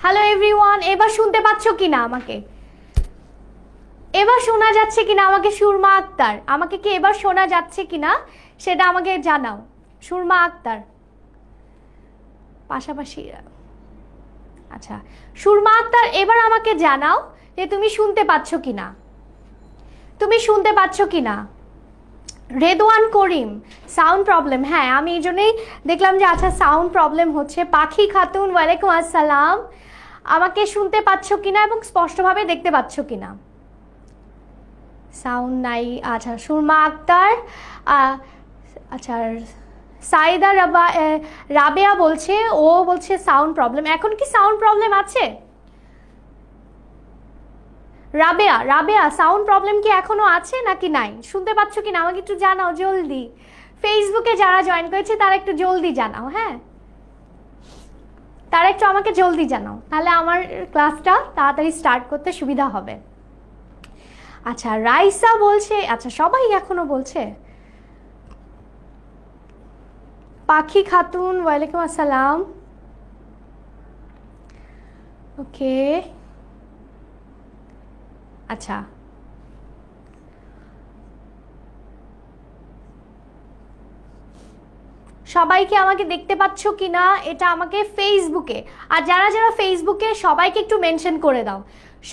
Hello everyone, এবার শুনতে পাচ্ছ কিনা আমাকে? এবার শোনা যাচ্ছে কিনা আমাকে? সুরমা আক্তার, আমাকে কি এবার শোনা যাচ্ছে কিনা সেটা আমাকে জানাও। সুরমা আক্তার পাশাপাশি, আচ্ছা সুরমা আক্তার এবার আমাকে জানাও যে তুমি শুনতে পাচ্ছ কিনা, তুমি শুনতে পাচ্ছ কিনা। রেদওয়ান করিম, সাউন্ড প্রবলেম, হ্যাঁ আমি এই জন্যই দেখলাম যে আচ্ছা সাউন্ড প্রবলেম হচ্ছে। পাখি খাতুন, ওয়ালাইকুম আসসালাম, আমাকে শুনতে পাচ্ছ কিনা এবং স্পষ্টভাবে দেখতে পাচ্ছ কিনা? সাউন্ড নাই। আচ্ছা সুরমা আক্তার, আচ্ছা সাইদা রাবেয়া বলছে, ও বলছে সাউন্ড প্রবলেম। এখন কি সাউন্ড প্রবলেম আছে? রাবেয়া, রাবেয়া সাউন্ড প্রবলেম কি এখনো আছে নাকি নাই? শুনতে পাচ্ছ কিনা আমাকে একটু জানাও জলদি। ফেসবুকে যারা জয়েন করেছে তারা একটু জলদি জানাও, হ্যাঁ তারা একটু আমাকে জলদি জানাও, তাহলে আমার ক্লাসটা তাড়াতাড়ি স্টার্ট করতে সুবিধা হবে। আচ্ছা রাইসা বলছে, আচ্ছা সবাই এখনো বলছে। পাখি খাতুন, ওয়ালাইকুম আসসালাম, ওকে আচ্ছা সবাইকে আমাকে দেখতে পাচ্ছ কিনা এটা আমাকে ফেসবুকে, আর যারা যারা ফেসবুকে সবাইকে একটু মেনশন করে দাও,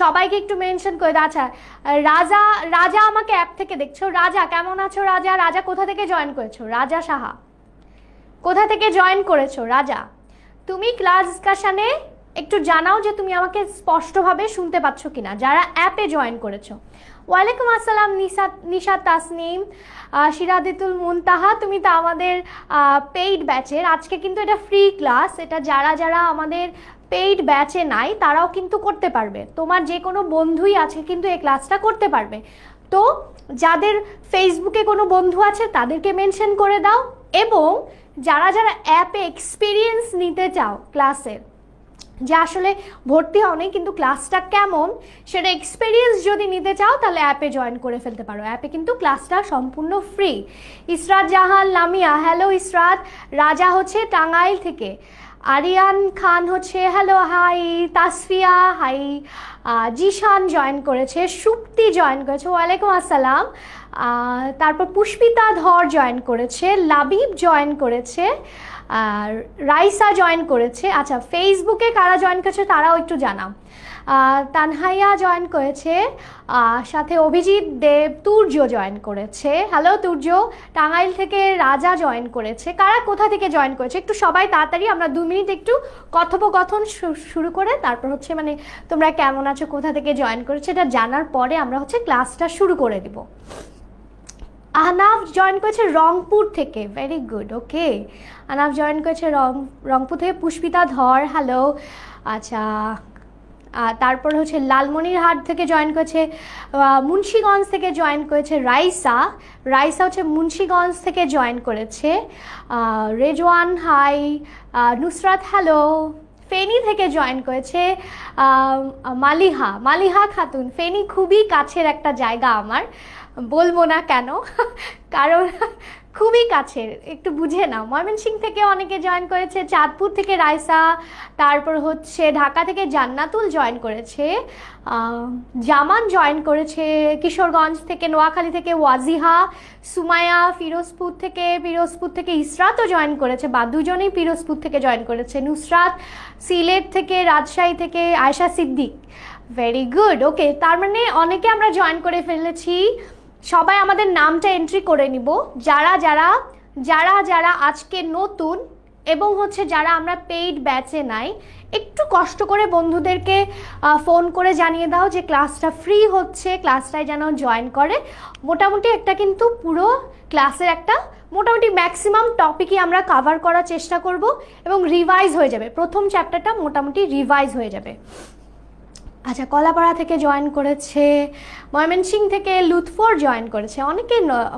সবাইকে একটু মেনশন করে দাও। আচ্ছা রাজা, রাজা আমাকে অ্যাপ থেকে দেখছো। রাজা কেমন আছো? রাজা, রাজা কোথা থেকে জয়েন করেছো? রাজা সাহা কোথা থেকে জয়েন করেছো? রাজা তুমি ক্লাস ডিসকাশনে একটু জানাও যে তুমি আমাকে স্পষ্টভাবে শুনতে পাচ্ছ কিনা যারা অ্যাপে জয়েন করেছো। ওয়ালাইকুম আসসালাম নিশা তাসনিম, সিরাদিতুল মুনতাহা, তুমি তো আমাদের পেইড ব্যাচের। আজকে কিন্তু এটা ফ্রি ক্লাস, এটা যারা যারা আমাদের পেইড ব্যাচে নাই তারাও কিন্তু করতে পারবে। তোমার যে কোনো বন্ধুই আছে কিন্তু এই ক্লাসটা করতে পারবে। তো যাদের ফেসবুকে কোনো বন্ধু আছে তাদেরকে মেনশন করে দাও, এবং যারা যারা অ্যাপে এক্সপিরিয়েন্স নিতে চাও ক্লাসের, যে আসলে ভর্তি হওনি কিন্তু ক্লাসটা কেমন সেটা এক্সপিরিয়েন্স যদি নিতে চাও তাহলে অ্যাপে জয়েন করে ফেলতে পারো। অ্যাপে কিন্তু ক্লাসটা সম্পূর্ণ ফ্রি। ইসরাত জাহান লামিয়া, হ্যালো ইসরাত। রাজা হচ্ছে টাঙ্গাইল থেকে। আরিয়ান খান হচ্ছে hello hi. Tasfia hi. Zishan join করেছে। সুপ্তি জয়েন করেছে, ওয়ালাইকুম আসসালাম। তারপর পুষ্পিতা ধর জয়েন করেছে। লাবিব জয়েন করেছে, আর রাইসা জয়েন করেছে। আচ্ছা ফেসবুকে কারা জয়েন করেছে তারাও একটু জানাও। তানহাইয়া জয়েন করেছে, সাথে অভিজিৎ দেব। তুর্য জয়েন করেছে, হ্যালো তুর্য। টাঙ্গাইল থেকে রাজা জয়েন করেছে। কারা কোথা থেকে জয়েন করেছে একটু সবাই তাড়াতাড়ি, আমরা 2 মিনিট একটু কথোপকথন শুরু করে তারপর হচ্ছে মানে তোমরা কেমন আছো, কোথা থেকে জয়েন করেছে এটা জানার পরে আমরা হচ্ছে ক্লাসটা শুরু করে দিব। আহনাফ জয়েন করেছে রংপুর থেকে, ভেরি গুড, ওকে। আহনাফ জয়েন করেছে রংপুর থেকে। পুষ্পিতা ধর, হ্যালো। আচ্ছা তারপর হচ্ছে লালমনিরহাট থেকে জয়েন করেছে। মুন্সিগঞ্জ থেকে জয়েন করেছে রাইসা। রাইসা হচ্ছে মুন্সিগঞ্জ থেকে জয়েন করেছে। রেজওয়ান হাই। নুসরাত হ্যালো। ফেনী থেকে জয়েন করেছে মালিহা, মালিহা খাতুন। ফেনী খুবই কাছের একটা জায়গা আমার, বলবো না কেন কারণ খুবই কাছের, একটু বুঝে নাও। ময়মনসিংহ থেকে অনেকে জয়েন করেছে। চাঁদপুর থেকে রাইসা। তারপর হচ্ছে ঢাকা থেকে জান্নাতুল জয়েন করেছে। জামান জয়েন করেছে। কিশোরগঞ্জ থেকে, নোয়াখালী থেকে ওয়াজিহা। সুমায়া পিরোজপুর থেকে ইসরাতও জয়েন করেছে, বা দুজনেই পিরোজপুর থেকে জয়েন করেছে। নুসরাত সিলেট থেকে, রাজশাহী থেকে। আয়শা সিদ্দিক, ভেরি গুড, ওকে। তার মানে অনেকে আমরা জয়েন করে ফেলেছি। সবাই আমাদের নামটা এন্ট্রি করে নিব, যারা যারা যারা যারা আজকে নতুন এবং হচ্ছে যারা আমরা পেইড ব্যাচে নাই। একটু কষ্ট করে বন্ধুদেরকে ফোন করে জানিয়ে দাও যে ক্লাসটা ফ্রি হচ্ছে, ক্লাসটায় যেন জয়েন করে। মোটামুটি একটা কিন্তু পুরো ক্লাসের একটা মোটামুটি ম্যাক্সিমাম টপিকই আমরা কভার করার চেষ্টা করব, এবং রিভাইজ হয়ে যাবে। প্রথম চ্যাপ্টারটা মোটামুটি রিভাইজ হয়ে যাবে। আচ্ছা কলাপাড়া থেকে জয়েন করেছে। ময়মনসিংহ থেকে লুৎফর জয়েন করেছে, অনেকে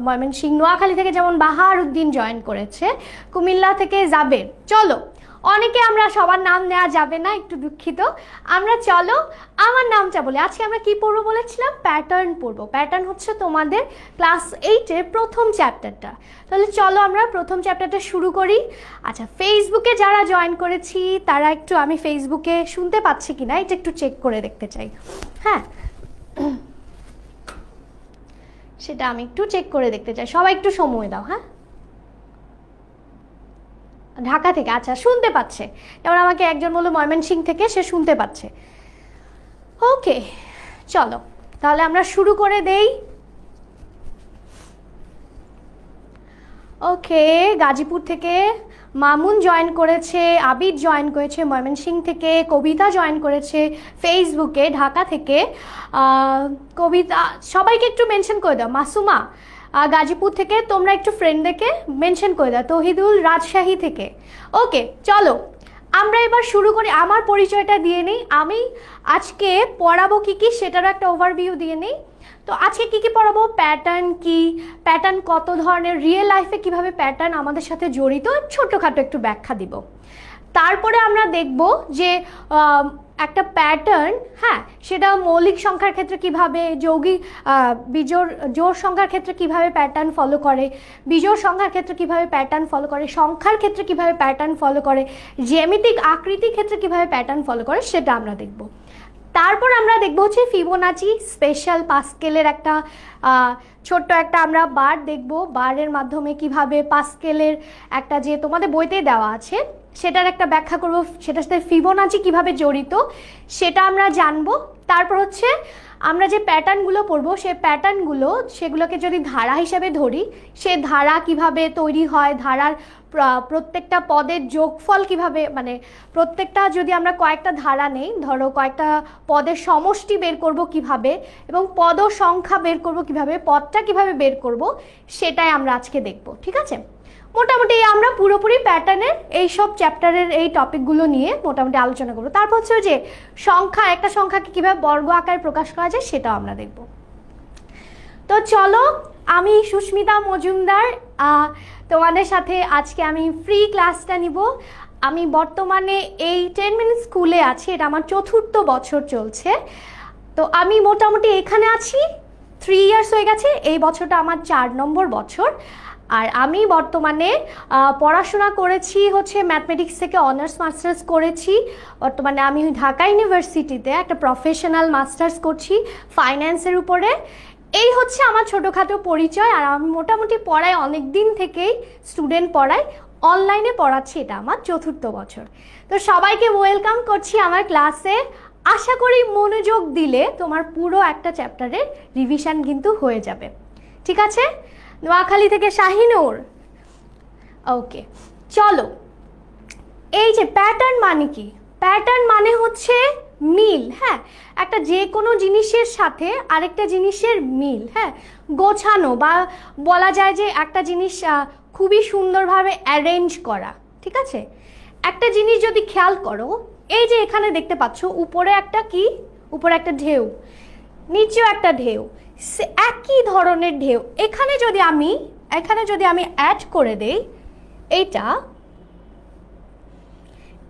ময়মনসিংহ। নোয়াখালী থেকে যেমন বাহার উদ্দিন জয়েন করেছে। কুমিল্লা থেকে জাবের। চলো অনেকে আমরা সবার নাম নেওয়া যাবে না, একটু দুঃখিত। আমরা চলো আমার নামটা বলি। আজকে আমরা কি পড়বো বলেছিলাম? প্যাটার্ন পড়বো। প্যাটার্ন হচ্ছে তোমাদের ক্লাস 8-এর প্রথম চ্যাপ্টারটা। তাহলে চলো আমরা প্রথম চ্যাপ্টারটা শুরু করি। আচ্ছা, ফেসবুকে যারা জয়েন করেছি তারা একটু, আমি ফেসবুকে শুনতে পাচ্ছি কিনা এটা একটু চেক করে দেখতে চাই। হ্যাঁ, সেটা আমি একটু চেক করে দেখতে চাই। সবাই একটু সময় দাও। হ্যাঁ, ঢাকা থেকে, আচ্ছা শুনতে পাচ্ছে। যেমন আমাকে একজন বললো ময়মনসিংহ থেকে, সে শুনতে পাচ্ছে। ওকে, চলো তাহলে আমরা শুরু করে দেই। ওকে, গাজীপুর থেকে মামুন জয়েন করেছে, আবিদ জয়েন করেছে ময়মনসিংহ থেকে, কবিতা জয়েন করেছে ফেসবুকে ঢাকা থেকে। কবিতা, সবাইকে একটু মেনশন করে দাও। মাসুমা গাজীপুর থেকে, তোমরা একটু ফ্রেন্ডদেরকে মেনশন করে দাও। তহিদুল রাজশাহী থেকে। ওকে, চলো আমরা এবার শুরু করি। আমার পরিচয়টা দিয়ে নিই। আমি আজকে পড়াবো কি কি সেটারও একটা ওভারভিউ দিয়ে নিই। তো আজকে কি কি পড়াবো? প্যাটার্ন কি, প্যাটার্ন কত ধরনের, রিয়েল লাইফে কিভাবে প্যাটার্ন আমাদের সাথে জড়িত, ছোট্টখাটো একটু ব্যাখ্যা দিব। তারপরে আমরা দেখব যে একটা প্যাটার্ন, হ্যাঁ, সেটা মৌলিক সংখ্যার ক্ষেত্রে কিভাবে, যৌগিক জোড় সংখ্যার ক্ষেত্রে কিভাবে প্যাটার্ন ফলো করে, বিজোড় সংখ্যার ক্ষেত্রে কিভাবে প্যাটার্ন ফলো করে, সংখ্যার ক্ষেত্রে কিভাবে প্যাটার্ন ফলো করে, জ্যামিতিক আকৃতির ক্ষেত্রে কিভাবে প্যাটার্ন ফলো করে, সেটা আমরা দেখব। তারপর আমরা দেখব হচ্ছে ফিবোনাচি স্পেশাল পাস্কেলের একটা ছোট্ট একটা আমরা বার দেখব। বারের মাধ্যমে কিভাবে পাস্কেলের একটা, যে তোমাদের বইতে দেওয়া আছে, সেটার একটা ব্যাখ্যা করব। সেটার সাথে ফিবোনাচি কিভাবে জড়িত সেটা আমরা জানবো। তারপর হচ্ছে আমরা যে প্যাটার্নগুলো পড়বো, সেই প্যাটার্নগুলো, সেগুলোকে যদি ধারা হিসেবে ধরি, সে ধারা কিভাবে তৈরি হয়, ধারার প্রত্যেকটা পদের যোগফল কিভাবে, মানে প্রত্যেকটা যদি আমরা কয়েকটা ধারা নেই, ধরো কয়েকটা পদের সমষ্টি বের করব কিভাবে, এবং পদ সংখ্যা বের করব কিভাবে, পদটা কিভাবে বের করব, সেটাই আমরা আজকে দেখব। ঠিক আছে, মোটামুটি আমরা পুরোপুরি প্যাটার্নের এই সব চ্যাপ্টারের এই টপিকগুলো নিয়ে মোটামুটি আলোচনা করব। তারপর হচ্ছে যে সংখ্যা, একটা সংখ্যাকে কীভাবে বর্গ আকারে প্রকাশ করা যায় সেটাও আমরা দেখব। তো চলো, আমি সুস্মিতা মজুমদার তোমাদের সাথে আজকে আমি ফ্রি ক্লাসটা নিব। আমি বর্তমানে এই 10 মিনিট স্কুলে আছি, এটা আমার 4র্থ বছর চলছে। তো আমি মোটামুটি এখানে আছি 3 ইয়ার্স হয়ে গেছে, এই বছরটা আমার 4 নম্বর বছর। আর আমি বর্তমানে পড়াশোনা করেছি হচ্ছে ম্যাথমেটিক্স থেকে অনার্স মাস্টার্স করেছি। বর্তমানে আমি ঢাকা ইউনিভার্সিটিতে একটা প্রফেশনাল মাস্টার্স করছি ফাইন্যান্সের উপরে। এই হচ্ছে আমার ছোটোখাটো পরিচয়। আর আমি মোটামুটি পড়াই, অনেক দিন থেকেই স্টুডেন্ট পড়াই, অনলাইনে পড়াচ্ছি, এটা আমার 4র্থ বছর। তো সবাইকে ওয়েলকাম করছি আমার ক্লাসে। আশা করি মনোযোগ দিলে তোমার পুরো একটা চ্যাপ্টারের রিভিশন কিন্তু হয়ে যাবে। ঠিক আছে, নোয়াখালী থেকে শাহিনুর। ওকে, চলো, এই যে প্যাটার্ন মানে কি? প্যাটার্ন মানে হচ্ছে মিল। হ্যাঁ, একটা যে কোনো জিনিসের সাথে আরেকটা জিনিসের মিল, হ্যাঁ, গোছানো, বা বলা যায় যে একটা জিনিস খুবই সুন্দরভাবে অ্যারেঞ্জ করা। ঠিক আছে, একটা জিনিস যদি খেয়াল করো, এই যে এখানে দেখতে পাচ্ছ উপরে একটা কি, উপরে একটা ঢেউ, নিচেও একটা ঢেউ, একই ধরনের ঢেউ। এখানে যদি আমি অ্যাড করে দেই এইটা,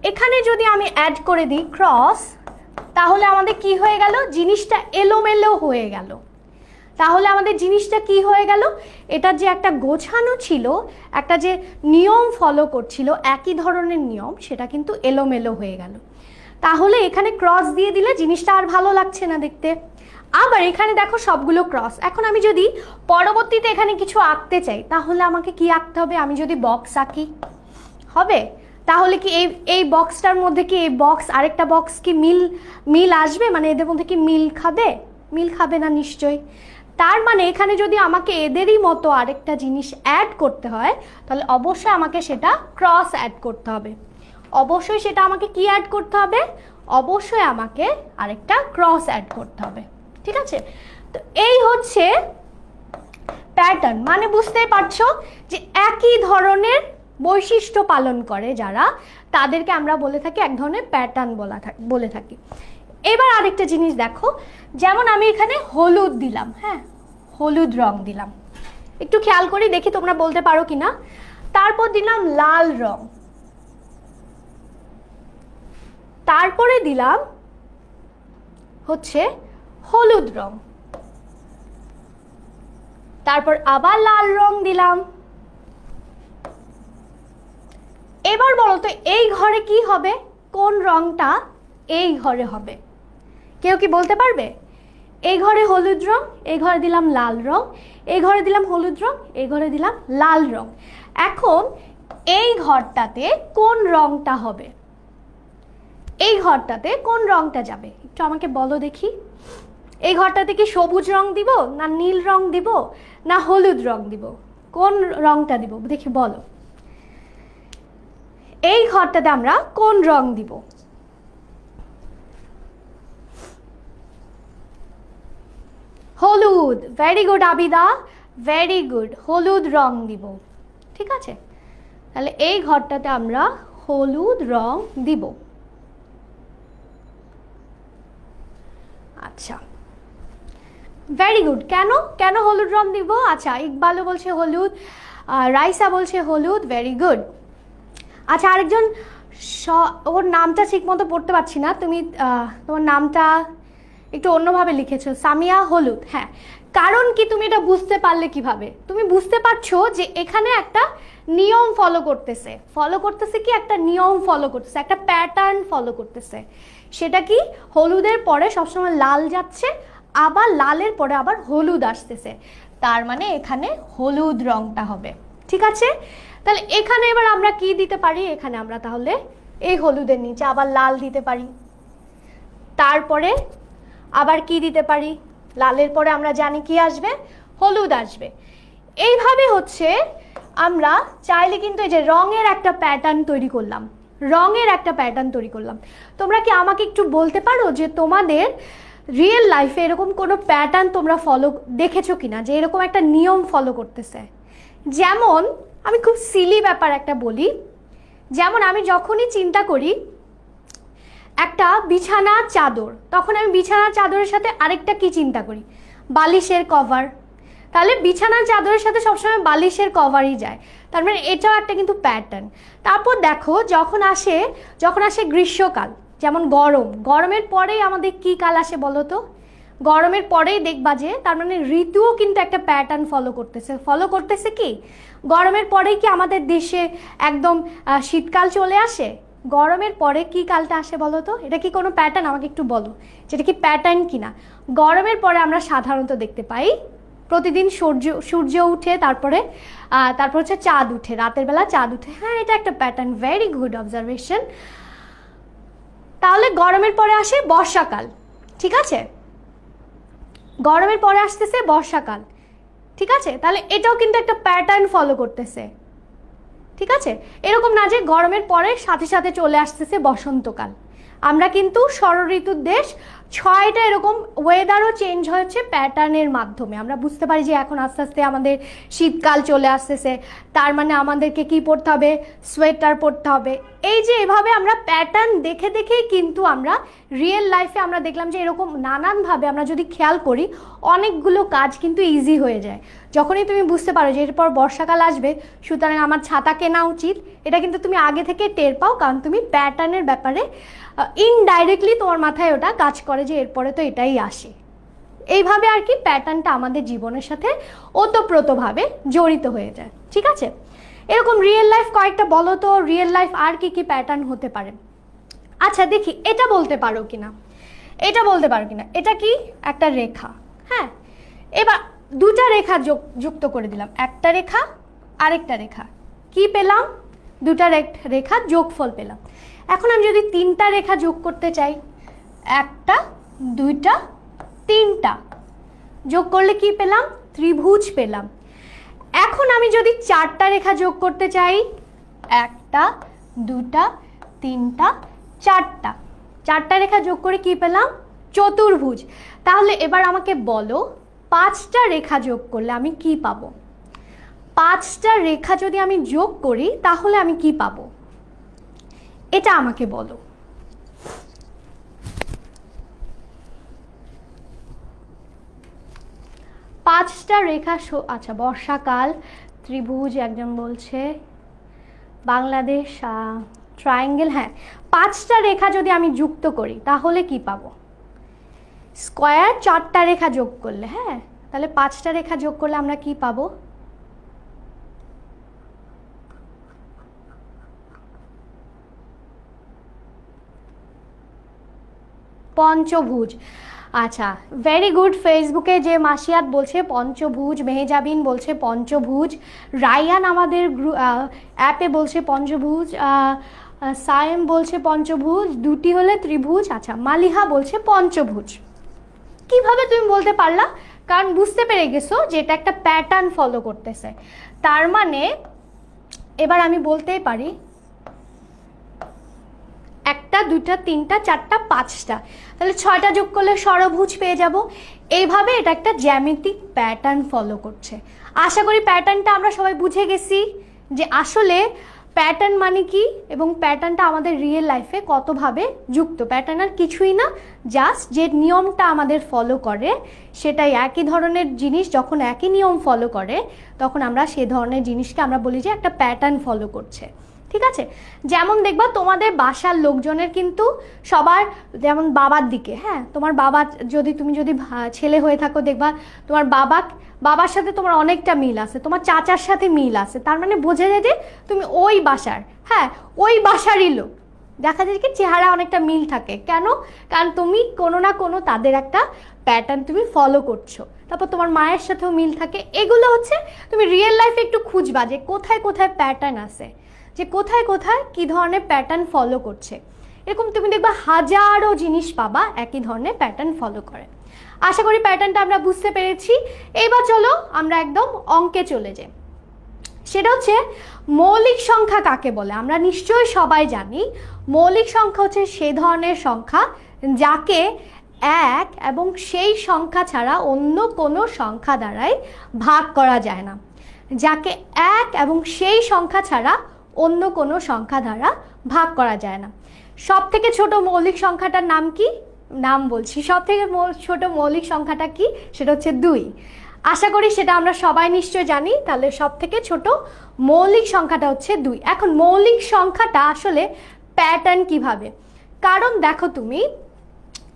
এখানে যদি আমি অ্যাড করে দিই ক্রস, তাহলে আমাদের কি হয়ে গেল? জিনিসটা এলোমেলো হয়ে গেল। তাহলে আমাদের জিনিসটা কি হয়ে গেল? এটা যে একটা গোছানো ছিল, একটা যে নিয়ম ফলো করছিল, একই ধরনের নিয়ম, সেটা কিন্তু এলোমেলো হয়ে গেল। তাহলে এখানে ক্রস দিয়ে দিলে জিনিসটা আর ভালো লাগছে না দেখতে। আবার এখানে দেখো সবগুলো ক্রস। এখন আমি যদি পরবর্তীতে এখানে কিছু আঁকতে চাই, তাহলে আমাকে কি আঁকতে হবে? আমি যদি বক্স আঁকি, হবে? তাহলে কি এই বক্সটার মধ্যে কি এই বক্স আরেকটা বক্স কি মিল আসবে? মানে এদের মধ্যে কি মিল খাবে? মিল খাবে না নিশ্চয়ই। তার মানে এখানে যদি আমাকে এদেরই মতো আরেকটা জিনিস অ্যাড করতে হয়, তাহলে অবশ্যই আমাকে সেটা ক্রস অ্যাড করতে হবে। অবশ্যই সেটা আমাকে কি অ্যাড করতে হবে? অবশ্যই আমাকে আরেকটা ক্রস অ্যাড করতে হবে। ঠিক আছে, তো এই হচ্ছে প্যাটার্ন। মানে বুঝতেই পারছো যে একই ধরনের বৈশিষ্ট্য পালন করে যারা, তাদেরকে আমরা বলে থাকি এক ধরনের প্যাটার্ন বলে থাকি। এবার আরেকটা জিনিস দেখো, যেমন আমি এখানে হলুদ দিলাম, হ্যাঁ, হলুদ রং দিলাম, একটু খেয়াল করি দেখি তোমরা বলতে পারো কিনা। তারপর দিলাম লাল রং, তারপরে দিলাম হচ্ছে হলুদ রং, তারপর আবার লাল রং দিলাম। এবার বলো তো এই ঘরে কি হবে, কোন রংটা এই ঘরে হবে? কেউ কি বলতে পারবে? এই ঘরে হলুদ রং, এই ঘরে দিলাম লাল রং, এই ঘরে দিলাম হলুদ রং, এই ঘরে দিলাম লাল রং। এখন এই ঘরটাতে কোন রংটা হবে? এই ঘরটাতে কোন রংটা যাবে একটু আমাকে বলো দেখি। এই ঘরটাতে কি সবুজ রং দিব, না নীল রং দিব, না হলুদ রং দিব? কোন রংটা দিব দেখি বলো। এই ঘরটাতে আমরা কোন রং দিব? হলুদ। Very good Abida, very good, হলুদ রং দিব। ঠিক আছে, তাহলে এই ঘরটাতে আমরা হলুদ রং দিব। আচ্ছা, ভেরি গুড। কেন কেন হলুদ রং দিব? আচ্ছা, ইকবালও বলছে হলুদ, রাইসা বলছে হলুদ, ভেরি গুড। আচ্ছা, আরেকজন, ওর নামটা ঠিক মতো পড়তে পারছি না, তুমি তোমার নামটা একটু অন্যভাবে লিখেছো, সামিয়া হলুদ। হ্যাঁ, কারণ কি তুমি এটা বুঝতে পারলে কিভাবে? তুমি বুঝতে পারছো যে এখানে একটা নিয়ম ফলো করতেছে কি একটা নিয়ম ফলো করতেছে, একটা প্যাটার্ন ফলো করতেছে। সেটা কি, হলুদের পরে সবসময় লাল যাচ্ছে, আবার লালের পরে আবার হলুদ আসতেছে, তার মানে এখানে হলুদ রংটা হবে। ঠিক আছে, তাহলে এখানে এবার আমরা কি দিতে পারি? এখানে আমরা তাহলে এই হলুদের নিচে আবার লাল দিতে পারি, তারপরে আবার কি দিতে পারি? লালের পরে আমরা জানি কি আসবে, হলুদ আসবে। এইভাবে হচ্ছে আমরা চাইলে কিন্তু এই যে রঙের একটা প্যাটার্ন তৈরি করলাম, তোমরা কি আমাকে একটু বলতে পারো যে তোমাদের রিয়েল লাইফে এরকম কোনো প্যাটার্ন তোমরা ফলো দেখেছো কিনা, যে এরকম একটা নিয়ম ফলো করতেছে? যেমন আমি খুব সিলি ব্যাপার একটা বলি, যেমন আমি যখনই চিন্তা করি একটা বিছানার চাদর, তখন আমি বিছানার চাদরের সাথে আরেকটা কি চিন্তা করি? বালিশের কভার। তাহলে বিছানার চাদরের সাথে সবসময় বালিশের কভারই যায়, তার মানে এটাও একটা কিন্তু প্যাটার্ন। তারপর দেখো যখন আসে গ্রীষ্মকাল, যেমন গরমের পরেই আমাদের কি কাল আসে বলো তো? গরমের পরেই দেখবা যে তার মানে ঋতুও কিন্তু একটা প্যাটার্ন ফলো করতেছে কি? গরমের পরেই কি আমাদের দেশে একদম শীতকাল চলে আসে? গরমের পরে কি কালটা আসে বলো তো? এটা কি কোনো প্যাটার্ন? আমাকে একটু বলো যেটা কি প্যাটার্ন কিনা। গরমের পরে আমরা সাধারণত দেখতে পাই প্রতিদিন সূর্য উঠে, তারপরে হচ্ছে চাঁদ উঠে, রাতের বেলা চাঁদ উঠে। হ্যাঁ, এটা একটা প্যাটার্ন, ভেরি গুড অবজারভেশন। তাহলে গরমের পরে আসে বর্ষাকাল, ঠিক আছে, গরমের পরে আসতেছে বর্ষাকাল, ঠিক আছে, তাহলে এটাও কিন্তু একটা প্যাটার্ন ফলো করতেছে। ঠিক আছে, এরকম না যে গরমের পরে সাথে সাথে চলে আসতেছে বসন্তকাল। আমরা কিন্তু ষড়ঋতুর দেশ, 6টা এরকম ওয়েদারও চেঞ্জ হয়েছে প্যাটার্নের মাধ্যমে। আমরা বুঝতে পারি যে এখন আস্তে আস্তে আমাদের শীতকাল চলে আসতেছে, তার মানে আমাদেরকে কি পরতে হবে? সোয়েটার পরতে হবে। এই যে এভাবে আমরা প্যাটার্ন দেখে দেখেই কিন্তু আমরা রিয়েল লাইফে আমরা দেখলাম যে এরকম নানানভাবে আমরা যদি খেয়াল করি অনেকগুলো কাজ কিন্তু ইজি হয়ে যায়। যখনই তুমি বুঝতে পারো যে এরপর বর্ষাকাল আসবে, সুতরাং আমার ছাতা কেনা উচিত, এটা কিন্তু তুমি আগে থেকে টের পাও, কারণ তুমি প্যাটার্নের ব্যাপারে ইনডাইরেক্টলি তোমার মাথায় ওটা কাজ করে যে এরপরে তো এটাই আসে। এইভাবে আর কি প্যাটার্নটা আমাদের জীবনের সাথে ওতপ্রোতভাবে জড়িত হয়ে যায়। ঠিক আছে, এরকম রিয়েল লাইফ কয়েকটা বলো তো, রিয়েল লাইফ আর কি কি প্যাটার্ন হতে পারে? আচ্ছা দেখি, এটা বলতে পারো কিনা, এটা কি? একটা রেখা। হ্যাঁ, এবার দুটা রেখা যুক্ত করে দিলাম, একটা রেখা আরেকটা রেখা, কি পেলাম? দুটা রেখা যোগফল পেলাম। এখন আমি যদি 3টা রেখা যোগ করতে চাই, 1টা 2টা 3টা যোগ করলে কি পেলাম? ত্রিভুজ পেলাম। এখন আমি যদি 4টা রেখা যোগ করতে চাই, 1টা 2টা 3টা 4টা রেখা যোগ করে কি পেলাম? চতুর্ভুজ। তাহলে এবার আমাকে বলো 5টা রেখা যোগ করলে আমি কি পাবো? 5টা রেখা যদি আমি যোগ করি তাহলে আমি কি পাবো? এটা আমাকে বলো। পাঁচটা রেখা, আচ্ছা বর্ষাকাল, ত্রিভুজ একজন বলছে, বাংলাদেশ, ট্রায়াঙ্গেল, হ্যাঁ 5টা রেখা যদি আমি যুক্ত করি তাহলে কি পাবো? স্কোয়ার 4টা রেখা যোগ করলে, হ্যাঁ তাহলে 5টা রেখা যোগ করলে আমরা কি পাবো? পঞ্চভুজ। আচ্ছা ভেরি গুড। ফেসবুকে যে মাসিয়াত বলছে পঞ্চভুজ, মেহেজাবিন বলছে পঞ্চভুজ, রায়ান আমাদের অ্যাপে বলছে পঞ্চভুজ, সায়েম বলছে পঞ্চভুজ, দুটি হলে ত্রিভুজ। আচ্ছা মালিহা বলছে পঞ্চভুজ। কিভাবে তুমি বলতে পারলা? কারণ বুঝতে পেরে গেছো যে এটা একটা প্যাটার্ন ফলো করতেছে। তার মানে এবার আমি বলতেই পারি 1টা 2টা 3টা 4টা 5টা, তাহলে 6টা যোগ করলে ষড়ভুজ পেয়ে যাব। এইভাবে এটা একটা জ্যামিতিক প্যাটার্ন ফলো করছে। আশা করি প্যাটার্নটা আমরা সবাই বুঝে গেছি যে আসলে প্যাটার্ন মানে কি এবং প্যাটার্নটা আমাদের রিয়েল লাইফে কতভাবে যুক্ত। প্যাটার্ন আর কিছুই না, জাস্ট যে নিয়মটা আমাদের ফলো করে সেটাই, একই ধরনের জিনিস যখন একই নিয়ম ফলো করে তখন আমরা সে ধরনের জিনিসকে আমরা বলি যে একটা প্যাটার্ন ফলো করছে। ঠিক আছে, যেমন দেখবা তোমাদের বাসার লোকজনের কিন্তু সবার, যেমন বাবার দিকে, হ্যাঁ তোমার বাবা তুমি যদি ছেলে হয়ে থাকো দেখবা তোমার বাবার সাথে তোমার অনেকটা মিল আছে, তোমার চাচার সাথে মিল আছে, তার মানে বোঝা যায় যে তুমি ওই বাসার, হ্যাঁ ওই বাসারই লোক। দেখা যায় কি চেহারা অনেকটা মিল থাকে, কেন? কারণ তুমি কোনো না কোনো তাদের একটা প্যাটার্ন তুমি ফলো করছো। তারপর তোমার মায়ের সাথেও মিল থাকে। এগুলো হচ্ছে তুমি রিয়েল লাইফে একটু খুঁজবা যে কোথায় কোথায় প্যাটার্ন আছে, যে কোথায় কোথায় কী ধরনের প্যাটার্ন ফলো করছে। এরকম তুমি দেখবা হাজারো জিনিস পাবা একই ধরনের প্যাটার্ন ফলো করে। আশা করি প্যাটার্নটা আমরা বুঝতে পেরেছি। এবার চলো আমরা একদম অঙ্কে চলে যাই। সেটা হচ্ছে মৌলিক সংখ্যা কাকে বলে? আমরা নিশ্চয়ই সবাই জানি মৌলিক সংখ্যা হচ্ছে সেই ধরনের সংখ্যা যাকে এক এবং সেই সংখ্যা ছাড়া অন্য কোনো সংখ্যা দ্বারাই ভাগ করা যায় না, যাকে এক এবং সেই সংখ্যা ছাড়া অন্য কোনো সংখ্যা দ্বারা ভাগ করা যায় না। সব থেকে ছোট মৌলিক সংখ্যাটার নাম কি? নাম বলছি, সব থেকে ছোট মৌলিক সংখ্যাটা কি? সেটা হচ্ছে 2। আশা করি সেটা আমরা সবাই নিশ্চয় জানি। তাহলে সব থেকে ছোট মৌলিক সংখ্যাটা হচ্ছে 2। এখন মৌলিক সংখ্যাটা আসলে প্যাটার্ন কিভাবে? কারণ দেখো তুমি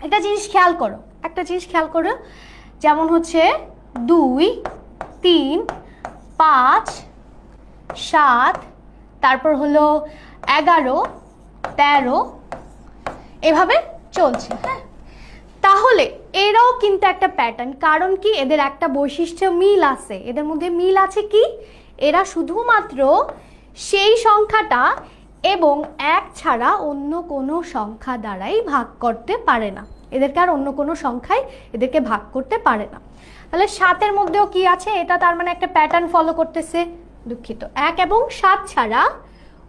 একটা জিনিস খেয়াল করো, যেমন হচ্ছে 2 3 5 7, তারপর হলো 11 13, এভাবে চলছে। হ্যাঁ, তাহলে এরাও কিন্তু একটা প্যাটার্ন। কারণ কি? এদের একটা বৈশিষ্ট্য মিল আছে। এদের মধ্যে মিল আছে কি? এরা শুধুমাত্র সেই সংখ্যাটা এবং এক ছাড়া অন্য কোনো সংখ্যা দ্বারাই ভাগ করতে পারে না। এদেরকে আর অন্য কোনো সংখ্যায় এদেরকে ভাগ করতে পারে না। তাহলে 7-এর মধ্যেও কি আছে? এটা তার মানে একটা প্যাটার্ন ফলো করতেছে। দুঃখিত, 1 এবং 7 ছাড়া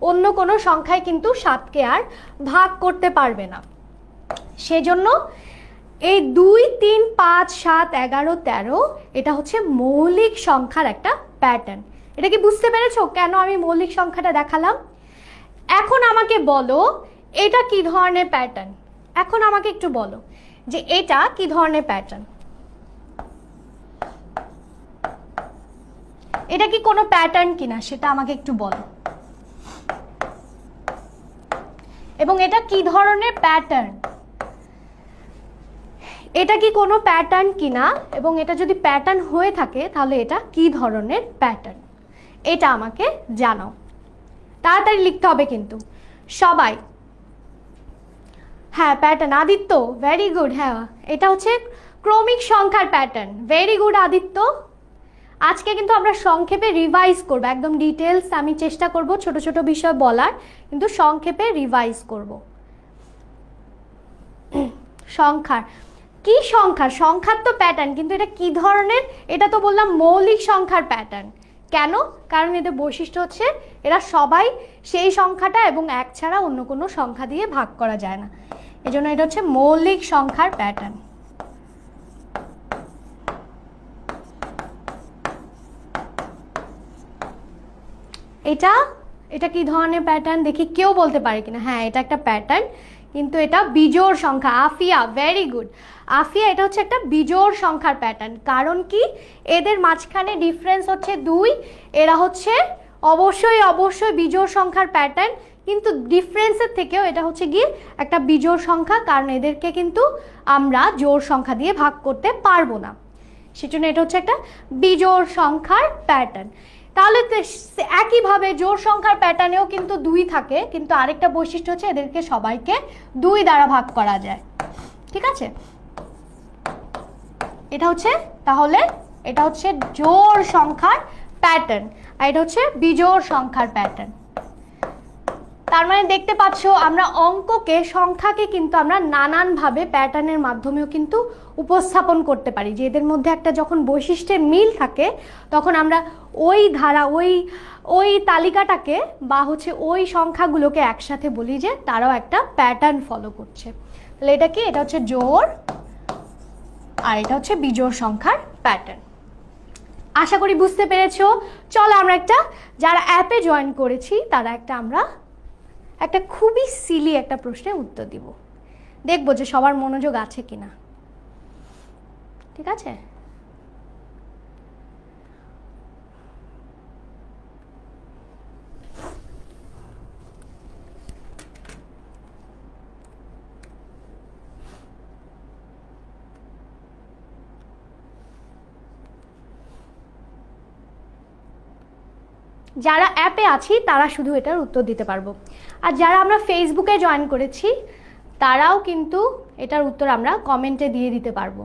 অন্য কোনো সংখ্যায় কিন্তু 7কে আর ভাগ করতে পারবে না। সেজন্য এই 2 3 5 7 11 13 এটা হচ্ছে মৌলিক সংখ্যার একটা প্যাটার্ন। এটা কি বুঝতে পেরেছো কেন আমি মৌলিক সংখ্যাটা দেখালাম? এখন আমাকে বলো এটা কি ধরনের প্যাটার্ন। এখন আমাকে একটু বলো যে এটা কি ধরনের প্যাটার্ন। এটা কি কোনো প্যাটার্ন কিনা সেটা আমাকে একটু বলো। এবং এটা কি ধরনের প্যাটার্ন, এটা কি কোনো প্যাটার্ন কিনা, এবং এটা যদি প্যাটার্ন হয়ে থাকে তাহলে এটা কি ধরনের প্যাটার্ন, এটা আমাকে জানাও। তাড়াতাড়ি লিখতে হবে কিন্তু সবাই। হ্যাঁ প্যাটার্ন, আদিত্য ভেরি গুড। হ্যাঁ এটা হচ্ছে ক্রমিক সংখ্যার প্যাটার্ন। Very good Aditya. আজকে কিন্তু আমরা সংক্ষেপে রিভাইজ করব, একদম ডিটেলস আমি চেষ্টা করব ছোট ছোট বিষয় বলার, কিন্তু সংক্ষেপে রিভাইজ করব। সংখ্যার কি? সংখ্যার তো প্যাটার্ন, কিন্তু এটা কি ধরনের? এটা তো বললাম মৌলিক সংখ্যার প্যাটার্ন। কেন? কারণ এদের বৈশিষ্ট্য হচ্ছে এরা সবাই সেই সংখ্যাটা এবং এক ছাড়া অন্য কোনো সংখ্যা দিয়ে ভাগ করা যায় না, এজন্য এটা হচ্ছে মৌলিক সংখ্যার প্যাটার্ন। এটা কি ধরনের প্যাটার্ন দেখি কেউ বলতে পারে কিনা। হ্যাঁ এটা একটা প্যাটার্ন, কিন্তু এটা বিজোড় সংখ্যা। Afia very good. আফিয়া এটা হচ্ছে একটা বিজোড় সংখ্যার প্যাটার্ন। কারণ কি? এদের মাঝখানে ডিফারেন্স হচ্ছে 2। এরা হচ্ছে অবশ্যই বিজোড় সংখ্যার প্যাটার্ন, কিন্তু ডিফারেন্সের থেকেও এটা হচ্ছে গিয়ে একটা বিজোড় সংখ্যা, কারণ এদেরকে কিন্তু আমরা জোড় সংখ্যা দিয়ে ভাগ করতে পারবো না, সেজন্য এটা হচ্ছে একটা বিজোড় সংখ্যার প্যাটার্ন। তাহলে একইভাবে জোড় সংখ্যার প্যাটার্নেও কিন্তু 2 থাকে, কিন্তু আরেকটা বৈশিষ্ট্য হচ্ছে এদেরকে সবাইকে 2 দ্বারা ভাগ করা যায়। ঠিক আছে, এটা হচ্ছে, তাহলে এটা হচ্ছে জোড় সংখ্যার প্যাটার্ন আর এটা হচ্ছে বিজোড় সংখ্যার প্যাটার্ন। তার মানে দেখতে পাচ্ছ আমরা অঙ্ককে, সংখ্যাকে কিন্তু আমরা নানানভাবে প্যাটার্নের মাধ্যমেও কিন্তু উপস্থাপন করতে পারি, যে এদের মধ্যে একটা যখন বৈশিষ্ট্যের মিল থাকে তখন আমরা ওই ধারা, ওই তালিকাটাকে বা হচ্ছে ওই সংখ্যাগুলোকে একসাথে বলি যে তারাও একটা প্যাটার্ন ফলো করছে। তাহলে এটা কি, এটা হচ্ছে জোড় আর এটা হচ্ছে বিজোড় সংখ্যার প্যাটার্ন। আশা করি বুঝতে পেরেছো। চলো আমরা একটা, যারা অ্যাপে জয়েন করেছি তারা আমরা একটা খুবই সিলি একটা প্রশ্নের উত্তর দিব, দেখবো যে সবার মনোযোগ আছে কিনা। ঠিক আছে, যারা অ্যাপে আছি তারা শুধু এটার উত্তর দিতে পারবো, আর যারা আমরা ফেসবুকে জয়েন করেছি তারাও কিন্তু এটার উত্তর আমরা কমেন্টে দিয়ে দিতে পারবো।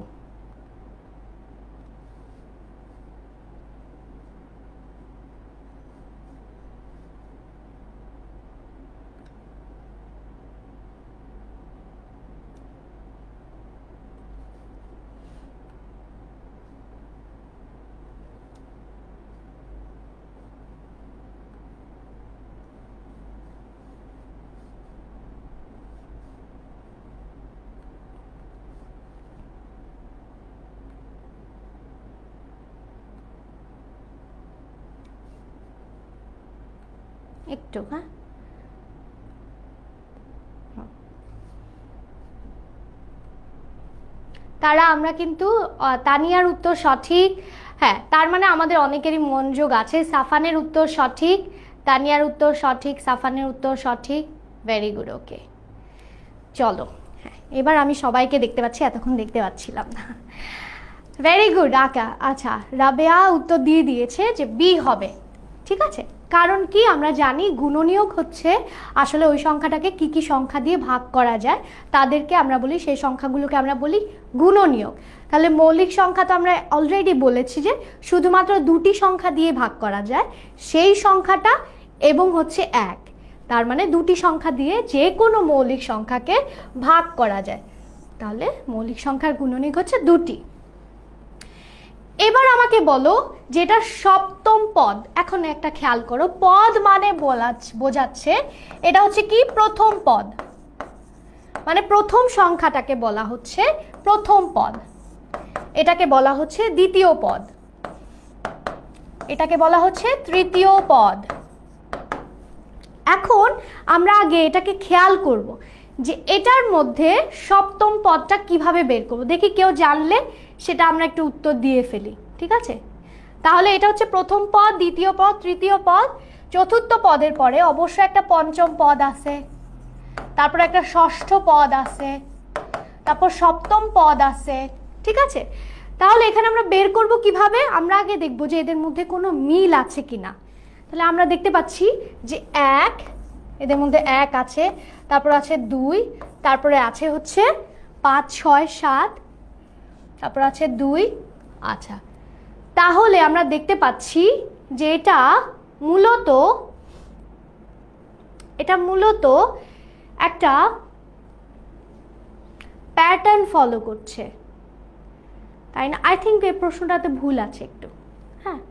একটু, হ্যাঁ, তারা আমরা কিন্তু তানিয়ার উত্তর সঠিক, হ্যাঁ, তার মানে আমাদের অনেকেরই মনোযোগ আছে। সাফানের উত্তর সঠিক, তানিয়ার উত্তর সঠিক, সাফানের উত্তর সঠিক, ভেরি গুড, ওকে। চলো, হ্যাঁ, এবার আমি সবাইকে দেখতে পাচ্ছি, এতক্ষণ দেখতে পাচ্ছিলাম না। ভেরি গুড আকা। আচ্ছা, রাবেয়া উত্তর দিয়ে দিয়েছে যে বি হবে। ঠিক আছে, কারণ কি আমরা জানি গুণনীয়ক হচ্ছে আসলে ওই সংখ্যাটাকে কি কি সংখ্যা দিয়ে ভাগ করা যায় তাদেরকে আমরা বলি, সেই সংখ্যাগুলোকে আমরা বলি গুণনীয়ক। তাহলে মৌলিক সংখ্যা তো আমরা অলরেডি বলেছি যে শুধুমাত্র 2টি সংখ্যা দিয়ে ভাগ করা যায়, সেই সংখ্যাটা এবং হচ্ছে 1, তার মানে 2টি সংখ্যা দিয়ে যে কোনো মৌলিক সংখ্যাকে ভাগ করা যায়, তাহলে মৌলিক সংখ্যার গুণনীয়ক হচ্ছে 2টি। এবার আমাকে বলো যেটা সপ্তম পদ, এখন একটা খেয়াল করো, পদ মানে বোঝাচ্ছে এটা হচ্ছে কি প্রথম পদ, মানে প্রথম সংখ্যাটাকে বলা হচ্ছে প্রথম পদ, এটাকে বলা হচ্ছে দ্বিতীয় পদ, এটাকে বলা হচ্ছে তৃতীয় পদ। এখন আমরা আগে এটাকে খেয়াল করব যে এটার মধ্যে সপ্তম পদটা কিভাবে বের করব, দেখি কেউ জানলে সেটা আমরা একটু উত্তর দিয়ে ফেলি। ঠিক আছে, তাহলে এটা হচ্ছে প্রথম পদ, দ্বিতীয় পদ, তৃতীয় পদ, চতুর্থ পদের পরে অবশ্যই একটা পঞ্চম পদ আছে, তারপর একটা ষষ্ঠ পদ আছে, তারপর সপ্তম পদ আছে। ঠিক আছে, তাহলে এখানে আমরা বের করব কিভাবে, আমরা আগে দেখব যে এদের মধ্যে কোনো মিল আছে কিনা। তাহলে আমরা দেখতে পাচ্ছি যে 1, এদের মধ্যে 1 আছে, তারপর আছে 2, তারপরে আছে হচ্ছে 5, 6, 7, তারপর আছে 2। আচ্ছা, তাহলে আমরা দেখতে পাচ্ছি যে এটা মূলত একটা প্যাটার্ন ফলো করছে, তাই না? আই থিঙ্ক এই প্রশ্নটাতে ভুল আছে একটু। হ্যাঁ,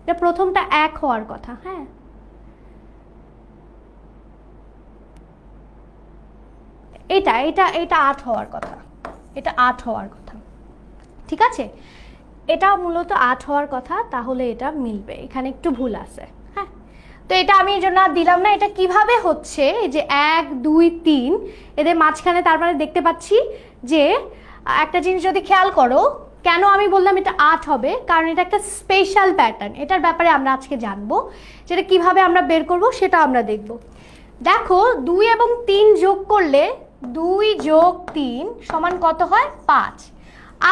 এটা প্রথমটা 1 হওয়ার কথা। হ্যাঁ, এটা এটা এটা 8 হওয়ার কথা, এটা 8 হওয়ার কথা। ঠিক আছে, এটা মূলত 8 হওয়ার কথা, তাহলে এটা মিলবে, এখানে একটু ভুল আছে। হ্যাঁ, তো এটা আমি এই জন্য দিলাম না। এটা কিভাবে হচ্ছে, এই যে 1, 2, 3 এদের মাঝখানে, তার মানে দেখতে পাচ্ছি যে একটা জিনিস যদি খেয়াল করো, কেন আমি বললাম এটা 8 হবে, কারণ এটা একটা স্পেশাল প্যাটার্ন, এটার ব্যাপারে আমরা আজকে জানবো, যেটা কিভাবে আমরা বের করব সেটা আমরা দেখব। দেখো 2 এবং 3 যোগ করলে 2 যোগ 3 সমান কত হয়? 5।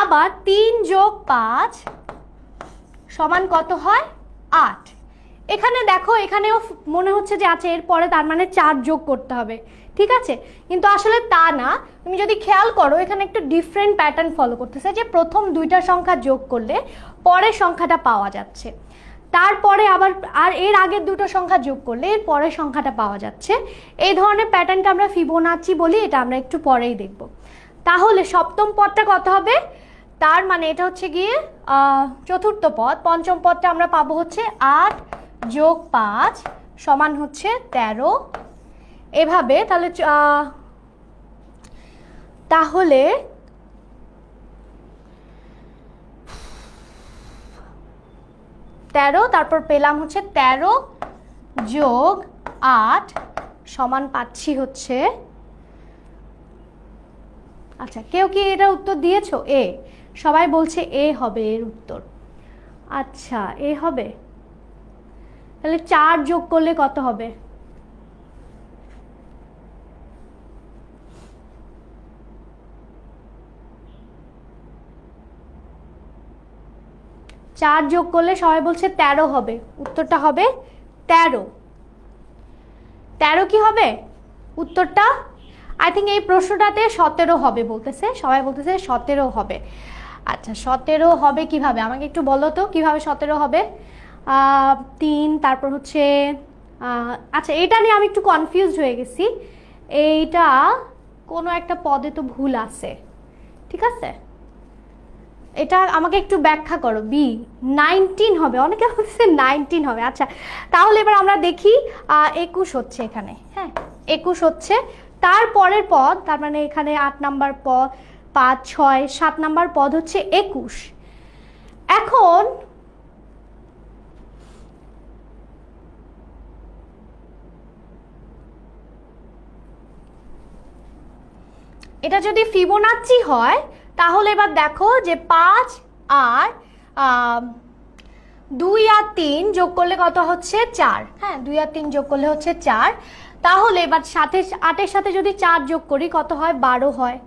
আবার 3 যোগ 5 সমান কত হয়? 8। এখানে দেখো, এখানেও মনে হচ্ছে যে আচ্ছা এরপরে তার মানে 4 যোগ করতে হবে, ঠিক আছে, কিন্তু আসলে তা না। তুমি যদি খেয়াল করো এখানে একটু ডিফারেন্ট প্যাটার্ন ফলো করতেছে, যে প্রথম 2টা সংখ্যা যোগ করলে পরের সংখ্যাটা পাওয়া যাচ্ছে, তারপরে আবার আর এর আগের 2টো সংখ্যা যোগ করলে এর পরের সংখ্যাটা পাওয়া যাচ্ছে। এই ধরনের প্যাটার্নকে আমরা ফিবোনাচি বলি, এটা আমরা একটু পরেই দেখব। তাহলে সপ্তম পদটা কত হবে? তার মানে এটা হচ্ছে গিয়ে চতুর্থ পদ। পঞ্চম পদটা আমরা পাবো হচ্ছে 8 যোগ 5 সমান হচ্ছে 13। এভাবে তাহলে তাহলে 13, তারপর পেলাম হচ্ছে 13 যোগ 8 সমান পাচ্ছি হচ্ছে, আচ্ছা কেউ কি এটা উত্তর দিয়েছো? এ, সবাই বলছে এ হবে এর উত্তর। আচ্ছা এ হবে, তাহলে 4 যোগ করলে কত হবে? 4 যোগ করলে সবাই বলছে 13 হবে, উত্তরটা হবে 13। 13 কি হবে উত্তরটা? আই থিঙ্ক এই প্রশ্নটাতে 17 হবে বলতেছে, সবাই বলতেছে 17 হবে। আচ্ছা 17 হবে কিভাবে, আমাকে একটু বলো তো কিভাবে 17 হবে? 3, তারপর হচ্ছে আচ্ছা এটা নিয়ে আমি একটু কনফিউজড হয়ে গেছি, এইটা কোনো একটা পদে তো ভুল আছে, ঠিক আছে, এটা আমাকে একটু ব্যাখ্যা করো। বি 19 হবে, অনেকে বলছে 19 হবে। আচ্ছা তাহলে এবার আমরা দেখি 21 হচ্ছে এখানে, হ্যাঁ 21 হচ্ছে। তারপরের পদ, তার মানে এখানে 8 নাম্বার পদ, 5, 6, 7 নাম্বার পদ হচ্ছে 21। এখন এটা যদি ফিবোনাচি হয় তাহলে এবার দেখো যে 5 আর 2 আর 3 যোগ করলে কত হচ্ছে? 4। হ্যাঁ 2 আর 3 যোগ করলে হচ্ছে 4। তাহলে এবার 8-এর সাথে যদি 4 যোগ করি কত হয়? 12 হয়,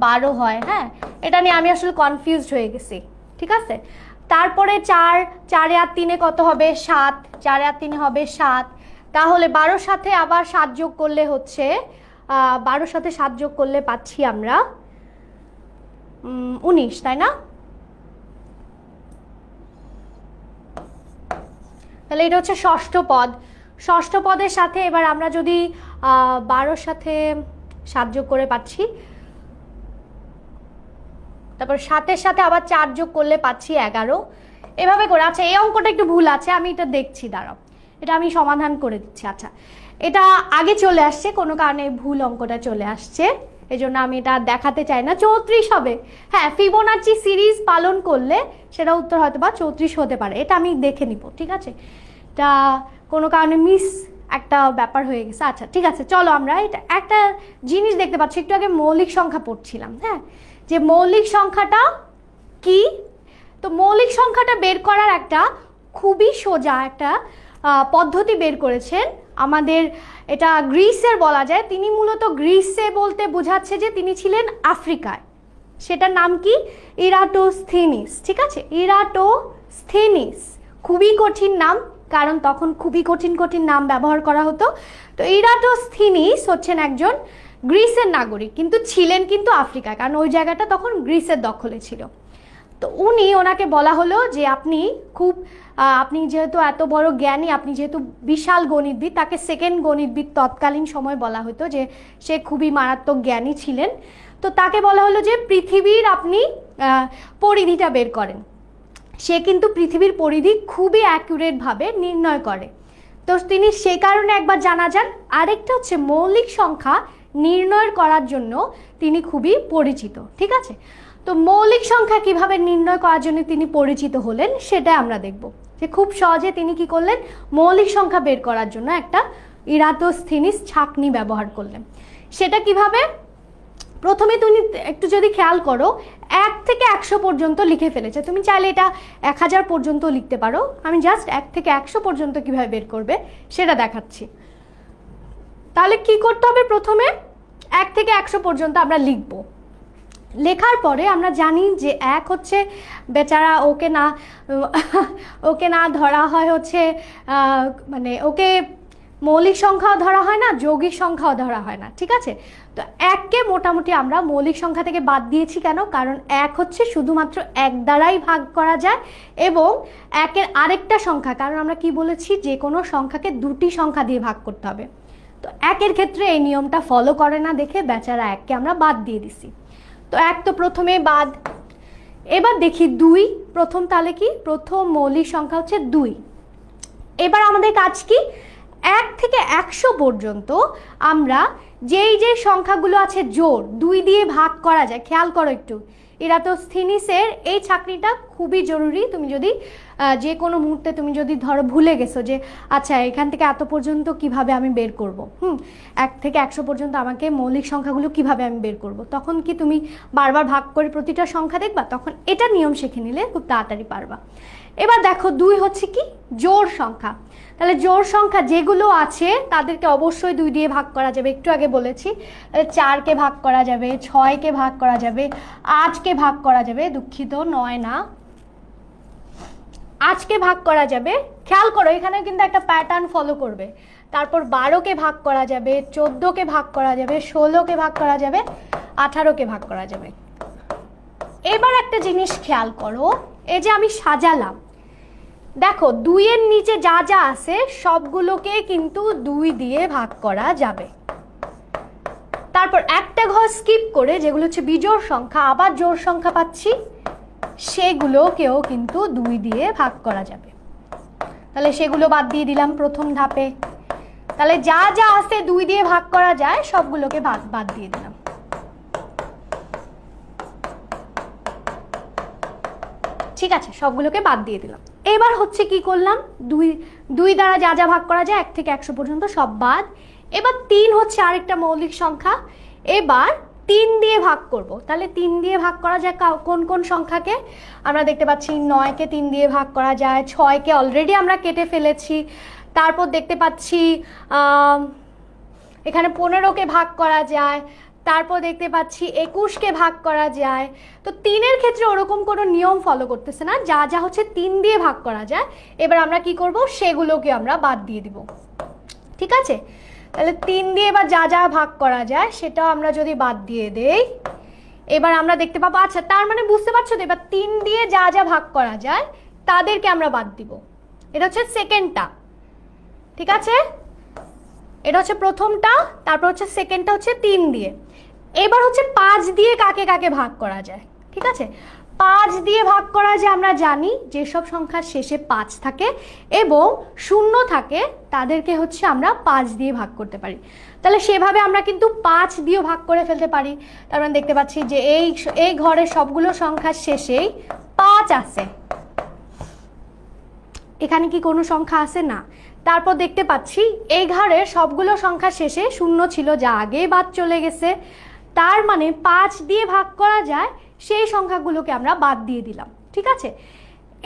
12 হয়। হ্যাঁ এটা নিয়ে আমি আসলে কনফিউজড হয়ে গেছি, ঠিক আছে। তারপরে 4 আর 3 কত হবে? 7। 4 আর 3 হবে 7। তাহলে 12-র সাথে আবার 7 যোগ করলে হচ্ছে 12-র সাথে 7 যোগ করলে পাচ্ছি আমরা 19, তাই না? তাহলে এটা হচ্ছে ষষ্ঠ পদ। ষষ্ঠ পদের সাথে এবার আমরা যদি 12-র সাথে 7 যোগ করে পাচ্ছি, তারপর 7-এর সাথে আবার 4 যোগ করলে পাচ্ছি 11, এভাবে করে। আচ্ছা এই অঙ্কটা একটু ভুল আছে, আমি এটা দেখছি, দাঁড়াও এটা আমি সমাধান করে দিচ্ছি। আচ্ছা এটা আগে চলে আসছে, কোনো কারণে ভুল অঙ্কটা চলে আসছে, এই জন্য আমি এটা দেখাতে চাই না। 34 হবে। হ্যাঁ ফিবোনাচি সিরিজ পালন করলে সেটা উত্তর হয়তো বা 34 হতে পারে, এটা আমি দেখে নিব, ঠিক আছে। এটা কোনো কারণে মিস একটা ব্যাপার হয়ে গেছে। আচ্ছা ঠিক আছে, চলো আমরা এটা একটা জিনিস দেখতে পাচ্ছি, একটু আগে মৌলিক সংখ্যা পড়ছিলাম, হ্যাঁ যে মৌলিক সংখ্যাটা কি। তো মৌলিক সংখ্যাটা বের করার একটা খুবই সোজা একটা পদ্ধতি বের করেছেন আমাদের, এটা গ্রিসের বলা যায়। তিনি মূলত গ্রিসে বলতে বোঝাচ্ছে যে তিনি ছিলেন আফ্রিকায়, সেটার নাম কি? ইরাটোস্থিনিস, ঠিক আছে, ইরাটোস্থিনিস। খুবই কঠিন নাম, কারণ তখন খুবই কঠিন কঠিন নাম ব্যবহার করা হতো। তো ইরাটোস্থিনিস হচ্ছেন একজন গ্রিসের নাগরিক, কিন্তু ছিলেন কিন্তু আফ্রিকায়, কারণ ওই জায়গাটা তখন গ্রিসের দখলে ছিল। তো ওনাকে বলা হলো যে আপনি যেহেতু এত বড় জ্ঞানী, আপনি যেহেতু বিশাল গণিতবিদ, তাকে সেকেন্ড গণিতবিদ তৎকালীন সময় বলা হতো, যে সে খুবই মারাত্মক জ্ঞানী ছিলেন। তো তাকে বলা হলো যে পৃথিবীর আপনি পরিধিটা বের করেন। সে কিন্তু পৃথিবীর পরিধি খুবই অ্যাকুরেটভাবে নির্ণয় করে। তো তিনি সেই কারণে একবার জানা যান। আরেকটা হচ্ছে মৌলিক সংখ্যা নির্ণয় করার জন্য তিনি খুবই পরিচিত, ঠিক আছে। তো মৌলিক সংখ্যা কিভাবে নির্ণয় করার জন্য তিনি পরিচিত হলেন সেটা আমরা দেখব, যে খুব সহজে তিনি কি করলেন? মৌলিক সংখ্যা বের করার জন্য একটা ইরাটোস্থিনিস ছাঁকনি ব্যবহার করলেন। সেটা কিভাবে? প্রথমে তুমি একটু যদি খেয়াল করো 1 থেকে 100 পর্যন্ত লিখে ফেলেছে। তুমি চাইলে এটা 1000 পর্যন্ত লিখতে পারো। আমি জাস্ট 1 থেকে 100 পর্যন্ত কিভাবে বের করবে সেটা দেখাচ্ছি। তাহলে কি করতে হবে, প্রথমে 1 থেকে 100 পর্যন্ত আমরা লিখব। লেখার পরে আমরা জানি যে 1 হচ্ছে বেচারা ওকে না ধরা হয় হচ্ছে মানে ওকে মৌলিক সংখ্যাও ধরা হয় না, যৌগিক সংখ্যাও ধরা হয় না, ঠিক আছে। তো 1কে মোটামুটি আমরা মৌলিক সংখ্যা থেকে বাদ দিয়েছি কেন, কারণ 1 হচ্ছে শুধুমাত্র 1 দ্বারাই ভাগ করা যায় এবং 1-এর আরেকটা সংখ্যা, কারণ আমরা কি বলেছি যে কোনো সংখ্যাকে 2টি সংখ্যা দিয়ে ভাগ করতে হবে। তো 1-এর ক্ষেত্রে এই নিয়মটা ফলো করে না দেখে বেচারা 1কে আমরা বাদ দিয়ে দিছি। তো 1 তো প্রথমে বাদ। এবার দেখি 2 প্রথম, তাহলে কি প্রথম মৌলিক সংখ্যা হচ্ছে 2। এবার আমাদের কাজ কি, 1 থেকে 100 পর্যন্ত আমরা যেই সংখ্যাগুলো আছে জোড় 2 দিয়ে ভাগ করা যায়, খেয়াল করো একটু, ইরাটোস্থিনিসের এই চাকরিটা খুবই জরুরি। তুমি যদি যে কোনো মুহূর্তে তুমি যদি ধরো ভুলে গেছো যে আচ্ছা এখান থেকে এত পর্যন্ত কিভাবে আমি বের করব, 1 থেকে 100 পর্যন্ত আমাকে মৌলিক সংখ্যাগুলো কিভাবে আমি বের করব, তখন কি তুমি বারবার ভাগ করে প্রতিটা সংখ্যা দেখবা, তখন এটা নিয়ম শিখে নিলে খুব তাড়াতাড়ি পারবা। এবার দেখো 2 হচ্ছে কি জোড় সংখ্যা, তাহলে জোড় সংখ্যা যেগুলো আছে তাদেরকে অবশ্যই 2 দিয়ে ভাগ করা যাবে। একটু আগে বলেছি 4কে ভাগ করা যাবে, 6কে ভাগ করা যাবে, 8কে ভাগ করা যাবে, দুঃখিত 9 না, 8কে ভাগ করা যাবে। খেয়াল করো এখানে কিন্তু একটা প্যাটার্ন ফলো করবে। তারপর 12কে ভাগ করা যাবে, 14কে ভাগ করা যাবে, 16কে ভাগ করা যাবে, 18কে ভাগ করা যাবে। এবার একটা জিনিস খেয়াল করো, এই যে আমি সাজালাম, দেখো 2-এর নিচে যা যা আছে সবগুলোকে কিন্তু 2 দিয়ে ভাগ করা যাবে। তারপর একটা ঘর স্কিপ করে যেগুলো হচ্ছে বিজোড় সংখ্যা, আবার জোড় সংখ্যা পাচ্ছি, সেগুলোকেও কিন্তু 2 দিয়ে ভাগ করা যাবে। তাহলে সেগুলো বাদ দিয়ে দিলাম প্রথম ধাপে। তাহলে যা যা আছে 2 দিয়ে ভাগ করা যায় সবগুলোকে বাদ দিয়ে দিলাম। ঠিক আছে, সবগুলোকে বাদ দিয়ে দিলাম। এবার হচ্ছে কি করলাম, 2 দ্বারা যা যা ভাগ করা যায় 1 থেকে 100 পর্যন্ত সব বাদ। এবার 3 হচ্ছে আরেকটা মৌলিক সংখ্যা, এবার 3 দিয়ে ভাগ করব। তাহলে 3 দিয়ে ভাগ করা যায় কোন কোন সংখ্যাকে, আমরা দেখতে পাচ্ছি 9কে 3 দিয়ে ভাগ করা যায়, 6কে অলরেডি আমরা কেটে ফেলেছি। তারপর দেখতে পাচ্ছি এখানে 15কে ভাগ করা যায়, তারপর দেখতে পাচ্ছি 21কে ভাগ করা যায়। তো 3-এর ক্ষেত্রে ওরকম কোনো নিয়ম ফলো করতেছে না, যা যা হচ্ছে 3 দিয়ে ভাগ করা যায় এবার আমরা কি করব, সেগুলোকে আমরা বাদ দিয়ে দিব। ঠিক আছে, তাহলে 3 দিয়ে এবার যা যা ভাগ করা যায় সেটাও আমরা যদি বাদ দিয়ে দেই, এবার আমরা দেখতে পাবো, আচ্ছা তার মানে বুঝতে পারছো তো, এবার 3 দিয়ে যা যা ভাগ করা যায় তাদেরকে আমরা বাদ দিব। এটা হচ্ছে সেকেন্ডটা, ঠিক আছে, এটা হচ্ছে প্রথমটা, তারপর হচ্ছে সেকেন্ডটা হচ্ছে 3 দিয়ে। এবার হচ্ছে 5 দিয়ে কাকে কাকে ভাগ করা যায়। ঠিক আছে, 5 দিয়ে ভাগ করা যায়, আমরা জানি যেসব সংখ্যার শেষে 5 থাকে এবং 0 থাকে তাদেরকে হচ্ছে আমরা 5 দিয়ে ভাগ করতে পারি। তাহলে সেভাবে আমরা কিন্তু 5 দিয়েও ভাগ করে ফেলতে পারি। তার মানে দেখতে পাচ্ছি যে এই ঘরের সবগুলো সংখ্যার শেষেই 5 আছে, এখানে কি কোনো সংখ্যা আছে না। তারপর দেখতে পাচ্ছি এই ঘরের সবগুলো সংখ্যার শেষে 0 ছিল, যা আগেই বাদ চলে গেছে। তার মানে 5 দিয়ে ভাগ করা যায় সেই সংখ্যাগুলোকে আমরা বাদ দিয়ে দিলাম। ঠিক আছে,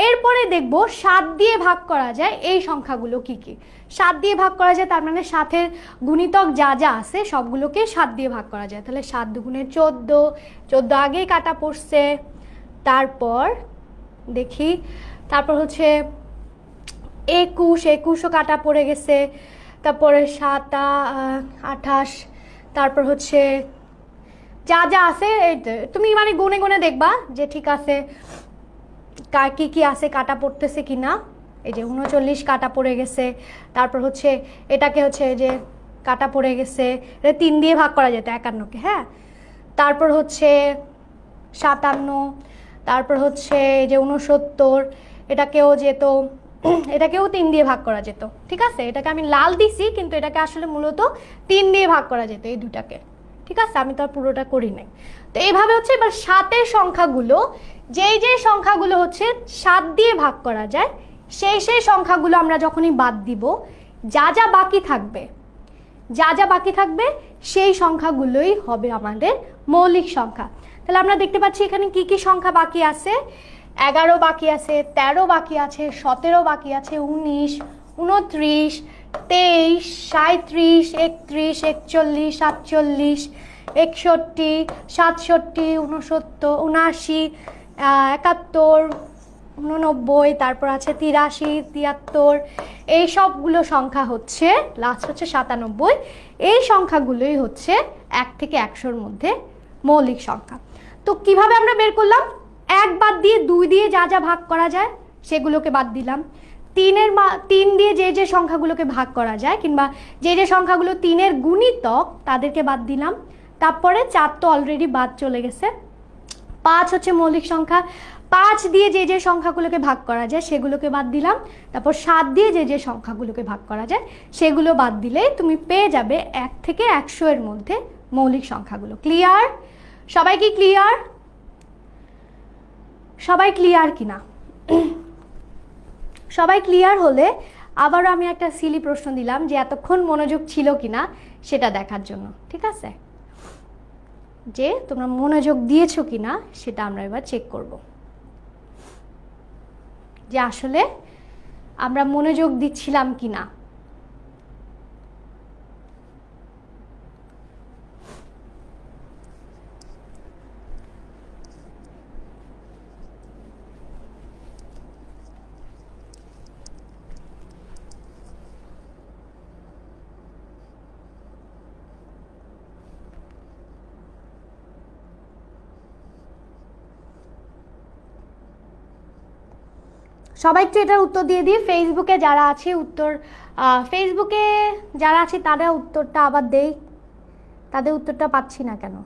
এরপরে দেখব 7 দিয়ে ভাগ করা যায় এই সংখ্যাগুলো কি কি। 7 দিয়ে ভাগ করা যায়, তার মানে 7-এর গুণিতক যা যা আছে সবগুলোকে 7 দিয়ে ভাগ করা যায়। তাহলে 7 দুগুণে 14, 14 আগেই কাটা পড়ছে। তারপর দেখি, তারপর হচ্ছে 21, 21ও কাটা পড়ে গেছে। তারপরে 7 28, তারপর হচ্ছে যা যা আছে তুমি মানে গুনে গুনে দেখবা যে ঠিক আছে কি কি আছে, কাটা পড়তেছে কিনা। এই যে 39 কাটা পড়ে গেছে। তারপর হচ্ছে এটাকে হচ্ছে যে কাটা পড়ে গেছে, এটা 3 দিয়ে ভাগ করা যেত 51কে, হ্যাঁ। তারপর হচ্ছে 57, তারপর হচ্ছে এই যে 69, এটাকেও যেত, এটাকেও 3 দিয়ে ভাগ করা যেত। ঠিক আছে, এটাকে আমি লাল দিছি কিন্তু এটাকে আসলে মূলত 3 দিয়ে ভাগ করা যেত এই দুটাকে। ঠিক আছে, আমি তো আর পুরোটা করি নাই। তো এইভাবে হচ্ছে এবার 7-এর সংখ্যাগুলো, যেই সংখ্যাগুলো হচ্ছে 7 দিয়ে ভাগ করা যায় সেই সংখ্যাগুলো আমরা যখনই বাদ দিব, যা যা বাকি থাকবে সেই সংখ্যাগুলোই হবে আমাদের মৌলিক সংখ্যা। তাহলে আমরা দেখতে পাচ্ছি এখানে কি কি সংখ্যা বাকি আছে, 11 বাকি আছে, 13 বাকি আছে, 17 বাকি আছে, 19, 29, 23, 37, 31, 41, 47, 61, 67, 69, 79, 71, 89, তারপর আছে 83, 73, এই সবগুলো সংখ্যা হচ্ছে, লাস্ট হচ্ছে 97, এই সংখ্যাগুলোই হচ্ছে 1 থেকে 100-র মধ্যে মৌলিক সংখ্যা। তো কিভাবে আমরা বের করলাম? 1 বাদ দিয়ে 2 দিয়ে যা যা ভাগ করা যায় সেগুলোকে বাদ দিলাম, 3 দিয়ে যে যে সংখ্যাগুলোকে ভাগ করা যায় কিংবা যে যে সংখ্যাগুলো 3-এর গুণিতক তাদেরকে বাদ দিলাম, তারপরে 4 তো অলরেডি বাদ চলে গেছে, 5 হচ্ছে মৌলিক সংখ্যা, 5 দিয়ে যে যে সংখ্যাগুলোকে ভাগ করা যায় সেগুলোকে বাদ দিলাম, তারপর 7 দিয়ে যে যে সংখ্যাগুলোকে ভাগ করা যায় সেগুলো বাদ দিলে তুমি পেয়ে যাবে 1 থেকে 100-এর মধ্যে মৌলিক সংখ্যাগুলো। ক্লিয়ার? সবাই কি ক্লিয়ার? সবাই ক্লিয়ার কিনা? সবাই ক্লিয়ার হলে আবারও আমি একটা সিলি প্রশ্ন দিলাম যে এতক্ষণ মনোযোগ ছিল কিনা সেটা দেখার জন্য, ঠিক আছে? যে তোমরা মনোযোগ দিয়েছো কিনা সেটা আমরা এবার চেক করব, যে আসলে আমরা মনোযোগ দিচ্ছিলাম কিনা। সবাই একটু এটার উত্তর দিয়ে দিই। ফেসবুকে যারা আছে ফেসবুকে যারা আছে তারা উত্তরটা আবার দেই, তাদের উত্তরটা পাচ্ছি না কেন?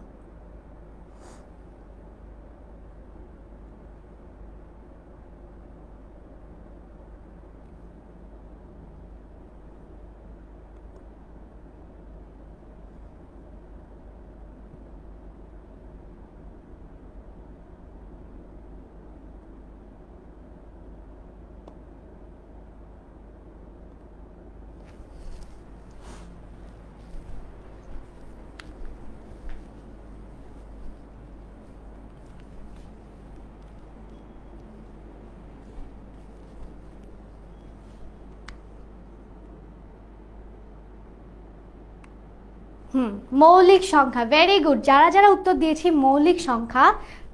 মৌলিক সংখ্যা, ভেরি গুড। যারা যারা উত্তর দিয়েছি মৌলিক সংখ্যা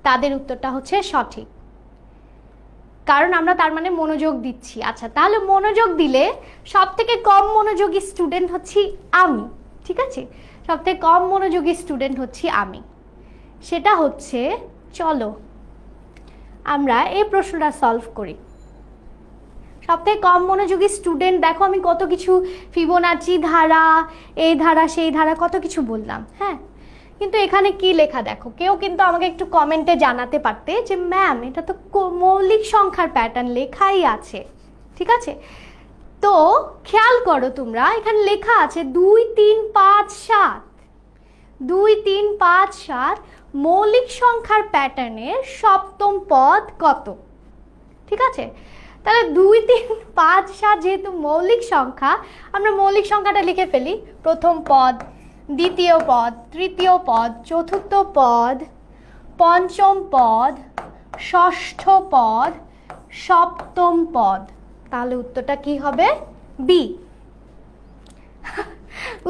তাদের উত্তরটা হচ্ছে সঠিক, কারণ আমরা তার মানে মনোযোগ দিচ্ছি। আচ্ছা, তাহলে মনোযোগ দিলে সব থেকে কম মনোযোগী স্টুডেন্ট হচ্ছি আমি, ঠিক আছে? সব থেকে কম মনোযোগী স্টুডেন্ট হচ্ছি আমি। সেটা হচ্ছে, চলো আমরা এই প্রশ্নটা সলভ করি। সবথেকে কম মনোযোগী স্টুডেন্ট, দেখো আমি কত কিছু ফিবোনাচি ধারা, এই ধারা সেই ধারা কত কিছু বললাম, হ্যাঁ, কিন্তু এখানে কি লেখা দেখো। কেউ কিন্তু আমাকে একটু কমেন্টে জানাতে পারতে যে ম্যাম এটা তো মৌলিক সংখ্যার প্যাটার্ন লেখাই আছে, ঠিক আছে? তো খেয়াল করো তোমরা, এখানে লেখা আছে 2 3 5 7, 2 3 5 7 মৌলিক সংখ্যার প্যাটার্নের সপ্তম পদ কত, ঠিক আছে? তাহলে 2 3 5 7 যেহেতু মৌলিক সংখ্যা, আমরা মৌলিক সংখ্যাটা লিখে ফেলি। প্রথম পদ, দ্বিতীয় পদ, তৃতীয় পদ, চতুর্থ পদ, পঞ্চম পদ, ষষ্ঠ পদ, সপ্তম পদ। তাহলে উত্তরটা কি হবে? বি।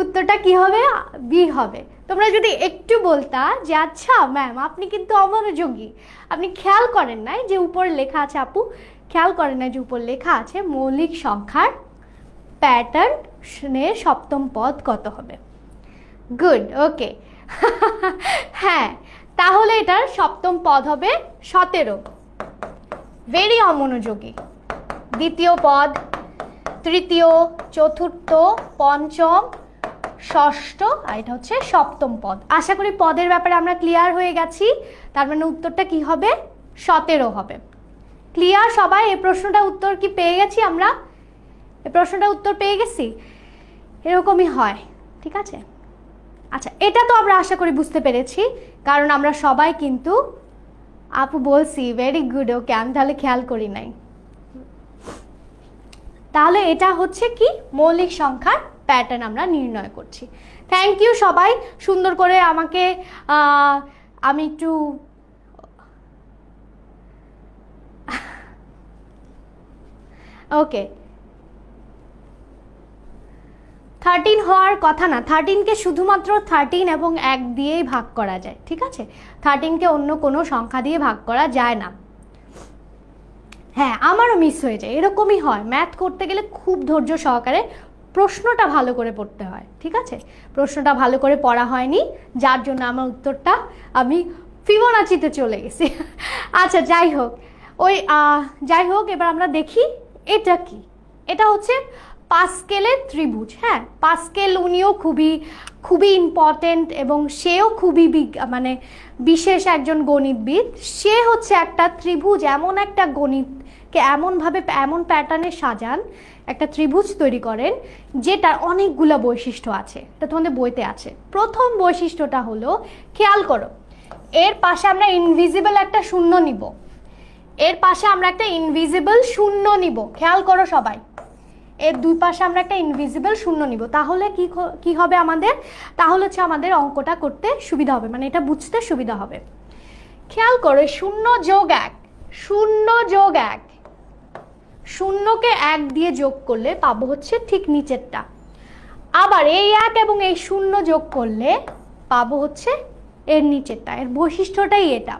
উত্তরটা কি হবে? বি হবে। তোমরা যদি একটু বলতা যে আচ্ছা ম্যাম আপনি কিন্তু অমনোযোগী, আপনি খেয়াল করেন নাই যে উপর লেখা আছে, আপু খেয়াল করেন না যে উপর লেখা আছে মৌলিক সংখ্যার প্যাটার্নের সপ্তম পদ কত হবে। গুড, ওকে। হ্যাঁ, তাহলে এটার সপ্তম পদ হবে 17। ভেরি অমনোযোগী। দ্বিতীয় পদ, তৃতীয়, চতুর্থ, পঞ্চম, ষষ্ঠ, আর এটা হচ্ছে সপ্তম পদ। আশা করি পদের ব্যাপারে আমরা ক্লিয়ার হয়ে গেছি। তার মানে উত্তরটা কি হবে? 17 হবে। ক্লিয়ার সবাই? এই প্রশ্নটার উত্তর কি পেয়ে গেছি আমরা? এই প্রশ্নটার উত্তর পেয়ে গেছি? এরকমই হয়, ঠিক আছে? আচ্ছা, এটা তো আমরা আশা করি বুঝতে পেরেছি, কারণ আমরা সবাই কিন্তু, আপু বলছি ভেরি গুড, ওকে, আমি তাহলে খেয়াল করি নাই। তাহলে এটা হচ্ছে কি? মৌলিক সংখ্যার প্যাটার্ন আমরা নির্ণয় করছি। থ্যাংক ইউ সবাই, সুন্দর করে আমাকে আমি একটু ওকে 13 হওয়ার কথা না, 13কে শুধুমাত্র 13 এবং 1 দিয়েই ভাগ করা যায়, ঠিক আছে? 13কে অন্য কোনো সংখ্যা দিয়ে ভাগ করা যায় না। হ্যাঁ, আমারও মিস হয়ে যায়, এরকমই হয়। ম্যাথ করতে গেলে খুব ধৈর্য সহকারে প্রশ্নটা ভালো করে পড়তে হয়, ঠিক আছে? প্রশ্নটা ভালো করে পড়া হয়নি, যার জন্য আমার উত্তরটা আমি ফিবোনাচিতে চলে গেছি। আচ্ছা, যাই হোক, এবার আমরা দেখি এটা কি। এটা হচ্ছে পাস্কেলের ত্রিভুজ। হ্যাঁ, পাস্কেল উনিও খুবই ইম্পর্টেন্ট এবং সেও খুবই মানে বিশেষ একজন গণিতবিদ। সে হচ্ছে একটা ত্রিভুজ, এমন একটা গণিতকে এমনভাবে এমন প্যাটার্নে সাজান, একটা ত্রিভুজ তৈরি করেন যেটার অনেকগুলো বৈশিষ্ট্য আছে। এটা তোমাদের বইতে আছে। প্রথম বৈশিষ্ট্যটা হলো, খেয়াল করো, এর পাশে আমরা ইনভিজিবল একটা শূন্য নিব, খেয়াল করো সবাই, এর দুই পাশে আমরা একটা ইনভিজিবল শূন্য নিব। তাহলে কি হবে আমাদের? তাহলে হচ্ছে আমাদের অঙ্কটা করতে সুবিধা হবে, মানে এটা বুঝতে সুবিধা হবে। খেয়াল করো, 0 যোগ 1, 0 যোগ 1, শূন্যকে 1 দিয়ে যোগ করলে পাবো হচ্ছে ঠিক নিচেরটা। আবার এই 1 এবং এই 0 যোগ করলে পাবো হচ্ছে এর নিচেরটা। এর বৈশিষ্ট্যটাই এটা।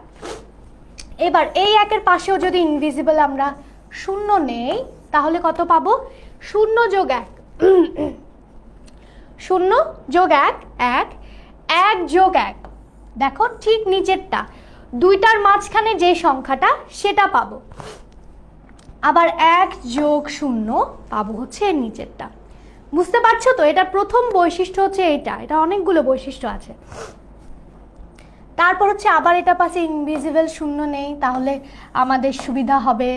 এবার এই 1-এর পাশেও যদি ইনভিজিবল আমরা 0 নেই, তাহলে কত পাবো? 0 যোগ 1, 0 যোগ 1, 1, 1 যোগ 1, দেখো ঠিক নিচেরটা, দুইটার মাঝখানে যে সংখ্যাটা সেটা পাবো। আবার 1 যোগ 0 পাবো হচ্ছে এর নিচেরটা। বুঝতে পারছো তো? এটা প্রথম বৈশিষ্ট্য হচ্ছে এটা অনেকগুলো বৈশিষ্ট্য আছে। তারপর হচ্ছে আবার এটা পাশে ইনভিজিবল 0 নেই, তাহলে আমাদের সুবিধা হবে।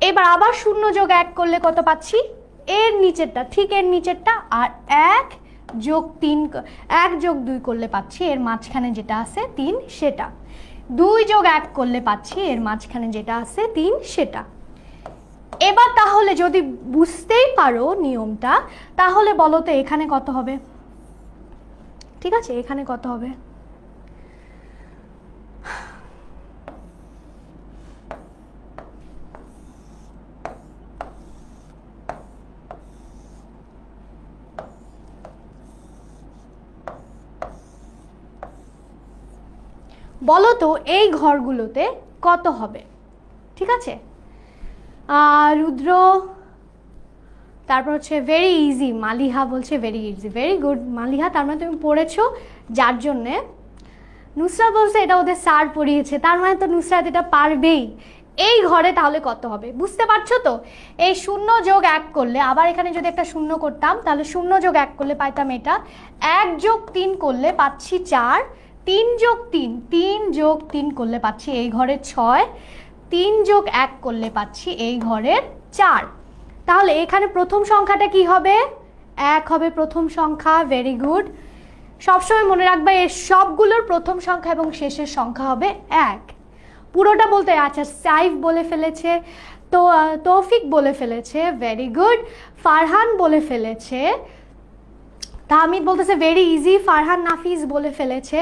এবার আবার 0 যোগ 1 করলে কত পাচ্ছি? এর নিচেরটা, ঠিক এর নিচেরটা। আর 1 যোগ 2 করলে পাচ্ছি এর মাঝখানে যেটা আছে 3 সেটা। 2 যোগ 1 করলে পাচ্ছি এর মাঝখানে যেটা আছে 3 সেটা। এবার তাহলে যদি বুঝতেই পারো নিয়মটা, তাহলে বলো তো এখানে কত হবে? ঠিক আছে, এখানে কত হবে? বলো তো এই ঘরগুলোতে কত হবে? ঠিক আছে, রুদ্র, তারপর হচ্ছে ভেরি ইজি, মালিহা বলছে very easy, very good Maliha, তার মানে তুমি পড়েছো, যার জন্যে। নুসরাত বলছে এটা ওদের স্যার পড়িয়েছে, তার মানে তো নুসরাত এটা পারবেই। এই ঘরে তাহলে কত হবে বুঝতে পারছো তো? এই 0 যোগ 1 করলে, আবার এখানে যদি একটা 0 করতাম, তাহলে 0 যোগ 1 করলে পাইতাম এটা। 1 যোগ 3 করলে পাচ্ছি 4, 3 যোগ 3 করলে পাচ্ছি এই ঘরের 6, 3 যোগ 1 করলে পাচ্ছি এই ঘরের 4। তাহলে এখানে প্রথম সংখ্যাটা কি হবে? 1 হবে প্রথম সংখ্যা। ভেরি গুড, সবসময় মনে রাখবে এর সবগুলোর প্রথম সংখ্যা এবং শেষের সংখ্যা হবে 1। পুরোটা বলতে, আচ্ছা সাইফ বলে ফেলেছে, তো তৌফিক বলে ফেলেছে, ভেরি গুড। ফারহান বলে ফেলেছে, তাহমিদ বলতেছে ভেরি ইজি, ফারহান নাফিস বলে ফেলেছে।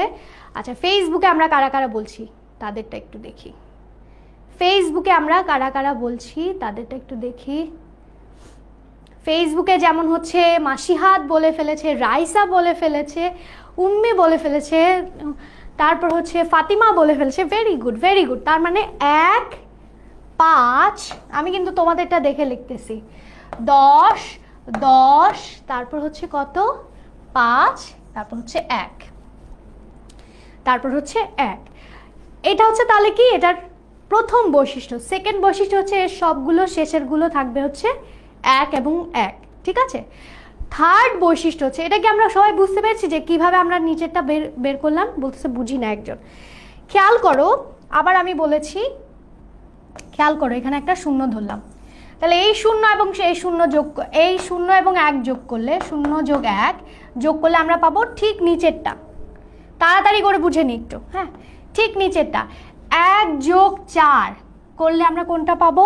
আচ্ছা, ফেসবুকে আমরা কারা কারা বলছি তাদেরটা একটু দেখি। ফেসবুকে আমরা কারা কারা বলছি তাদেরটা একটু দেখি। ফেসবুকে যেমন হচ্ছে মাসিহাত বলে ফেলেছে, রাইসা বলে ফেলেছে, উম্মি বলে ফেলেছে, তারপর হচ্ছে ফাতিমা বলে ফেলেছে। Very good, very good. তার মানে 1, 5, আমি কিন্তু তোমাদেরটা দেখে লিখতেছি, 10, 10, তারপর হচ্ছে কত? 5, তারপর হচ্ছে 1, তারপর হচ্ছে 1। এটা হচ্ছে তাহলে কি এটার প্রথম বৈশিষ্ট্য। সেকেন্ড বৈশিষ্ট্য হচ্ছে এর সবগুলো শেষেরগুলো থাকবে হচ্ছে 1 এবং 1, ঠিক আছে। থার্ড বৈশিষ্ট্য হচ্ছে, এটা কি আমরা সবাই বুঝতে পেরেছি যে কিভাবে আমরা নিচেরটা বের করলাম? বলতেছে বুঝি না একজন। খেয়াল করো, আবার আমি বলেছি, খেয়াল করো, এখানে একটা 0 ধরলাম, তাহলে এই 0 এবং এই 0 যোগ, এই 0 এবং 1 যোগ করলে, 0 যোগ 1 যোগ করলে আমরা পাবো ঠিক নিচেরটা। তাড়াতাড়ি করে বুঝে নি একটু, হ্যাঁ, ঠিক নিচেরটা। 1 যোগ 4 করলে আমরা কোনটা পাবো?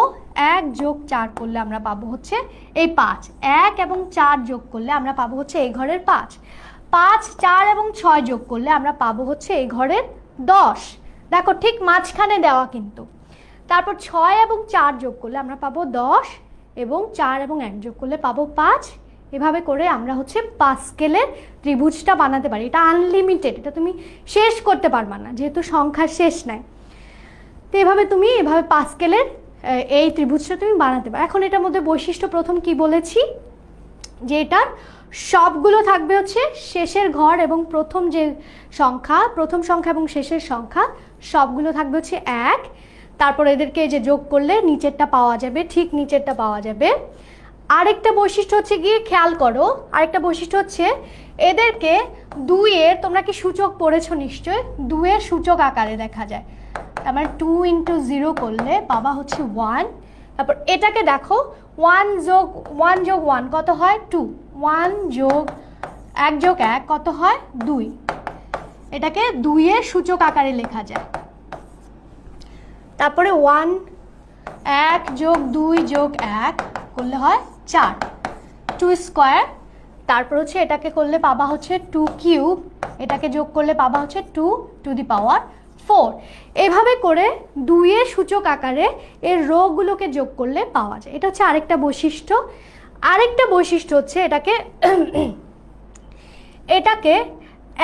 1 যোগ 4 করলে আমরা পাবো হচ্ছে এই 5। 1 এবং 4 যোগ করলে আমরা পাবো হচ্ছে এই ঘরের 5। 5, 4 এবং 6 যোগ করলে আমরা পাবো হচ্ছে এই ঘরের 10। দেখো ঠিক মাঝখানে দেওয়া কিন্তু। তারপর 6 এবং 4 যোগ করলে আমরা পাবো 10 এবং 4 এবং 1 যোগ করলে পাবো 5। এভাবে করে আমরা হচ্ছে পাস্কেলের ত্রিভুজটা বানাতে পারি। এটা আনলিমিটেড, এটা তুমি শেষ করতে পারবা না যেহেতু সংখ্যার শেষ নাই। তো এভাবে তুমি এভাবে পাস্কেলের এই ত্রিভুজটা তুমি বানাতে পারো। এখন এটার মধ্যে বৈশিষ্ট্য প্রথম কি বলেছি, যে এটার সবগুলো থাকবে হচ্ছে শেষের ঘর এবং প্রথম সংখ্যা এবং শেষের সংখ্যা সবগুলো থাকবে হচ্ছে 1। তারপর এদেরকে যে যোগ করলে নিচেরটা পাওয়া যাবে, ঠিক নিচেরটা পাওয়া যাবে। আরেকটা বৈশিষ্ট্য হচ্ছে গিয়ে খেয়াল করো, আরেকটা বৈশিষ্ট্য হচ্ছে এদেরকে 2 এর, তোমরা কি সূচক পড়েছো নিশ্চয়, 2 এর সূচক আকারে দেখা যায়। আমার 2 × 0 করলে পাবা হচ্ছে 1। তারপর এটাকে দেখো 1 যোগ 1 কত হয়? 2। 1 যোগ 1 যোগ 1 কত হয়? 2। এটাকে 2 এর সূচক আকারে লেখা যায়। তারপরে 1 যোগ 2 যোগ 1 করলে হয় 4, 2 স্কোয়ার। তারপর হচ্ছে এটাকে করলে পাবা হচ্ছে 2 কিউব, এটাকে যোগ করলে পাবা হচ্ছে 2 টু দি পাওয়ার 4। এভাবে করে 2 এর সূচক আকারে এর রোগুলোকে যোগ করলে পাওয়া যায়। এটা হচ্ছে আরেকটা বৈশিষ্ট্য। আরেকটা বৈশিষ্ট্য হচ্ছে এটাকে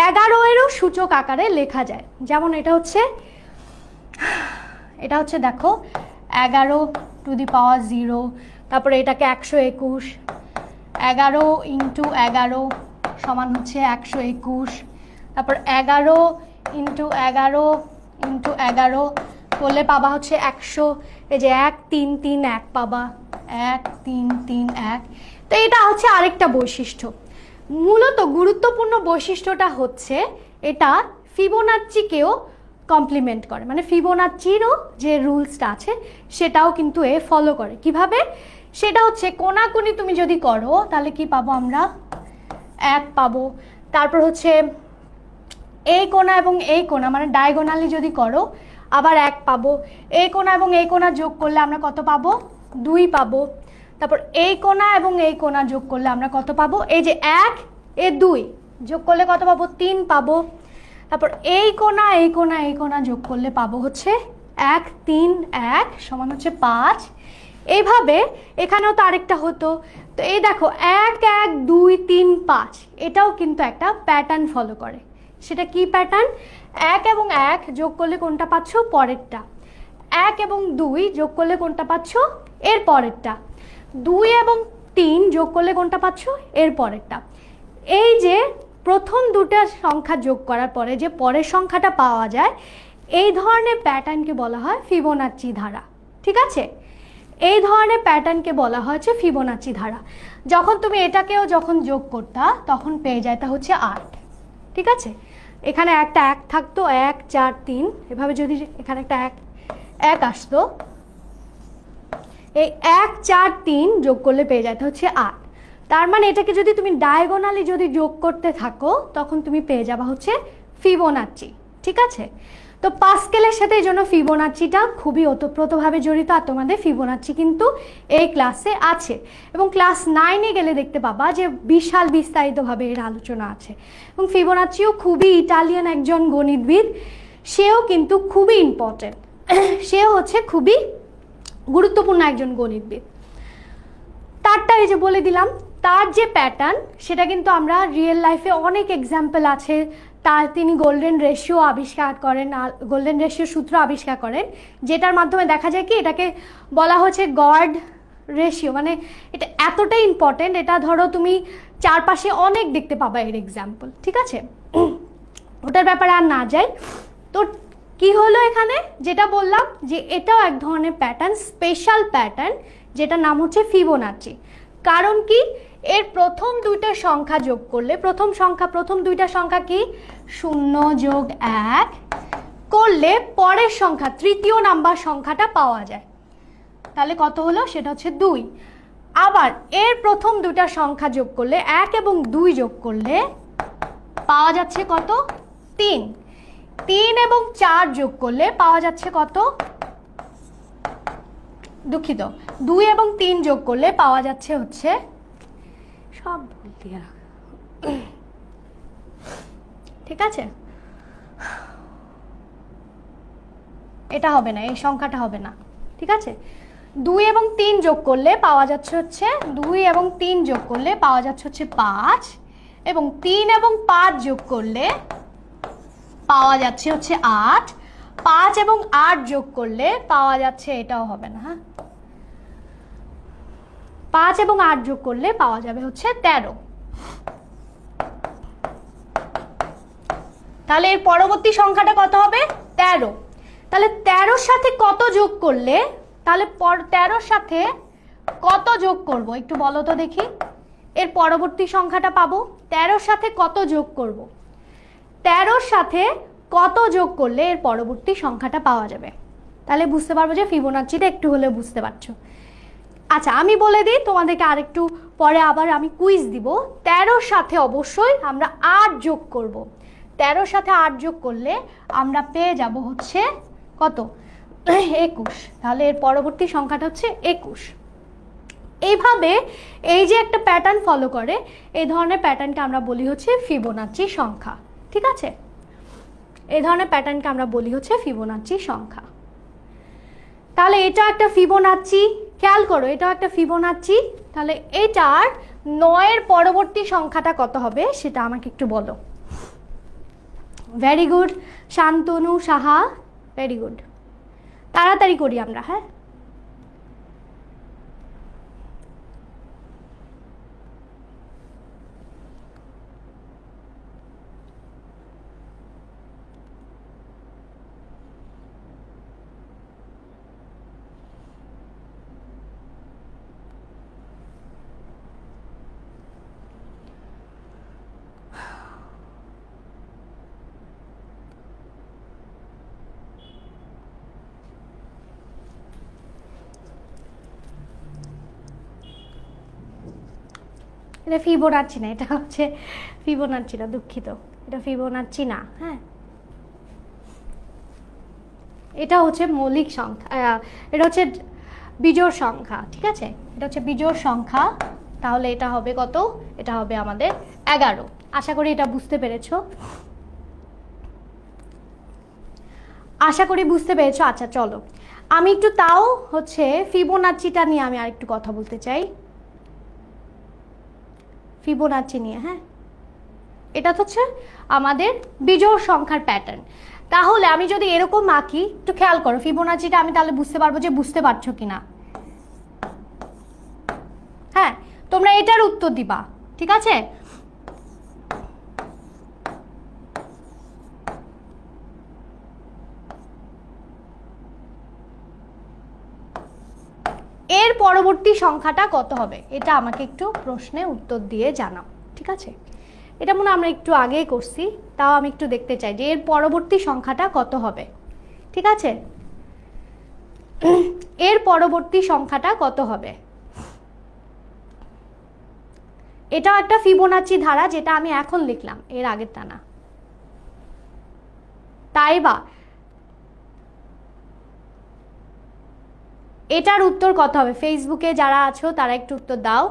11 এরও সূচক আকারে লেখা যায়। যেমন এটা হচ্ছে দেখো 11 টু দি পাওয়ার 0। তারপরে এটাকে 121, 11 × 11 সমান হচ্ছে 121। তারপর 11 × 11 × 11 করলে পাবা হচ্ছে 100। এই যে 1 3 3 1 পাবা, 1 3 3 1। তো এটা হচ্ছে আরেকটা বৈশিষ্ট্য। মূলত গুরুত্বপূর্ণ বৈশিষ্ট্যটা হচ্ছে এটা ফিবোনাচ্চিকেও কমপ্লিমেন্ট করে, মানে ফিবোনাচ্চিরও যে রুলসটা আছে সেটাও কিন্তু এ ফলো করে। কিভাবে? সেটা হচ্ছে কোনাকুনি তুমি যদি করো তাহলে কি পাবো আমরা? 1 পাবো। তারপর হচ্ছে এই কোণা এবং এই কোণা মানে ডায়াগোনালি যদি করো আবার 1 পাবো। এই কোণা এবং এই কোণা যোগ করলে আমরা কত পাবো? 2 পাবো। তারপর এই কোণা এবং এই কোণা যোগ করলে আমরা কত পাবো? এই যে 1 এ 2 যোগ করলে কত পাবো? 3 পাবো। তারপর এই কোণা এই কোণা এই কোণা যোগ করলে পাবো হচ্ছে 1 3 1 সমান হচ্ছে 5। এইভাবে এখানেও তো আরেকটা হতো। তো এই দেখো 1 1 2 3 5 এটাও কিন্তু একটা প্যাটার্ন ফলো করে। সেটা কি প্যাটার্ন? 1 এবং 1 যোগ করলে কোনটা পাচ্ছ? পরেরটা। 1 এবং 2 যোগ করলে কোনটা পাচ্ছ? এর পরেরটা। 2 এবং 3 যোগ করলে কোনটা পাচ্ছ? এর পরেরটা। এই যে প্রথম দুটা সংখ্যা যোগ করার পরে যে পরের সংখ্যাটা পাওয়া যায়, এই ধরনের প্যাটার্নকে বলা হয় ফিবোনাচ্চি ধারা। ঠিক আছে, এই ধরনের প্যাটার্নকে বলা হচ্ছে ফিবোনাচ্চি ধারা। যখন তুমি এটাকেও যখন যোগ করতা তখন পেয়ে যায় তা হচ্ছে 8। ঠিক আছে, এখানে একটা 1 থাকতো, 1 4 3, এভাবে যদি এখানে একটা 1 আসতো, এই 1 4 3 যোগ করলে পেয়ে যায় তা হচ্ছে 8। তার মানে এটাকে যদি তুমি ডায়াগোনালি যদি যোগ করতে থাকো তখন তুমি পেয়ে যাবা হচ্ছে ফিবোনাচ্চি। ঠিক আছে, তো পাস্কেলের সাথে এই জন্য ফিবোনাচ্চিটা খুবই ওতপ্রোতভাবে জড়িত। আর তোমাদের ফিবোনাচ্চি কিন্তু এই ক্লাসে আছে এবং ক্লাস 9-এ গেলে দেখতে পাবা যে বিশাল বিস্তারিতভাবে এর আলোচনা আছে। এবং ফিবোনাচ্চিও খুবই ইটালিয়ান একজন গণিতবিদ, সেও কিন্তু খুবই ইম্পর্টেন্ট, সেও হচ্ছে খুবই গুরুত্বপূর্ণ একজন গণিতবিদ। তারটা এই যে বলে দিলাম, তার যে প্যাটার্ন সেটা কিন্তু আমরা রিয়েল লাইফে অনেক এক্সাম্পল আছে। তিনি গোল্ডেন রেশিও আবিষ্কার করেন, গোল্ডেন রেশিও সূত্র আবিষ্কার করেন, যেটার মাধ্যমে দেখা যায় কি এটাকে বলা হচ্ছে গড রেশিও। মানে এটা এতটাই ইম্পর্টেন্ট, এটা ধরো তুমি চারপাশে অনেক দেখতে পাবা এর এক্সাম্পল। ঠিক আছে, ওটার ব্যাপারে আর না যাই। তো কি হলো এখানে যেটা বললাম যে এটাও এক ধরনের প্যাটার্ন, স্পেশাল প্যাটার্ন, যেটার নাম হচ্ছে ফিবোনাচ্চি। কারণ কি, এর প্রথম দুইটা সংখ্যা যোগ করলে প্রথম দুইটা সংখ্যা কি 0 যোগ 1 করলে পরের সংখ্যা তৃতীয় নাম্বার সংখ্যাটা পাওয়া যায়। তাহলে কত হলো? সেটা হচ্ছে 2। আবার এর প্রথম দুইটা সংখ্যা যোগ করলে 1 এবং 2 যোগ করলে পাওয়া যাচ্ছে কত? 3। 3 এবং 4 যোগ করলে পাওয়া যাচ্ছে কত? দুঃখিত, 2 এবং 3 যোগ করলে পাওয়া যাচ্ছে হচ্ছে, সব ভুল দিয়ে রাখ, ঠিক আছে, এটা হবে না, এই সংখ্যাটা হবে না, ঠিক আছে। 2 এবং 3 যোগ করলে পাওয়া যাচ্ছে হচ্ছে 2 এবং 3 যোগ করলে পাওয়া যাচ্ছে হচ্ছে 5, এবং 3 এবং 5 যোগ করলে পাওয়া যাচ্ছে হচ্ছে 8, 5 এবং 8 যোগ করলে পাওয়া যাচ্ছে, এটাও হবে না, হ্যাঁ, 5 এবং 8 যোগ করলে পাওয়া যাবে হচ্ছে 13। তাহলে এর পরবর্তী সংখ্যাটা কত হবে? 13। তাহলে 13 সাথে কত যোগ করলে, তাহলে 13 সাথে কত যোগ করব একটু বলো তো দেখি, এর পরবর্তী সংখ্যাটা পাবো। 13 সাথে কত যোগ করব, 13 সাথে কত যোগ করলে এর পরবর্তী সংখ্যাটা পাওয়া যাবে, তাহলে বুঝতে পারবো যে ফিবোনাচিটা একটু হলেও বুঝতে পারছো। আচ্ছা আমি বলে দিই তোমাদেরকে, আরেকটু পরে আবার আমি কুইজ দিব। 13 সাথে অবশ্যই আমরা 8 যোগ করব, 13 সাথে 8 যোগ করলে আমরা পেয়ে যাব হচ্ছে কত? 21। তাহলে এর পরবর্তী সংখ্যাটা হচ্ছে 21। এইভাবে এই যে একটা প্যাটার্ন ফলো করে, এই ধরনের প্যাটার্নকে আমরা বলি হচ্ছে ফিবোনাচি সংখ্যা, ঠিক আছে, এই ধরনের প্যাটার্নকে আমরা বলি হচ্ছে ফিবোনাচি সংখ্যা। তাহলে এটা একটা ফিবোনাচি, খেয়াল করো এটাও একটা ফিবোনাচি। তাহলে এটার 9-এর পরবর্তী সংখ্যাটা কত হবে সেটা আমাকে একটু বলো। Very good Shantanu Saha, very good, তাড়াতাড়ি করি আমরা, হ্যাঁ। এটা ফিবোনাচি না, এটা হচ্ছে ফিবোনাচি না, দুঃখিত, এটা ফিবোনাচি না, হ্যাঁ, এটা হচ্ছে মৌলিক সংখ্যা, এটা হচ্ছে বিজোড় সংখ্যা, ঠিক আছে, এটা হচ্ছে বিজোড় সংখ্যা। তাহলে এটা হবে কত? এটা হবে আমাদের 11। আশা করি এটা বুঝতে পেরেছো, আশা করি বুঝতে পেরেছো। আচ্ছা চলো আমি একটু তাও হচ্ছে ফিবোনাচিটা নিয়ে আমি আরেকটু কথা বলতে চাই, ফিবোনাচি নিয়ে, হ্যাঁ, এটা হচ্ছে আমাদের বিজোড় সংখ্যার প্যাটার্ন। তাহলে আমি যদি এরকম আঁকি, একটু খেয়াল করো ফিবোনাচিটা, আমি তাহলে বুঝতে পারবো যে বুঝতে পারছো কিনা। হ্যাঁ তোমরা এটার উত্তর দিবা, ঠিক আছে। এর পরবর্তী সংখ্যাটা কত হবে এটা আমাকে একটু প্রশ্নে উত্তর দিয়ে জানাও, ঠিক আছে। এটা মনে আমরা একটু আগেই করছি, তাও আমি একটু দেখতে চাই যে এর পরবর্তী সংখ্যাটা কত হবে, ঠিক আছে, এর পরবর্তী সংখ্যাটা কত হবে। এটাও একটা ফিবোনাচি ধারা, যেটা আমি এখন লিখলাম, এর আগেরটা না। তাই বা এটার উত্তর কত হবে? ফেসবুকে যারা আছো তারা একটু উত্তর দাও।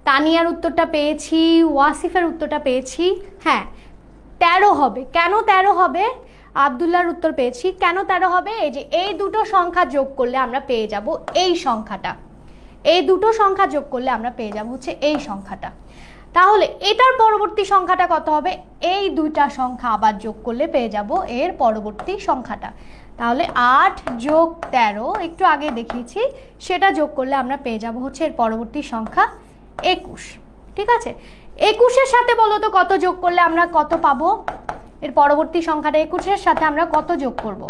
তানিয়ার উত্তরটা পেয়েছি, ওয়াসিফের উত্তরটা পেয়েছি, হ্যাঁ 13 হবে। কেন 13 হবে? আব্দুল্লাহর উত্তর পেয়েছি। কেন 13 হবে? এই যে এই দুটো সংখ্যা যোগ করলে আমরা পেয়ে যাব এই সংখ্যাটা, এই দুটো সংখ্যা যোগ করলে আমরা পেয়ে যাব হচ্ছে এই সংখ্যাটা। তাহলে এটার পরবর্তী সংখ্যাটা কত হবে? এই দুইটা সংখ্যা আবার যোগ করলে পেয়ে যাব এর পরবর্তী সংখ্যাটা। তাহলে 8 যোগ 13 একটু আগে দেখিয়েছি, সেটা যোগ করলে আমরা পেয়ে যাব হচ্ছে এর পরবর্তী সংখ্যা 21, ঠিক আছে। 21-এর সাথে বলো তো কত যোগ করলে আমরা কত পাবো? এর পরবর্তী সংখ্যাটা 21-এর সাথে আমরা কত যোগ করব?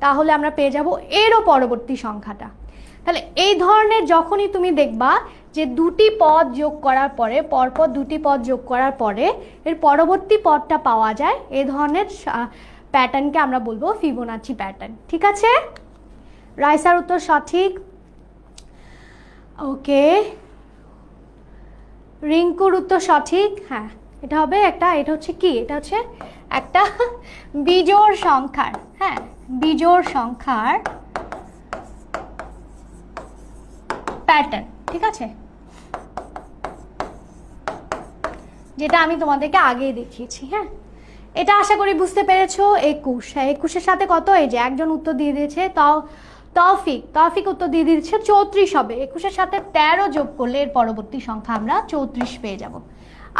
তাহলে আমরা পেয়ে যাব এরও পরবর্তী সংখ্যাটা। তাহলে এই ধরনের যখনই তুমি দেখবা যে দুটি পদ যোগ করার পরে, পরপর দুটি পদ যোগ করার পরে এর পরবর্তী পদটা পাওয়া যায়, এই ধরনের প্যাটার্নকে আমরা বলবো ফিবোনাচি প্যাটার্ন, ঠিক আছে। রাইসার উত্তর সঠিক, ওকে। রিঙ্কুর উত্তর সঠিক, হ্যাঁ এটা হবে একটা, এটা হচ্ছে কি, এটা হচ্ছে একটা বিজোড় সংখ্যার, হ্যাঁ বিজোড় সংখ্যার প্যাটার্ন, ঠিক আছে, যেটা আমি তোমাদেরকে আগেই দেখিয়েছি। হ্যাঁ, এটা আশা করি বুঝতে পেরেছো। 21, হ্যাঁ 21-এর সাথে কত, এই যে একজন উত্তর দিয়ে দিয়েছে, তৌফিক উত্তর দিয়ে দিয়েছে 34 হবে। 21-এর সাথে 13 যোগ করলে এর পরবর্তী সংখ্যা আমরা 34 পেয়ে যাব।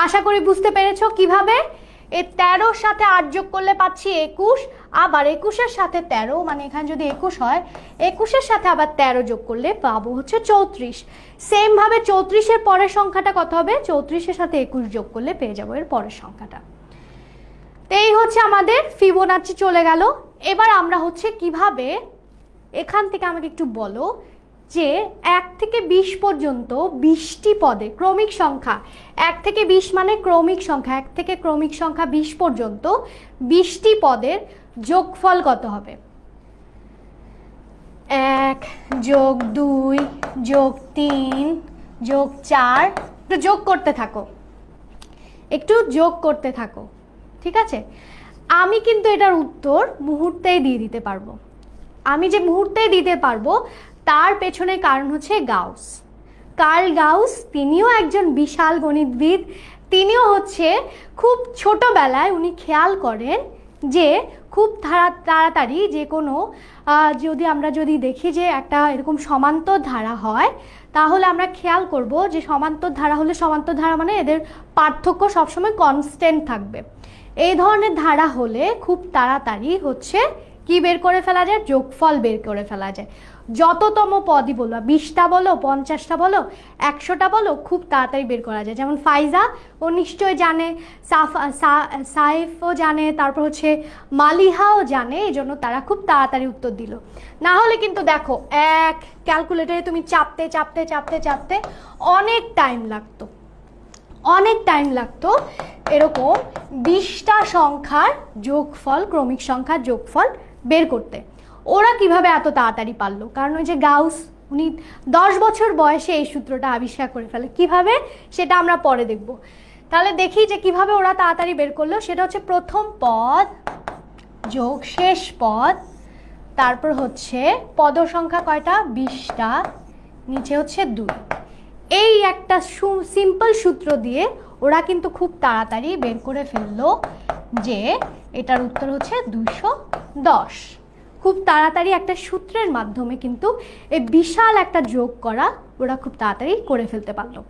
আশা করি বুঝতে পেরেছো কিভাবে। এই 13-র সাথে 8 যোগ করলে পাচ্ছি 21, আবার 21-এর সাথে 13, মানে এখানে যদি 21 হয় 21-এর সাথে আবার 13 যোগ করলে পাবো হচ্ছে 34। সেম ভাবে 34-এর পরের সংখ্যাটা কত হবে, 34-এর সাথে 21 যোগ করলে পেয়ে যাবো এর পরের সংখ্যাটা। তো এই হচ্ছে আমাদের ফিবোনাচি চলে গেল। এবার আমরা হচ্ছে কিভাবে, এখান থেকে আমাকে একটু বলো যে 1 থেকে 20 পর্যন্ত 20টি পদে ক্রমিক সংখ্যা, 1 থেকে 20 মানে ক্রমিক সংখ্যা, 1 থেকে ক্রমিক সংখ্যা 20 পর্যন্ত 20টি পদের যোগফল কত হবে। 1 যোগ 2 যোগ 3 যোগ 4, একটু যোগ করতে থাকো, একটু যোগ করতে থাকো, ঠিক আছে। আমি কিন্তু এটার উত্তর মুহূর্তেই দিয়ে দিতে পারবো। আমি যে মুহূর্তেই দিতে পারবো তার পেছনে কারণ হচ্ছে গাউস, কার্ল গাউস। তিনিও একজন বিশাল গণিতবিদ। তিনিও হচ্ছে খুব ছোটবেলায় উনি খেয়াল করেন যে খুব তাড়াতাড়ি যে কোনো যদি দেখি যে একটা এরকম সমান্তর ধারা হয়, তাহলে আমরা খেয়াল করব যে সমান্তর ধারা হলে, সমান্তর ধারা মানে এদের পার্থক্য সবসময় কনস্ট্যান্ট থাকবে। এই ধরনের ধারা হলে খুব তাড়াতাড়ি হচ্ছে কি বের করে ফেলা যায়, যোগফল বের করে ফেলা যায়। যততম পদই বলো, 20টা বলো, 50টা বলো, 100টা বলো, খুব তাড়াতাড়ি বের করা যায়। যেমন ফাইজা ও নিশ্চয় জানে, সাইফও জানে, তারপর হচ্ছে মালিহাও জানে, এই জন্য তারা খুব তাড়াতাড়ি উত্তর দিল। না হলে কিন্তু দেখো এক ক্যালকুলেটরে তুমি চাপতে চাপতে চাপতে চাপতে অনেক টাইম লাগতো, অনেক টাইম লাগতো এরকম 20টা সংখ্যার যোগফল, ক্রমিক সংখ্যার যোগফল বের করতে। ওরা কিভাবে এত তাড়াতাড়ি পারলো, কারণ ওই যে গাউস উনি 10 বছর বয়সে এই সূত্রটা আবিষ্কার করে ফেলে। কিভাবে সেটা আমরা পরে দেখব। তাহলে দেখি যে কিভাবে ওরা তাড়াতাড়ি বের করলো। সেটা হচ্ছে প্রথম পদ যোগ শেষ পদ, তারপর হচ্ছে পদ সংখ্যা কয়টা, 20টা, নিচে হচ্ছে 2। এই একটা সিম্পল সূত্র দিয়ে ওরা কিন্তু খুব তাড়াতাড়ি বের করে ফেললো যে এটার উত্তর হচ্ছে 210। খুব তাড়াতাড়ি একটা সূত্রের মাধ্যমে কিন্তু এই বিশাল একটা যোগ করা ওরা খুব তাড়াতাড়ি করে ফেলতে পারলো।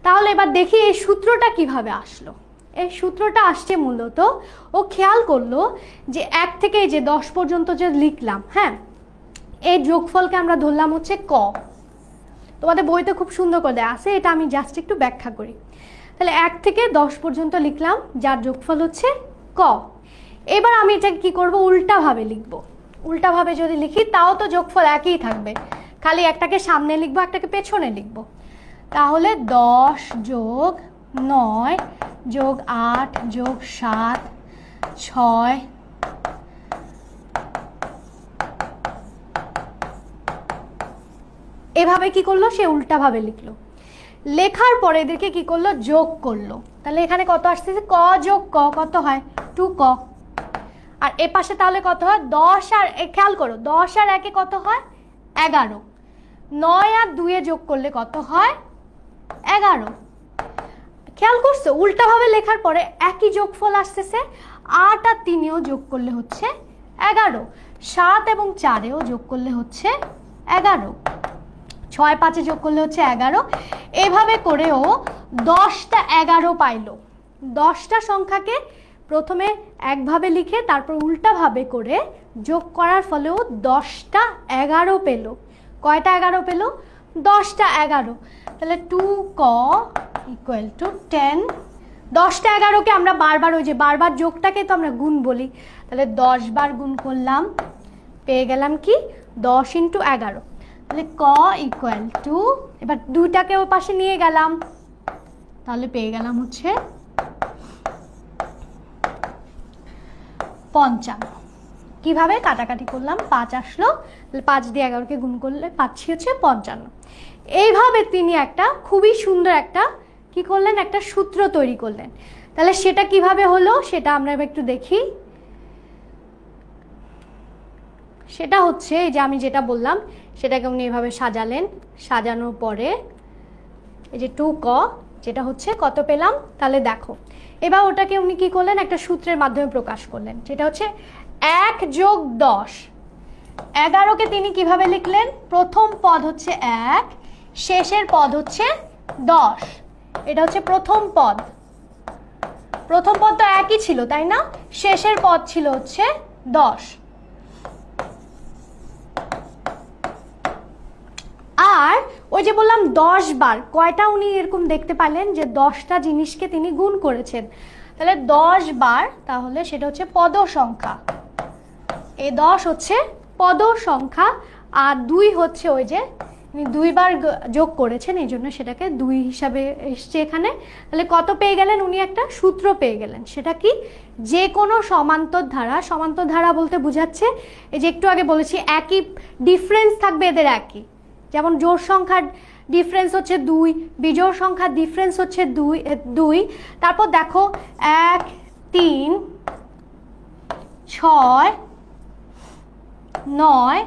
তাহলে এবার দেখি এই সূত্রটা কিভাবে আসলো। এই সূত্রটা আসছে মূলত ও খেয়াল করলো যে 1 থেকে এই যে 10 পর্যন্ত যে লিখলাম, হ্যাঁ এই যোগফলকে আমরা ধরলাম হচ্ছে ক। তোমাদের বইতে খুব সুন্দর করে দেয়া আছে, এটা আমি জাস্ট একটু ব্যাখ্যা করি। তাহলে 1 থেকে 10 পর্যন্ত লিখলাম, যার যোগফল হচ্ছে ক। এবার আমি এটাকে কি করব, উল্টাভাবে লিখব। উল্টাভাবে যদি লিখি তাও তো যোগফল একই থাকবে, খালি একটাকে সামনে লিখবো, একটাকে পেছনে লিখব। তাহলে 10 যোগ 9 যোগ 8 যোগ 7 6, এভাবে কি করলো, সে উল্টাভাবে লিখলো। লেখার পরে এদেরকে কি করলো, যোগ করলো। তাহলে এখানে কত আসতেছে, ক যোগ ক কত হয়, 2ক। আর এ পাশে তাহলে কত হয়, 10 আর, খেয়াল করো 10 আর 1-এ কত হয়, 11। 9 আর 2-এ যোগ করলে কত হয়, 11। খেয়াল করছো, উল্টাভাবে লেখার পরে একই যোগফল আসতেছে। 8 আর 3-এও যোগ করলে হচ্ছে 11, 7 এবং 4-এও যোগ করলে হচ্ছে 11, 6 5-এ যোগ করলে হচ্ছে 11। এভাবে করেও 10টা 11 পাইলো। 10টা সংখ্যাকে প্রথমে একভাবে লিখে তারপর উল্টাভাবে করে যোগ করার ফলেও 10টা 11 পেল। কয়টা 11 পেল, 10টা 11। তাহলে 2ক ইকুয়াল টু 10। 10টা 11কে আমরা বারবার, ওই যে বারবার যোগটাকে তো আমরা গুণ বলি, তাহলে 10 বার গুণ করলাম, পেয়ে গেলাম কি 10 × 11। তাহলে ক ইকুয়াল টু, এবার 2টাকে ওর পাশে নিয়ে গেলাম, তাহলে পেয়ে গেলাম হচ্ছে 55। কিভাবে কাটাকাটি করলাম, 5 আসলো, 5 দিয়ে 11কে গুণ করলে পাচ্ছি হচ্ছে 55। এইভাবে তিনি একটা খুবই সুন্দর একটা কি করলেন, একটা সূত্র তৈরি করলেন। তাহলে সেটা কিভাবে হলো সেটা আমরা এবার একটু দেখি। সেটা হচ্ছে এই যে আমি যেটা বললাম সেটাকে উনি এভাবে সাজালেন, সাজানোর পরে এই যে 2ক যেটা হচ্ছে কত পেলাম, তাহলে দেখো এবার ওটাকে উনি কি করলেন, একটা সূত্রের মাধ্যমে প্রকাশ করলেন, যেটা হচ্ছে 1 + 10। 11কে তিনি কিভাবে লিখলেন, প্রথম পদ হচ্ছে 1, শেষের পদ হচ্ছে 10। এটা হচ্ছে প্রথম পদ। প্রথম পদ তো একই ছিল তাই না, শেষের পদ ছিল হচ্ছে 10। আর ওই যে বললাম 10 বার, কয়টা উনি এরকম দেখতে পারলেন যে 10টা জিনিসকে তিনি গুণ করেছেন, তাহলে 10 বার, তাহলে সেটা হচ্ছে পদ সংখ্যা। এই 10 হচ্ছে পদ সংখ্যা, আর 2 হচ্ছে ওই যে উনি 2 বার যোগ করেছেন, এই জন্য সেটাকে 2 হিসাবে এসছে এখানে। তাহলে কত পেয়ে গেলেন উনি, একটা সূত্র পেয়ে গেলেন। সেটা কি, যে কোনো সমান্তর ধারা, সমান্তর ধারা বলতে বোঝাচ্ছে এই যে একটু আগে বলেছি একই ডিফারেন্স থাকবে এদের একই, যেমন জোড় সংখ্যার ডিফারেন্স হচ্ছে 2, বিজোড় সংখ্যার ডিফারেন্স হচ্ছে 2। তারপর দেখো 1, 3, 6, 9,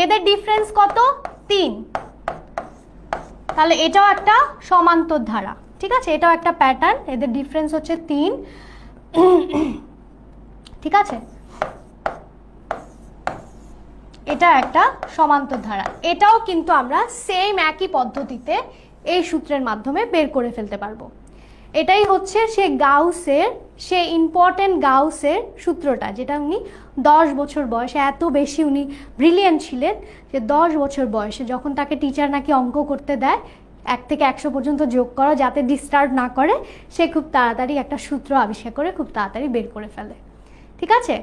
এদের ডিফারেন্স কত, 3। তাহলে এটাও একটা সমান্তর ধারা, ঠিক আছে, এটাও একটা প্যাটার্ন, এদের ডিফারেন্স হচ্ছে 3। ঠিক আছে, এটা একটা সমান্তর ধারা। এটাও কিন্তু আমরা সেম একই পদ্ধতিতে এই সূত্রের মাধ্যমে বের করে ফেলতে পারবো। এটাই হচ্ছে সে ইম্পর্টেন্ট গাউসের সূত্রটা, যেটা উনি 10 বছর বয়সে, এত বেশি উনি ব্রিলিয়েন্ট ছিলেন যে 10 বছর বয়সে যখন তাকে টিচার নাকি অঙ্ক করতে দেয় 1 থেকে 100 পর্যন্ত যোগ করো যাতে ডিস্টার্ব না করে, সে খুব তাড়াতাড়ি একটা সূত্র আবিষ্কার করে খুব তাড়াতাড়ি বের করে ফেলে। ঠিক আছে,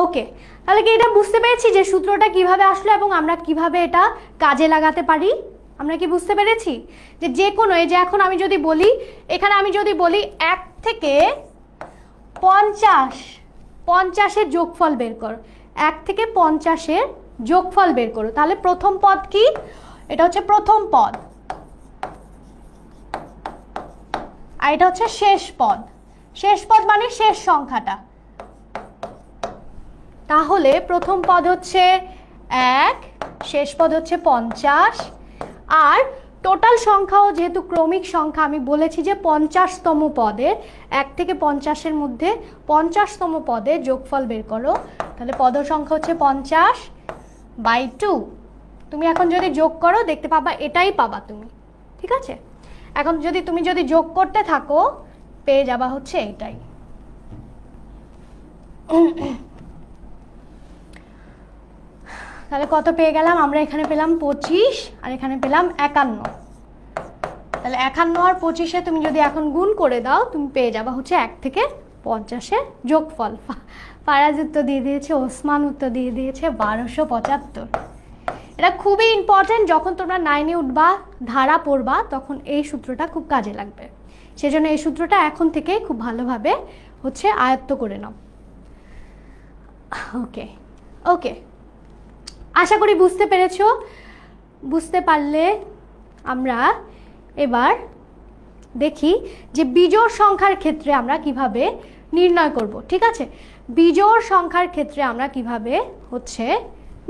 ওকে, তাহলে কি এটা বুঝতে পেরেছি যে সূত্রটা কিভাবে আসলো এবং আমরা কিভাবে এটা কাজে লাগাতে পারি? আমরা কি বুঝতে পেরেছি যে কোনো, এই যে এখন আমি যদি বলি, এখানে আমি যদি বলি 1 থেকে 50-এর যোগফল বের করো, 1 থেকে 50-এর যোগফল বের করো, তাহলে প্রথম পদ কি, এটা হচ্ছে প্রথম পদ, আর এটা হচ্ছে শেষ পদ। শেষ পদ মানে শেষ সংখ্যাটা। তাহলে প্রথম পদ হচ্ছে 1, শেষ পদ হচ্ছে 50, আর টোটাল সংখ্যাও যেহেতু ক্রমিক সংখ্যা, আমি বলেছি যে 50তম পদে 1 থেকে 50-এর মধ্যে 50তম পদে যোগফল বের করো, তাহলে পদ সংখ্যা হচ্ছে 50/2। তুমি এখন যদি যোগ করো দেখতে পাবা এটাই পাবা তুমি। ঠিক আছে, এখন তুমি যদি যোগ করতে থাকো পেয়ে যাবা হচ্ছে এটাই। তাহলে কত পেয়ে গেলাম আমরা, এখানে পেলাম 25 আর এখানে পেলাম 51। তাহলে 51 আর 25-এ তুমি যদি এখন গুণ করে দাও তুমি পেয়ে যাবা হচ্ছে 1 থেকে 50-এর যোগফল। ফারাজ উত্তর দিয়ে দিয়েছে, ওসমান উত্তর দিয়ে দিয়েছে 1275। এটা খুবই ইম্পর্টেন্ট, যখন তোমরা 9-এ উঠবা, ধারা পড়বা, তখন এই সূত্রটা খুব কাজে লাগবে। সেজন্য এই সূত্রটা এখন থেকে খুব ভালোভাবে হচ্ছে আয়ত্ত করে নাও। ওকে ওকে, আশা করি বুঝতে পেরেছো। বুঝতে পারলে আমরা এবার দেখি যে বিজোড় সংখ্যার ক্ষেত্রে আমরা কিভাবে নির্ণয় করব। ঠিক আছে, বিজোড় সংখ্যার ক্ষেত্রে আমরা কিভাবে হচ্ছে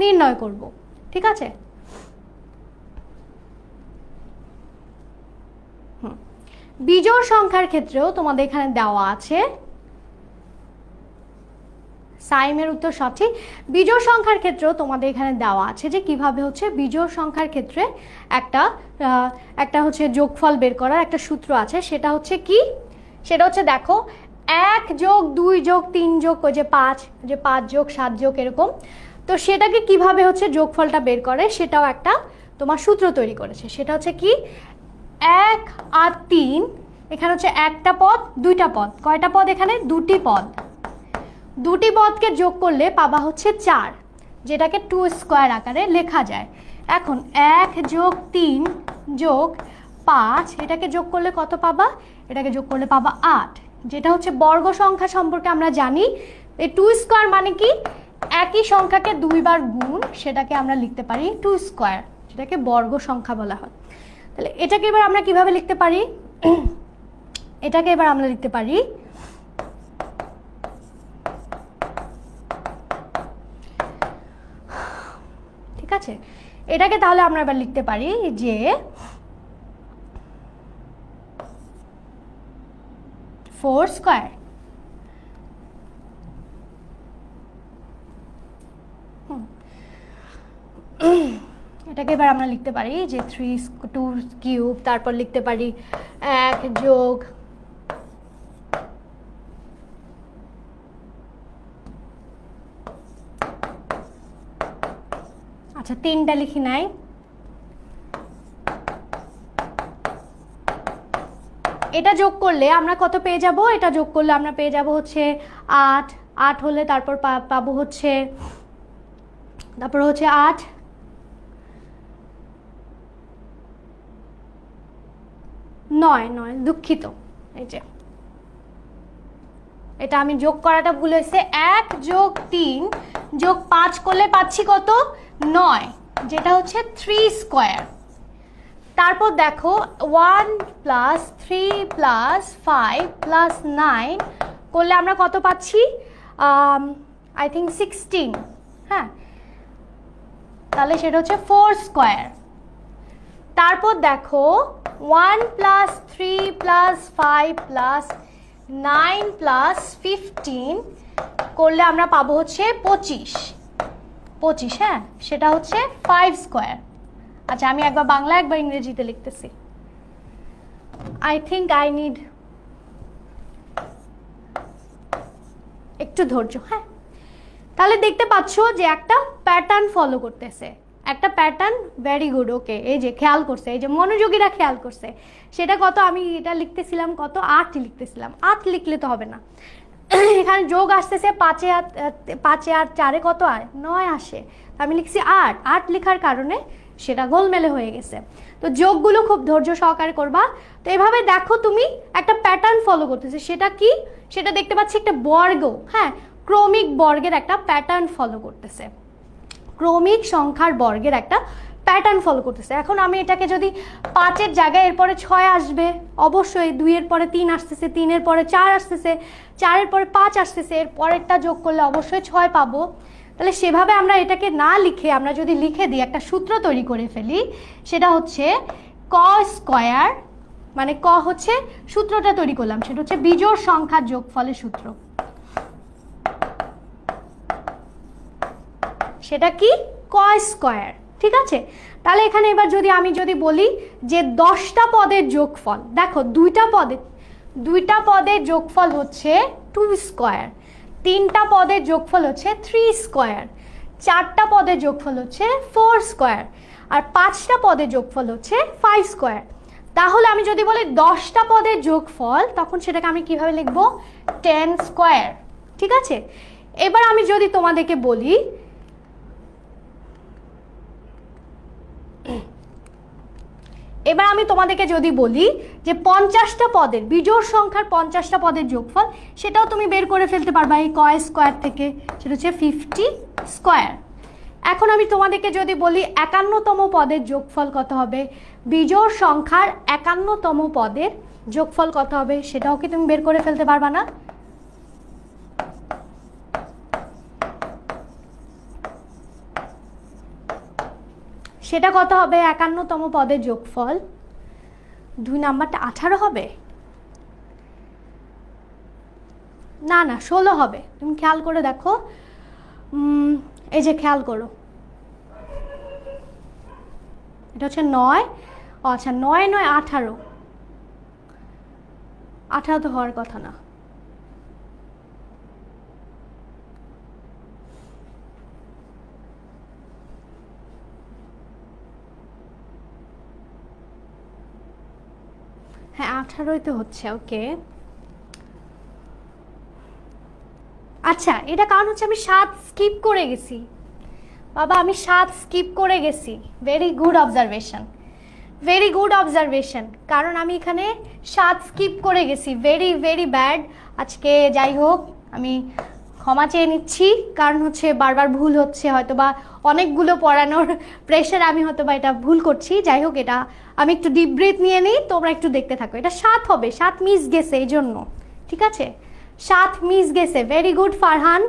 নির্ণয় করব। ঠিক আছে, বিজোড় সংখ্যার ক্ষেত্রেও তোমাদের এখানে দেওয়া আছে। সাইমের উত্তর সঠিক। বিজোড় সংখ্যার ক্ষেত্রেও তোমাদের এখানে দেওয়া আছে যে কিভাবে হচ্ছে বিজোড় সংখ্যার ক্ষেত্রে একটা হচ্ছে যোগফল বের করার একটা সূত্র আছে। সেটা হচ্ছে কি, সেটা হচ্ছে দেখো 1 যোগ 2 যোগ 3 যোগ ওই যে 5 যোগ 7 যোগ এরকম। তো সেটাকে কিভাবে হচ্ছে যোগফলটা বের করে সেটাও একটা তোমার সূত্র তৈরি করেছে। সেটা হচ্ছে কি, 1 আর 3, এখানে হচ্ছে একটা পদ দুইটা পদ, কয়টা পদ এখানে, দুটি পদ। দুটি পদকে যোগ করলে পাবা হচ্ছে 4, যেটাকে 2 স্কোয়ার আকারে লেখা যায়। এখন 1 যোগ 3 যোগ 5, এটাকে যোগ করলে কত পাবা, এটাকে যোগ করলে পাবা 8, যেটা হচ্ছে বর্গ সংখ্যা সম্পর্কে আমরা জানি। এই 2 স্কোয়ার মানে কি, একই সংখ্যাকে 2 বার গুণ, সেটাকে আমরা লিখতে পারি 2 স্কোয়ার, যেটাকে বর্গ সংখ্যা বলা হয়। তাহলে এটাকে এবার আমরা কিভাবে লিখতে পারি, এটাকে এবার আমরা লিখতে পারি ঠিক আছে, এটাকে তাহলে আমরা এবার লিখতে পারি যে 4 স্কয়ার এটাকে এবার আমরা লিখতে পারি যে 2 কিউব, তারপর লিখতে পারি 1 যোগ আচ্ছা 3টা লিখি নাই, এটা যোগ করলে আমরা কত পেয়ে যাব, এটা যোগ করলে আমরা পেয়ে যাব হচ্ছে 8, 8 হলে তারপর পাবো হচ্ছে 8, 9, দুঃখিত, এই যে এটা আমি যোগ করাটা ভুল হয়েছে, 1 যোগ 3 যোগ 5 করলে পাচ্ছি কত 9, যেটা হচ্ছে 3 স্কয়ার। তারপর দেখো 1 প্লাস 3 প্লাস 5 প্লাস 9 করলে আমরা কত পাচ্ছি, আই থিঙ্ক 16, হ্যাঁ, তাহলে সেটা হচ্ছে 4 স্কয়ার। তারপর দেখো 1 প্লাস 3 প্লাস 5 প্লাস 9 প্লাস 15 করলে আমরা পাবো হচ্ছে 25, হ্যাঁ, সেটা হচ্ছে 5 স্কয়ার। আচ্ছা আমি একবার বাংলা একবার ইংরেজিতে লিখতেছি, আই থিঙ্ক আই নিড একটু ধৈর্য, হ্যাঁ। তাহলে দেখতে পাচ্ছ যে একটা প্যাটার্ন ফলো করতেছে, একটা প্যাটার্ন, ভেরি গুড, ওকে, এই যে খেয়াল করছে, এই যে মনোযোগীরা খেয়াল করছে। সেটা কত, আমি এটা লিখতেছিলাম কত 8 লিখতেছিলাম, 8 লিখলে তো হবে না, এখানে যোগ আসতেছে 5 আর 4 কত আর 9 আসে, আমি লিখছি 8, 8 লেখার কারণে সেটা গোলমেলে হয়ে গেছে। তো যোগগুলো খুব ধৈর্য সহকারে করবা। তো এভাবে দেখো তুমি একটা প্যাটার্ন ফলো করতেছে, সেটা কি, সেটা দেখতে পাচ্ছি একটা বর্গ, হ্যাঁ, ক্রমিক বর্গের একটা প্যাটার্ন ফলো করতেছে, ক্রমিক সংখ্যার বর্গের একটা প্যাটার্ন ফলো করতেছে। এখন আমি এটাকে যদি 5-এর জায়গায় এরপরে 6 আসবে, অবশ্যই 2-এর পরে 3 আসতেছে, 3-এর পরে 4 আসতেছে, 4-এর পরে 5 আসতেছে, এর পরেরটা যোগ করলে অবশ্যই 6 পাবো। তাহলে সেভাবে আমরা এটাকে না লিখে আমরা যদি লিখে দিই, একটা সূত্র তৈরি করে ফেলি, সেটা হচ্ছে ক স্কয়ার, মানে ক হচ্ছে সূত্রটা তৈরি করলাম, সেটা হচ্ছে বিজোড় সংখ্যার যোগফলের সূত্র, সেটা কি ক স্কয়ার, ঠিক আছে। তাহলে এখানে এবার যদি আমি বলি যে 10টা পদের যোগফল, দেখো দুইটা পদের যোগফল হচ্ছে 2 স্কয়ার, 3টা পদের যোগফল হচ্ছে 3 স্কয়ার, 4টা পদের যোগফল হচ্ছে 4 স্কয়ার, আর 5টা পদের যোগফল হচ্ছে 5 স্কয়ার। তাহলে আমি যদি বলি 10টা পদের যোগফল, তখন সেটাকে আমি কিভাবে লিখবো, 10 স্কয়ার, ঠিক আছে। এবার আমি যদি তোমাদেরকে বলি যে 50টা পদের বিজোড় সংখ্যার 50টা পদের যোগফল, সেটাও তুমি বের করে ফেলতে পারবা এই ক স্কয়ার থেকে, সেটা হচ্ছে 50 স্কয়ার। এখন আমি তোমাদেরকে যদি বলি 51তম পদের যোগফল কত হবে, বিজোড় সংখ্যার 51তম পদের যোগফল কত হবে, সেটাও কি তুমি বের করে ফেলতে পারবা না? সেটা কত হবে, 51তম পদের যোগফল 2 নাম্বারটা 18 হবে, না 16 হবে। তুমি খেয়াল করে দেখো, এই যে খেয়াল করো, এটা হচ্ছে 9, আচ্ছা 9 9 18, 18 তো হওয়ার কথা না, হ্যাঁ 18ই তো হচ্ছে, ওকে। আচ্ছা এটা কারণ হচ্ছে আমি 7 স্কিপ করে গেছি, বাবা আমি 7 স্কিপ করে গেছি, very good observation, very good observation, কারণ আমি এখানে 7 স্কিপ করে গেছি, ভেরি ভেরি ব্যাড। আজকে যাই হোক আমি ক্ষমা চেয়ে নিচ্ছি, কারণ হচ্ছে বারবার ভুল হচ্ছে, হয়তো বা অনেকগুলো পড়ানোর প্রেশার আমি হয়তো বা এটা ভুল করছি। যাই হোক এটা আমি একটু ডিপ ব্রিথ নিয়ে নিই, তোমরা একটু দেখতে থাকো। এটা 7 হবে, 7 মিস গেছে এই জন্য, ঠিক আছে, 7 মিস গেছে। ভেরি গুড ফারহান,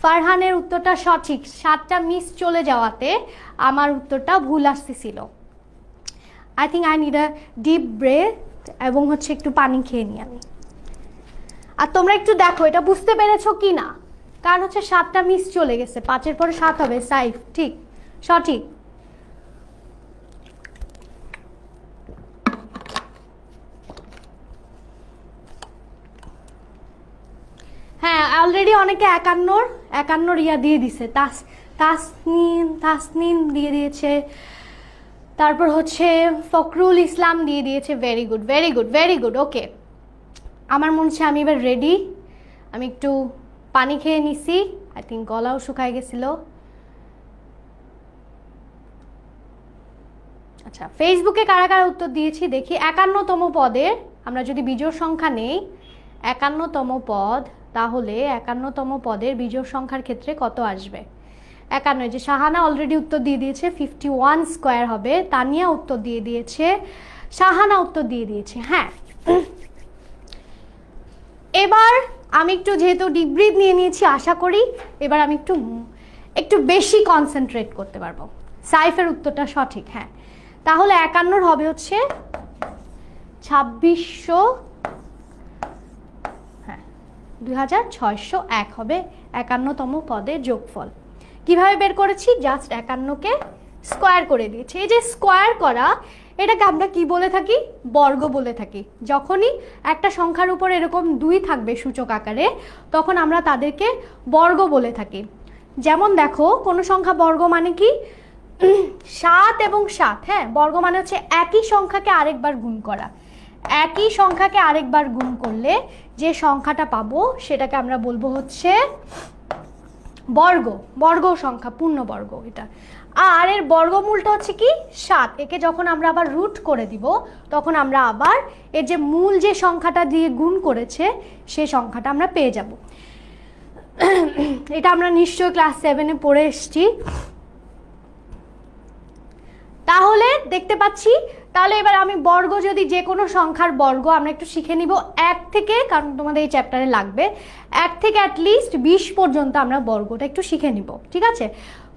ফারহানের উত্তরটা সঠিক, 7টা মিস চলে যাওয়াতে আমার উত্তরটা ভুল আসতেছিল। I think I need a deep breadth এবং হচ্ছে একটু পানি খেয়ে নিই আমি। আর তোমরা একটু দেখো এটা বুঝতে পেরেছো কি না, কারণ হচ্ছে 7টা মিস চলে গেছে, 5-এর পরে 7 হবে। সাইফ ঠিক, সঠিক। হ্যাঁ, অলরেডি অনেকে 51 ইয়া দিয়ে দিছে, তাসনিন দিয়ে দিয়েছে, তারপর হচ্ছে ফখরুল ইসলাম দিয়ে দিয়েছে। Very good, very good, very good. Okay, আমার মনে হচ্ছে আমি এবার রেডি। আমি একটু পানি খেয়ে নিছি, আই থিঙ্ক গলাও শুকায় গেছিল। আচ্ছা, ফেসবুকে কারা কারা উত্তর দিয়েছি দেখি। 51তম পদের আমরা যদি বিজোড় সংখ্যা নেই, 51তম পদ, তাহলে 51তম পদের বিজোড় সংখ্যার ক্ষেত্রে কত আসবে? 51। যে শাহানা অলরেডি উত্তর দিয়ে দিয়েছে 51 স্কোয়ার হবে। তানিয়া উত্তর দিয়ে দিয়েছে, শাহানা উত্তর দিয়ে দিয়েছে। হ্যাঁ, এবার আমি একটু যেহেতু ডিপ ব্রিথ নিয়ে নিয়েছি, আশা করি এবার আমি একটু বেশি কনসেন্ট্রেট করতে পারবো। সাইফের উত্তরটা সঠিক। হ্যাঁ, তাহলে 51 হবে হচ্ছে 2600, হ্যাঁ 2601 হবে 51তম পদের যোগফল। কিভাবে বের করেছি? জাস্ট 51কে স্কোয়ার করে দিয়েছি। এই যে স্কোয়ার করা, এটাকে আমরা কি বলে থাকি? বর্গ বলে থাকি। যখনই একটা সংখ্যার উপর এরকম 2 থাকবে সূচক আকারে, তখন আমরা তাদেরকে বর্গ বলে থাকি। যেমন দেখো, কোনো সংখ্যা বর্গ মানে কি? 7 এবং 7। হ্যাঁ, বর্গ মানে হচ্ছে একই সংখ্যাকে আরেকবার গুণ করা। একই সংখ্যাকে আরেকবার গুণ করলে যে সংখ্যাটা পাবো সেটাকে আমরা বলবো হচ্ছে বর্গ। বর্গ সংখ্যা, পূর্ণবর্গ এটা। আর এর বর্গমূলটা হচ্ছে কি? 7। একে যখন আমরা আবার রুট করে দিব, তখন আমরা আবার এর যে মূল যে সংখ্যাটা দিয়ে গুণ করেছে সেই সংখ্যাটা আমরা পেয়ে যাব। এটা আমরা নিশ্চয়ই ক্লাস 7-এ পড়ে এসেছি। তাহলে দেখতে পাচ্ছি, তাহলে এবার আমি বর্গ, যদি যে কোনো সংখ্যার বর্গ আমরা একটু শিখে নিব 1 থেকে, কারণ তোমাদের এই চ্যাপ্টারে লাগবে 1 থেকে অ্যাটলিস্ট 20 পর্যন্ত আমরা বর্গটা একটু শিখে নিব। ঠিক আছে,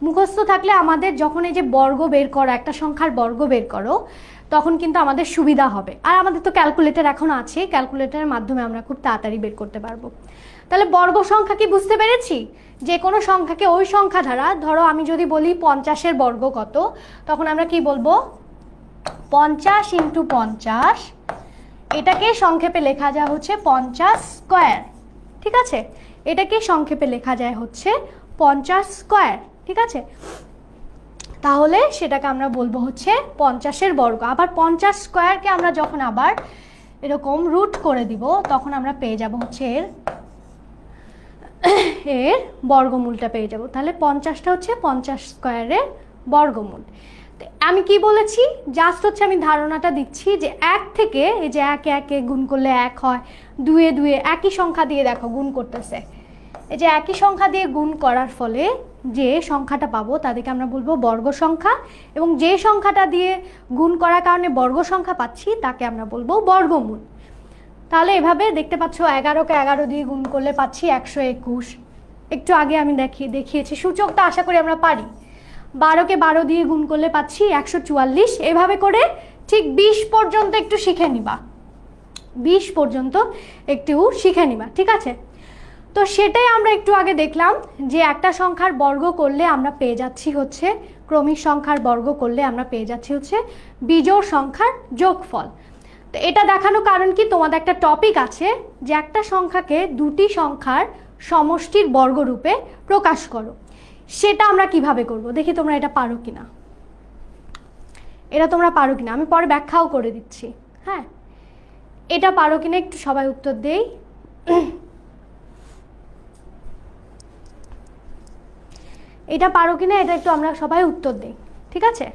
মুখস্থ থাকলে আমাদের যখন এই যে বর্গ বের করো, একটা সংখ্যার বর্গ বের করো, তখন কিন্তু আমাদের সুবিধা হবে। আর আমাদের তো ক্যালকুলেটর এখন আছে, ক্যালকুলেটরের মাধ্যমে আমরা খুব তাড়াতাড়ি বের করতে পারবো। তাহলে বর্গ সংখ্যা কি বুঝতে পেরেছি? যে কোনো সংখ্যাকে ওই সংখ্যা দ্বারা, ধরো আমি যদি বলি 50-এর বর্গ কত, তখন আমরা কি বলবো? 50 × 50। এটাকে সংক্ষেপে লেখা যায় হচ্ছে 50 স্কোয়ার। ঠিক আছে, এটাকে সংক্ষেপে লেখা যায় হচ্ছে 50 স্কোয়ার। ঠিক আছে, তাহলে সেটাকে আমরা বলবো হচ্ছে 50-এর বর্গ। আবার 50 স্কোয়ারকে আমরা যখন আবার এরকম রুট করে দিব, তখন আমরা পেয়ে যাব হচ্ছে এর বর্গমূলটা পেয়ে যাব। তাহলে 50টা হচ্ছে 50 স্কোয়ারের বর্গমূল। আমি কি বলেছি? জাস্ট হচ্ছে আমি ধারণাটা দিচ্ছি যে 1 থেকে, এই যে 1 1 গুণ করলে 1 হয়, 2 2 একই সংখ্যা দিয়ে দেখো গুণ করতেছে। এই যে একই সংখ্যা দিয়ে গুণ করার ফলে যে সংখ্যাটা পাবো তাদেরকে আমরা বলবো বর্গ সংখ্যা, এবং যে সংখ্যাটা দিয়ে গুণ করার কারণে বর্গ সংখ্যা পাচ্ছি তাকে আমরা বলবো বর্গমূল। তাহলে এভাবে দেখতে পাচ্ছ, 11কে 11 দিয়ে গুণ করলে পাচ্ছি 121। একটু আগে আমি দেখিয়েছি, সূচকটা আশা করি আমরা পারি। 12কে 12 দিয়ে গুণ করলে পাচ্ছি 144। এভাবে করে ঠিক 20 পর্যন্ত একটু শিখে নিবা, 20 পর্যন্ত একটু শিখে নিবা। ঠিক আছে, তো সেটাই আমরা একটু আগে দেখলাম যে একটা সংখ্যার বর্গ করলে আমরা পেয়ে যাচ্ছি হচ্ছে, ক্রমিক সংখ্যার বর্গ করলে আমরা পেয়ে যাচ্ছি হচ্ছে বিজোড় সংখ্যার যোগফল। তো এটা দেখানোর কারণ কি? তোমাদের একটা টপিক আছে যে একটা সংখ্যাকে দুটি সংখ্যার সমষ্টির বর্গরূপে প্রকাশ করো। সেটা আমরা কিভাবে করব দেখি তোমরা এটা পারো কিনা। এটা তোমরা পারো কিনা আমি পরে ব্যাখ্যাও করে দিচ্ছি। হ্যাঁ, এটা পারো কিনা একটু সবাই উত্তর দেই। এটা পারো কিনা এটা একটু আমরা সবাই উত্তর দেই। ঠিক আছে,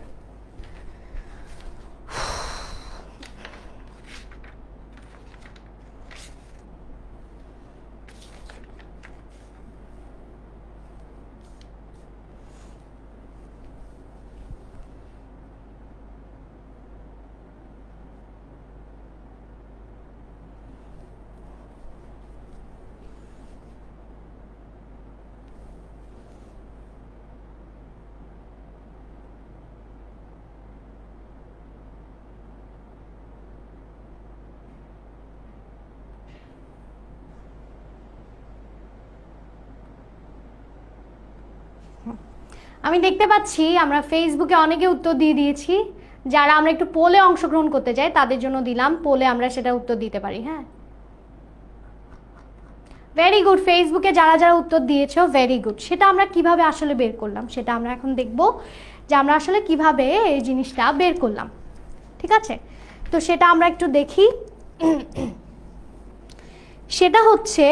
আমি দেখতে পাচ্ছি আমরা ফেসবুকে অনেকে উত্তর দিয়ে দিয়েছি। যারা আমরা একটু পোলে অংশগ্রহণ করতে চাই তাদের জন্য দিলাম, পোলে আমরা সেটা উত্তর দিতে পারি। হ্যাঁ, ভেরি গুড। ফেসবুকে যারা যারা উত্তর দিয়েছো ভেরি গুড। সেটা আমরা কিভাবে আসলে বের করলাম সেটা আমরা এখন দেখব, যে আমরা আসলে কিভাবে এই জিনিসটা বের করলাম। ঠিক আছে, তো সেটা আমরা একটু দেখি। সেটা হচ্ছে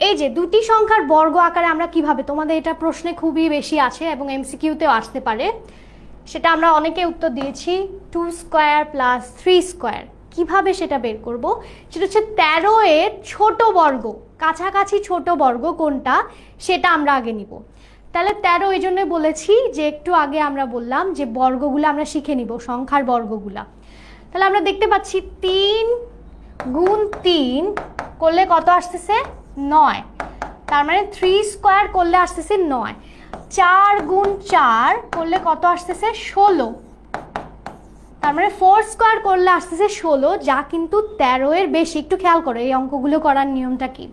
এই যে দুটি সংখ্যার বর্গ আকারে আমরা কিভাবে, তোমাদের এটা প্রশ্নে খুবই বেশি আছে এবং এমসিকিউতেও আসতে পারে, সেটা আমরা অনেকে উত্তর দিয়েছি 2 স্কোয়ার প্লাস 3 স্কোয়ার। কিভাবে সেটা বের করব, সেটা হচ্ছে 13 এর ছোট বর্গ, কাছাকাছি ছোট বর্গ কোনটা সেটা আমরা আগে নিব। তাহলে 13 এই জন্য বলেছি যে একটু আগে আমরা বললাম যে বর্গগুলো আমরা শিখে নিব, সংখ্যার বর্গগুলা। তাহলে আমরা দেখতে পাচ্ছি 3 গুণ 3 করলে কত আসতেছে 9, তার মানে 3 স্কোয়ার করলে আসতেছে 9। 4 গুণ 4 করলে কত আসতেছে 16, তার মানে 4 স্কোয়ার করলে আসতেছে 16, যা কিন্তু 13 এর বেশি। একটু খেয়াল করো এই অঙ্কগুলো করার নিয়মটা কি,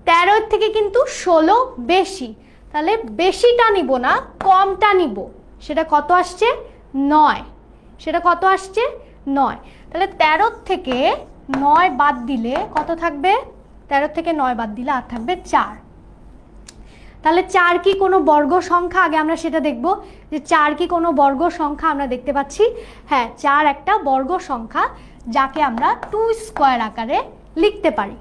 13 এর থেকে কিন্তু 16 বেশি, তাহলে বেশিটা নিব না কমটা নিব। সেটা কত আসছে 9, সেটা কত আসছে 9। তাহলে 13 থেকে 9 বাদ দিলে কত থাকবে, 13 থেকে 9 বাদ দিলে আর থাকবে 4। তাহলে 4 কি কোনো বর্গ সংখ্যা, আগে আমরা সেটা দেখব যে 4 কি কোনো বর্গ সংখ্যা। আমরা দেখতে পাচ্ছি হ্যাঁ 4 একটা বর্গ সংখ্যা, যাকে আমরা 2 স্কোয়ার আকারে লিখতে পারি।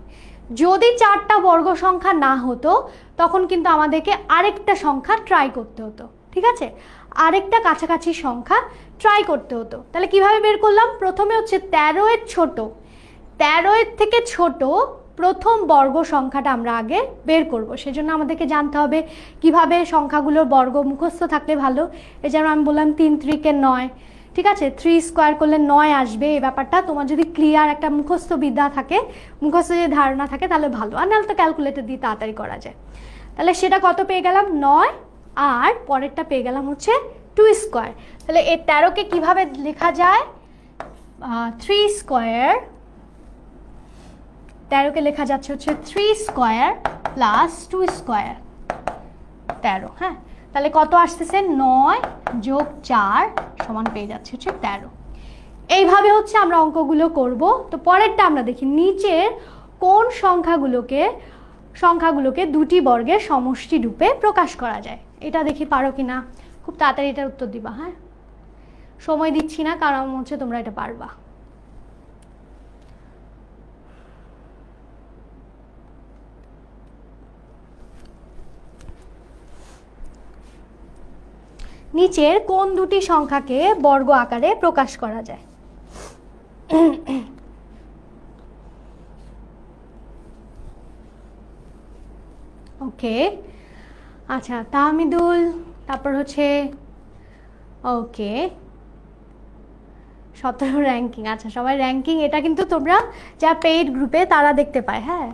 যদি 4টা বর্গ সংখ্যা না হতো তখন কিন্তু আমাদেরকে আরেকটা সংখ্যা ট্রাই করতে হতো। ঠিক আছে, আরেকটা কাছাকাছি সংখ্যা ট্রাই করতে হতো। তাহলে কিভাবে বের করলাম, প্রথমে হচ্ছে 13 এর ছোট, 13 এর থেকে ছোট প্রথম বর্গ সংখ্যাটা আমরা আগে বের করব। সেজন্য আমাদেরকে জানতে হবে কিভাবে সংখ্যাগুলোর বর্গ মুখস্থ থাকলে ভালো। এই যেমন আমি বললাম 3 3 কে 9, ঠিক আছে, 3 স্কোয়ার করলে 9 আসবে। এই ব্যাপারটা তোমার যদি ক্লিয়ার একটা মুখস্থ বিদ্যা থাকে, মুখস্থ যদি ধারণা থাকে তাহলে ভালো, আর নাহলে তো ক্যালকুলেটর দিয়ে তাড়াতাড়ি করা যায়। তাহলে সেটা কত পেয়ে গেলাম 9, আর পরেরটা পেয়ে গেলাম হচ্ছে 2 স্কোয়ার। তাহলে এই 13কে কিভাবে লেখা যায়, 3 স্কোয়ার, 13কে লেখা যাচ্ছে হচ্ছে 3 স্কোয়ার প্লাস 2 স্কোয়ার 13। হ্যাঁ, তাহলে কত আসতেছে 9 যোগ 4 সমান পেয়ে যাচ্ছে হচ্ছে 13। এইভাবে হচ্ছে আমরা অঙ্কগুলো করব। তো পরেরটা আমরা দেখি, নিচের কোন সংখ্যাগুলোকে দুটি বর্গের সমষ্টি রূপে প্রকাশ করা যায়। এটা দেখি পারো কিনা, খুব তাড়াতাড়ি এটার উত্তর দিবা। হ্যাঁ, সময় দিচ্ছি না কারণ হচ্ছে তোমরা এটা পারবা। নিচের কোন দুটি সংখ্যাকে বর্গ আকারে প্রকাশ করা যায়। ওকে, আচ্ছা তাহমিদুল, তারপর হচ্ছে ওকে 17 র্যাঙ্কিং। আচ্ছা সবাই র্যাঙ্কিং, এটা কিন্তু তোমরা যা পেইড গ্রুপে তারা দেখতে পায়। হ্যাঁ,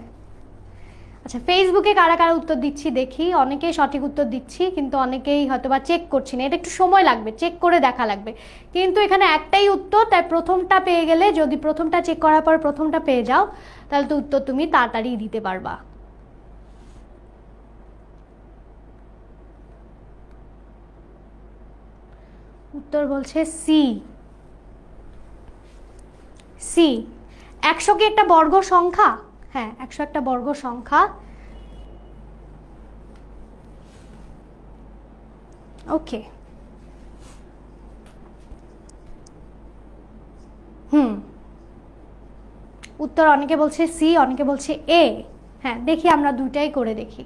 আচ্ছা ফেসবুকে কারা কারা উত্তর দিচ্ছি দেখি। অনেকেই সঠিক উত্তর দিচ্ছি, কিন্তু অনেকেই হয়তো বা চেক করছি না, এটা একটু সময় লাগবে, চেক করে দেখা লাগবে। কিন্তু এখানে একটাই উত্তর, তাই প্রথমটা পেয়ে গেলে, যদি প্রথমটা চেক করার পর প্রথমটা পেয়ে যাও তাহলে তো উত্তর তুমি তাড়াতাড়ি দিতে পারবা। উত্তর বলছে সি। 100 কি একটা বর্গ সংখ্যা? হ্যাঁ, 100 একটা বর্গ সংখ্যা। ওকে, উত্তর অনেকে বলছে সি, অনেকে বলছে এ। হ্যাঁ, দেখি আমরা দুটাই করে দেখি।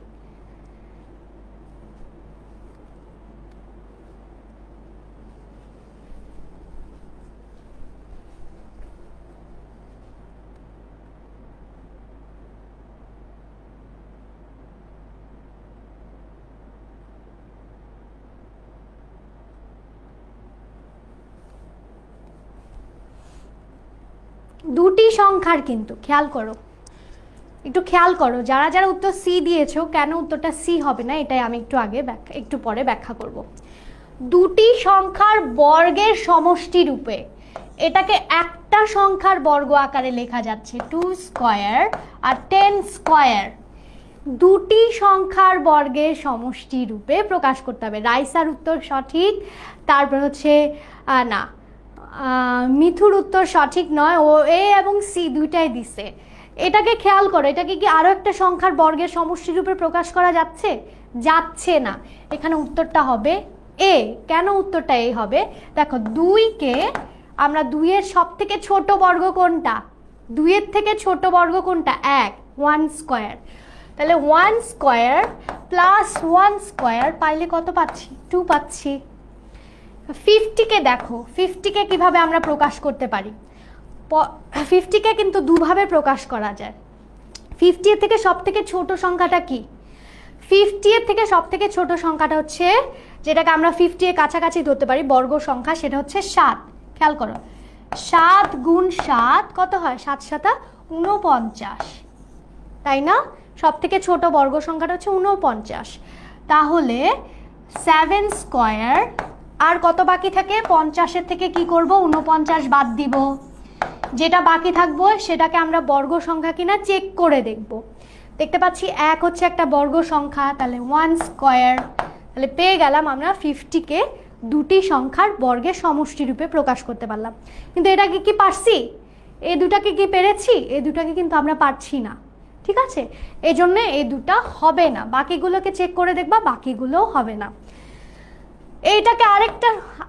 দুটি সংখ্যার, কিন্তু খেয়াল করো, একটু খেয়াল করো যারা যারা উত্তর সি দিয়েছো, কেন উত্তরটা সি হবে না এটাই আমি একটু পরে ব্যাখ্যা করব। দুটি সংখ্যার বর্গের সমষ্টি রূপে, এটাকে একটা সংখ্যার বর্গ আকারে লেখা যাচ্ছে 2 স্কোয়ার আর 10 স্কোয়ার। দুটি সংখ্যার বর্গের সমষ্টি রূপে প্রকাশ করতে হবে। রাইসার উত্তর সঠিক, তারপর হচ্ছে না, মিথুর উত্তর সঠিক নয়, ও এ এবং সি দুইটাই দিছে। এটাকে খেয়াল করো, এটাকে কি আরো একটা সংখ্যার বর্গের সমষ্টি রূপে প্রকাশ করা যাচ্ছে? যাচ্ছে না। এখানে উত্তরটা হবে এ। কেন উত্তরটা এ হবে? দেখো, 2কে আমরা 2-এর সব থেকে ছোট বর্গ কোনটা? 2-এর থেকে ছোট বর্গ কোনটা? 1, 1 স্কোয়ার। তাহলে 1 স্কোয়ার প্লাস 1 স্কোয়ার পাইলে কত পাচ্ছি? 2 পাচ্ছি। 50কে দেখো, 50কে কিভাবে আমরা প্রকাশ করতে পারি? 50কে কিন্তু দুভাবে প্রকাশ করা যায়। 50 এর থেকে সব থেকে ছোট সংখ্যাটা কি? 50 এর থেকে সব থেকে ছোট সংখ্যাটা হচ্ছে, যেটাকে আমরা 50 এর কাছাকাছি ধরতে পারি বর্গ সংখ্যা, সেটা হচ্ছে 7। খেয়াল করো, 7 গুণ 7 কত হয়? 7 7 49, তাই না? সব থেকে ছোট বর্গ সংখ্যাটা হচ্ছে 49। তাহলে 7 স্কোয়ার, আর কত বাকি থাকে? 50-এর থেকে কি করব? 49 বাদ দিব। যেটা বাকি থাকবো সেটাকে আমরা বর্গ সংখ্যা কিনা চেক করে দেখব। দেখতে পাচ্ছি 1 হচ্ছে একটা বর্গ সংখ্যা, তাহলে 1 স্কোয়ার। তাহলে পেয়ে গেলাম আমরা 50কে দুটি সংখ্যার বর্গের সমষ্টি রূপে প্রকাশ করতে পারলাম। কিন্তু এটাকে কি পারছি? এই দুটাকে কি পেরেছি? এই দুটাকে কিন্তু আমরা পারছি না, ঠিক আছে? এই জন্য এই দুটা হবে না। বাকিগুলোকে চেক করে দেখবা, বাকিগুলোও হবে না। এইটাকে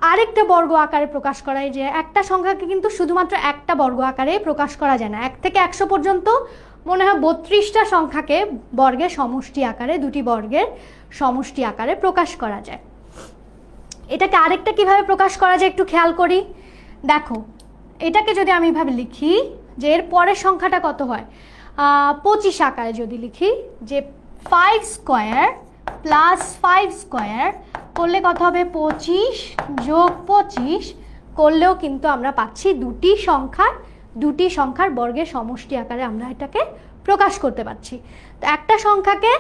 আরেকটা বর্গ আকারে প্রকাশ করাই, যে একটা সংখ্যাকে কিন্তু শুধুমাত্র একটা বর্গ আকারে প্রকাশ করা যায় না। 1 থেকে 100 পর্যন্ত মনে হয় 32টা সংখ্যাকে বর্গের সমষ্টি আকারে, দুটি বর্গের সমষ্টি আকারে প্রকাশ করা যায়। এটাকে আরেকটা কিভাবে প্রকাশ করা যায় একটু খেয়াল করি। দেখো, এটাকে যদি আমি এভাবে লিখি যে এর পরের সংখ্যাটা কত হয়, 25 আকারে যদি লিখি যে 5 স্কোয়ার প্লাস 5 স্কোয়ার করলে কত হবে? 25 যোগ 25 করলেও কিন্তু আমরা পাচ্ছি দুটি সংখ্যার বর্গের সমষ্টি আকারে আমরা এটাকে প্রকাশ করতে পারছি। তো একটা সংখ্যাকে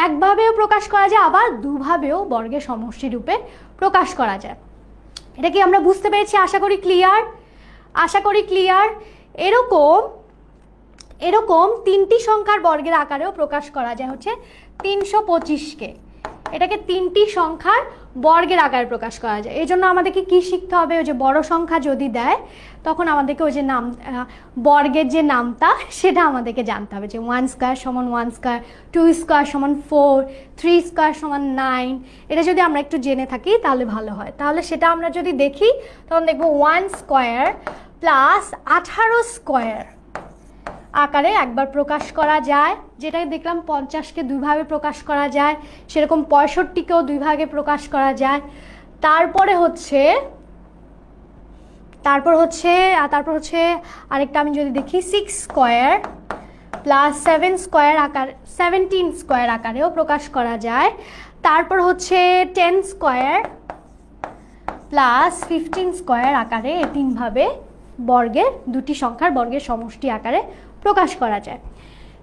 একভাবেও প্রকাশ করা যায়, আবার দুভাবেও বর্গের সমষ্টি রূপে প্রকাশ করা যায়। এটা কি আমরা বুঝতে পেরেছি? আশা করি ক্লিয়ার। এরকম 3টি সংখ্যার বর্গের আকারেও প্রকাশ করা যায় হচ্ছে 325কে। এটাকে 3টি সংখ্যার বর্গের আকারে প্রকাশ করা যায়। এই জন্য আমাদেরকে কি শিখতে হবে? ওই যে বড় সংখ্যা যদি দেয় তখন আমাদেরকে ওই যে নাম, বর্গের যে নামটা সেটা আমাদেরকে জানতে হবে, যে 1 স্কোয়ার সমান 1 স্কোয়ার, 2 স্কোয়ার সমান 4, 3 স্কোয়ার সমান 9। এটা যদি আমরা একটু জেনে থাকি তাহলে ভালো হয়। তাহলে সেটা আমরা যদি দেখি তখন দেখবো 1 স্কোয়ার প্লাস 18 স্কোয়ার আকারে একবার প্রকাশ করা যায়। যেটা দেখলাম 50কে দুইভাবে প্রকাশ করা যায়, সেরকম 65কেও দুই ভাগে প্রকাশ করা যায়। তারপর হচ্ছে আরেকটা আমি যদি দেখি 6 স্কোয়ার প্লাস 17 স্কোয়ার আকারেও প্রকাশ করা যায়। তারপর হচ্ছে 10 স্কোয়ার প্লাস 15 স্কোয়ার আকারে, এই 3ভাবে দুটি সংখ্যার বর্গের সমষ্টি আকারে প্রকাশ করা যায়।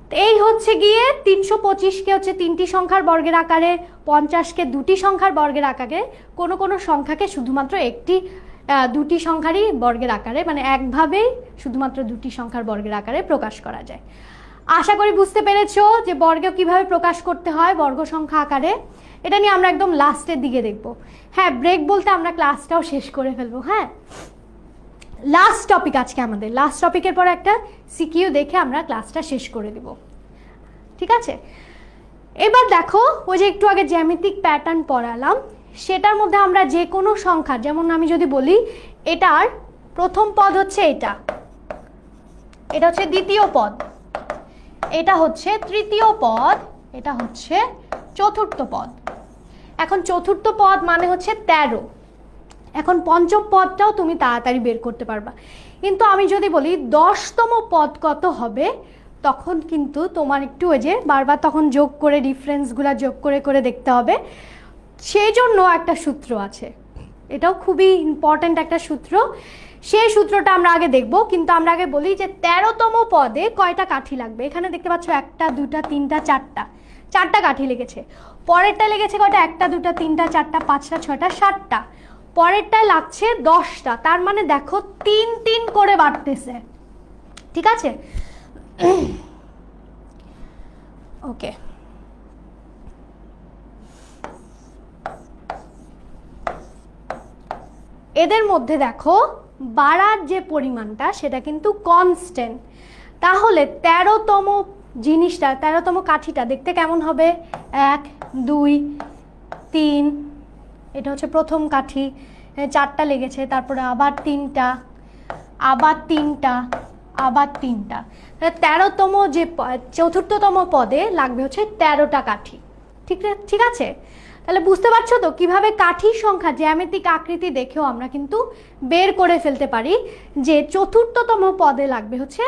তো এই হচ্ছে গিয়ে 325কে হচ্ছে 3টি সংখ্যার বর্গের আকারে, 50কে দুটি সংখ্যার বর্গের আকারে, কোনো সংখ্যাকে শুধুমাত্র দুটি সংখ্যারই বর্গের আকারে, মানে একভাবেই শুধুমাত্র দুটি সংখ্যার বর্গের আকারে প্রকাশ করা যায়। আশা করি বুঝতে পেরেছো যে বর্গ কিভাবে প্রকাশ করতে হয় বর্গ সংখ্যা আকারে। এটা নিয়ে আমরা একদম লাস্টের দিকে দেখব। হ্যাঁ, ব্রেক বলতে আমরা ক্লাসটাও শেষ করে ফেলবো। হ্যাঁ, লাস্ট টপিক আজকে আমাদের। লাস্ট টপিকের পরে একটা সিকিউ দেখে আমরা ক্লাসটা শেষ করে দিব, ঠিক আছে? এবার দেখো, ওই যে একটু আগে জ্যামিতিক প্যাটার্ন পড়ালাম, সেটার মধ্যে আমরা যে কোনো সংখ্যা, যেমন আমি যদি বলি এটার প্রথম পদ হচ্ছে এটা হচ্ছে দ্বিতীয় পদ, এটা হচ্ছে তৃতীয় পদ, এটা হচ্ছে চতুর্থ পদ। এখন চতুর্থ পদ মানে হচ্ছে 13। এখন পঞ্চম পদটাও তুমি তাড়াতাড়ি বের করতে পারবা। কিন্তু আমি যদি বলি 10তম পদ কত হবে, তখন কিন্তু তোমার একটু ওই যে বারবার তখন যোগ করে ডিফারেন্সগুলো যোগ করে দেখতে হবে। সেই জন্য একটা সূত্র আছে, এটাও খুবই ইম্পর্ট্যান্ট একটা সূত্র। সেই সূত্রটা আমরা আগে দেখব, কিন্তু আমরা আগে বলি যে 13তম পদে কয়টা কাঠি লাগবে। এখানে দেখতে পাচ্ছ 1 2 3 4 4টা কাঠি লেগেছে। পরেরটা লেগেছে কয়টা? 1 2 3 4 5 6 7টা। পরেরটায় লাগছে 10টা। তার মানে দেখো 3 3 করে বাড়তেছে, ঠিক আছে? ওকে, এদের মধ্যে দেখো বাড়ার যে পরিমাণটা সেটা কিন্তু কনস্ট্যান্ট। তাহলে 13তম জিনিসটা, 13তম কাঠিটা দেখতে কেমন হবে? 1 2 3, এটা হচ্ছে প্রথম কাঠি, 4টা লেগেছে, তারপরে আবার 3টা, আবার 3টা, আবার 3টা। 13তম যে 4র্থতম পদে লাগবে হচ্ছে 13টা কাঠি। ঠিক আছে? তাহলে বুঝতে পারছো তো কিভাবে কাঠির সংখ্যা জ্যামিতিক আকৃতি দেখেও আমরা কিন্তু বের করে ফেলতে পারি যে 4র্থতম পদে লাগবে হচ্ছে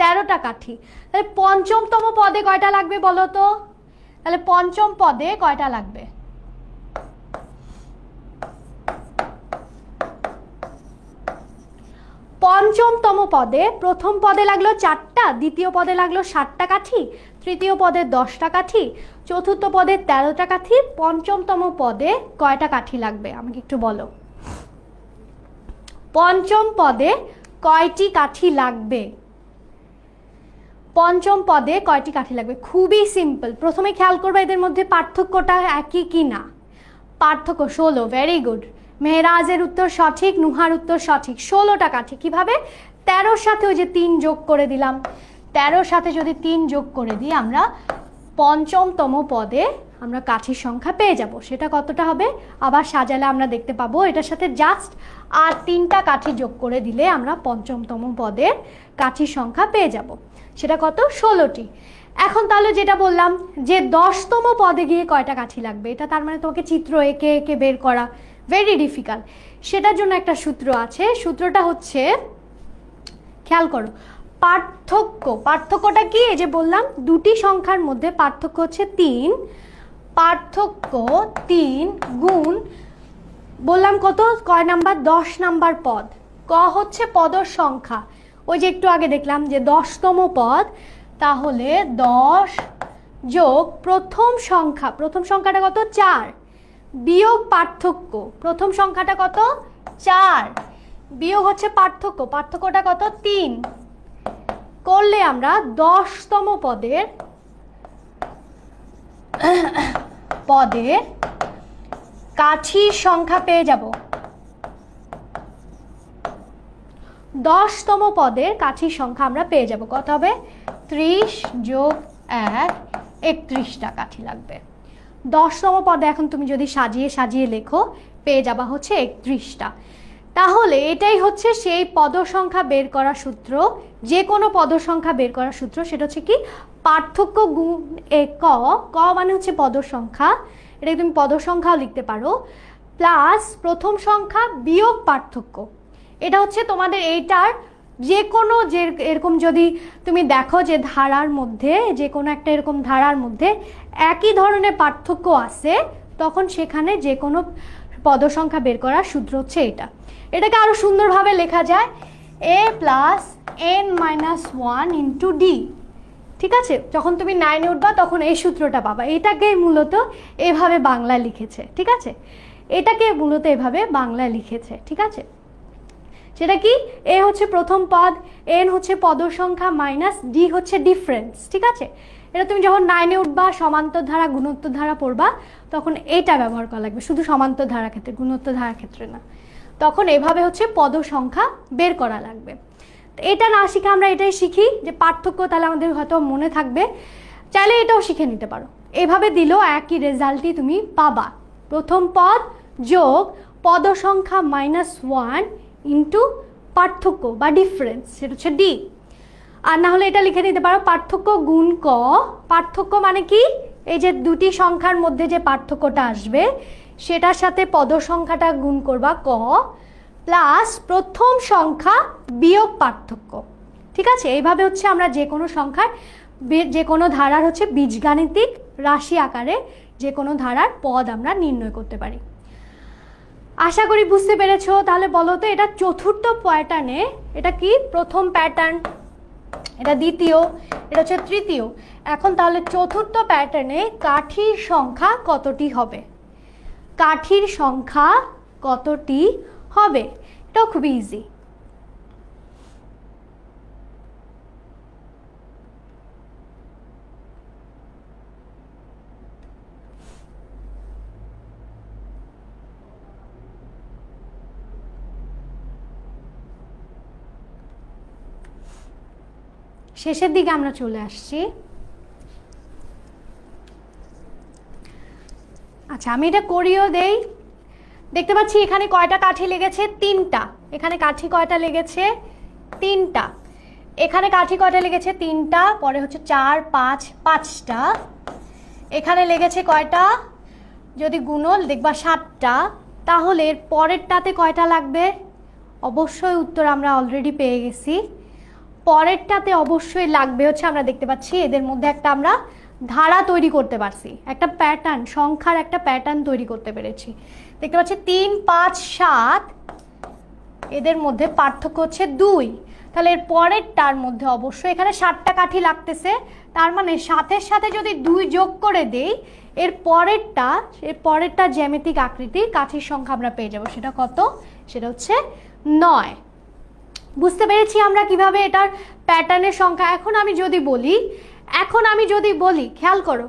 13টা কাঠি। তাহলে 5মতম পদে কয়টা লাগবে বলো তো? তাহলে 5ম পদে কয়টা লাগবে? পঞ্চমতম পদে প্রথম পদে লাগলো 4টা, দ্বিতীয় পদে লাগলো 7টা কাঠি, তৃতীয় পদে 10টা কাঠি, চতুর্থ পদে 13টা কাঠি, পঞ্চমতম পদে কয়টা কাঠি লাগবে আমাকে একটু বলো। পঞ্চম পদে কয়টি কাঠি লাগবে? পঞ্চম পদে কয়টি কাঠি লাগবে? খুবই সিম্পল। প্রথমে খেয়াল করবে এদের মধ্যে পার্থক্যটা একই কি না। পার্থক্য 16। Very good. মেহরাজের উত্তর সঠিক, নুহার উত্তর সঠিক। 16টা কাঠি। কিভাবে? 13-র সাথে ওই যে 3 যোগ করে দিলাম। 13-র সাথে যদি 3 যোগ করে দিই আমরা পঞ্চমতম পদে আমরা কাঠির সংখ্যা পেয়ে যাব। সেটা কতটা হবে আবার সাজালে আমরা দেখতে পাবো। এটার সাথে জাস্ট আর 3টা কাঠি যোগ করে দিলে আমরা পঞ্চমতম পদের কাঠির সংখ্যা পেয়ে যাব। সেটা কত? 16টি। এখন তাহলে যেটা বললাম যে 10তম পদে গিয়ে কয়টা কাঠি লাগবে, এটা তার মানে তোমাকে চিত্র এঁকে এঁকে বের করা ভেরি ডিফিকাল্ট। সেটার জন্য একটা সূত্র আছে। সূত্রটা হচ্ছে, খেয়াল করো, পার্থক্য। পার্থক্যটা কি? এই যে বললাম দুটি সংখ্যার মধ্যে পার্থক্য হচ্ছে 3। পার্থক্য 3 গুণ বললাম কত? কয় নাম্বার? 10 নাম্বার পদ। ক হচ্ছে পদর সংখ্যা। ওই যে একটু আগে দেখলাম যে 10তম পদ, তাহলে 10 যোগ প্রথম সংখ্যা। প্রথম সংখ্যাটা কত? 4 বিয়োগ পার্থক্য। প্রথম সংখ্যাটা কত? 4 বিয়োগ হচ্ছে পার্থক্য। পার্থক্যটা কত? 3 করলে আমরা 10তম পদের কাঠির সংখ্যা পেয়ে যাব। 10তম পদের কাঠির সংখ্যা আমরা পেয়ে যাব। কত হবে? 30 যোগ 1 31টা কাঠি লাগবে। 10তম পদে এখন তুমি যদি সাজিয়ে সাজিয়ে লেখো পেয়ে যাবা হচ্ছে 31টা। তাহলে এটাই হচ্ছে সেই পদ সংখ্যা বের করার সূত্র। যে কোনো পদ সংখ্যা বের করার সূত্র সেটা হচ্ছে কি? পার্থক্য গুণ ক। ক মানে হচ্ছে পদ সংখ্যা, এটা তুমি পদ সংখ্যাও লিখতে পারো, প্লাস প্রথম সংখ্যা বিয়োগ পার্থক্য। এটা হচ্ছে তোমাদের এইটার যে কোনো যে এরকম যদি তুমি দেখো যে ধারার মধ্যে যে কোনো একটা এরকম ধারার মধ্যে একই ধরনের পার্থক্য আছে, তখন সেখানে যে কোনো পদ সংখ্যা বের করার সূত্র হচ্ছে এটা। এটাকে আরো সুন্দরভাবে লেখা যায় a plus n minus 1 into D. ঠিক আছে? যখন তুমি 9-এ উঠবা তখন এই সূত্রটা পাবা। এটাকে মূলত এভাবে বাংলায় লিখেছে। ঠিক আছে? এটাকে মূলত এভাবে বাংলায় লিখেছে। ঠিক আছে? সেটা কি? এ হচ্ছে প্রথম পদ, এন হচ্ছে পদ সংখ্যা, মাইনাস ডি হচ্ছে ডিফারেন্স। ঠিক আছে? এটা তুমি যখন 9-এ উঠবা সমান্তর ধারা গুণোত্তর ধারা পড়বা তখন এটা ব্যবহার করা লাগবে, শুধু সমান্তর ধারা ক্ষেত্রে, গুণোত্তর ধারা ক্ষেত্রে না। তখন এভাবে হচ্ছে পদ সংখ্যা বের করা লাগবে। এটা না শিখে আমরা এটাই শিখি যে পার্থক্য, তাহলে আমাদের হয়তো মনে থাকবে। চাইলে এটাও শিখে নিতে পারো। এভাবে দিলেও একই রেজাল্টই তুমি পাবা। প্রথম পদ যোগ পদ সংখ্যা মাইনাস 1 ইন্টু পার্থক্য বা ডিফারেন্স, সেটা হচ্ছে ডি। আর না হলে এটা লিখে দিতে পারো পার্থক্য গুণ ক। পার্থক্য মানে কি? এই যে দুটি সংখ্যার মধ্যে যে পার্থক্যটা আসবে সেটার সাথে পদ সংখ্যাটা গুণ করবা ক, প্লাস প্রথম সংখ্যা বিয়োগ পার্থক্য। ঠিক আছে? এইভাবে হচ্ছে আমরা যে কোনো সংখ্যার যে কোনো ধারার হচ্ছে বীজগাণিতিক রাশি আকারে যে কোনো ধারার পদ আমরা নির্ণয় করতে পারি। আশা করি বুঝতে পেরেছো। তাহলে বলো তো, এটা চতুর্থ প্যাটার্নে, এটা কি? প্রথম প্যাটার্ন, এটা দ্বিতীয়, এটা হচ্ছে তৃতীয়। এখন তাহলে চতুর্থ প্যাটার্নে কাঠির সংখ্যা কতটি হবে? কাঠির সংখ্যা কতটি হবে? এটাও খুবই ইজি। শেষের দিকে আমরা চলে আসছি। আচ্ছা, আমি এটা করিও দেই। দেখতে পাচ্ছি এখানে কয়টা কাঠি লেগেছে? 3টা। এখানে কাঠি কয়টা লেগেছে? 3টা। এখানে কাঠি কয়টা লেগেছে? 3টা। পরে হচ্ছে 4 5 5টা। এখানে লেগেছে কয়টা? যদি গুণল দেখবা 7টা। তাহলে এর পরেরটাতে কয়টা লাগবে? অবশ্যই উত্তর আমরা অলরেডি পেয়ে গেছি। পরেরটাতে অবশ্যই লাগবে হচ্ছে, আমরা দেখতে পাচ্ছি এদের মধ্যে একটা আমরা ধারা তৈরি করতে পারছি, একটা প্যাটার্ন, সংখ্যার একটা প্যাটার্ন তৈরি করতে পেরেছি। দেখতে পাচ্ছি 3 5 7, এদের মধ্যে পার্থক্য হচ্ছে 2। তাহলে এর পরেরটার মধ্যে অবশ্যই এখানে 7টা কাঠি লাগতেছে, তার মানে 7-এর সাথে যদি 2 যোগ করে দেই এর পরেরটা জ্যামিতিক আকৃতির কাঠির সংখ্যা আমরা পেয়ে যাব। সেটা কত? সেটা হচ্ছে 9। বুঝতে পেরেছি আমরা কিভাবে এটার প্যাটার্নের সংখ্যা। এখন আমি যদি বলি খেয়াল করো,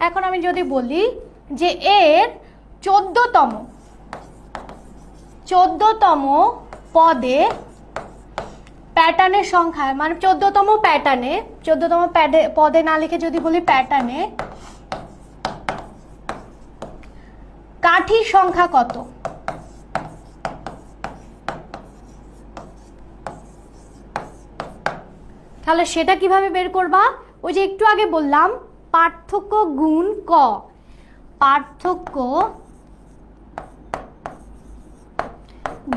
এখন আমি যদি বলি যে এর 14তম পদে প্যাটার্নের সংখ্যা, মানে 14তম পদে না লিখে যদি বলি প্যাটার্নে কাঠির সংখ্যা কত, তাহলে সেটা কিভাবে বের করবা? ওই যে একটু আগে বললাম পার্থক্য গুণ ক, পার্থক্য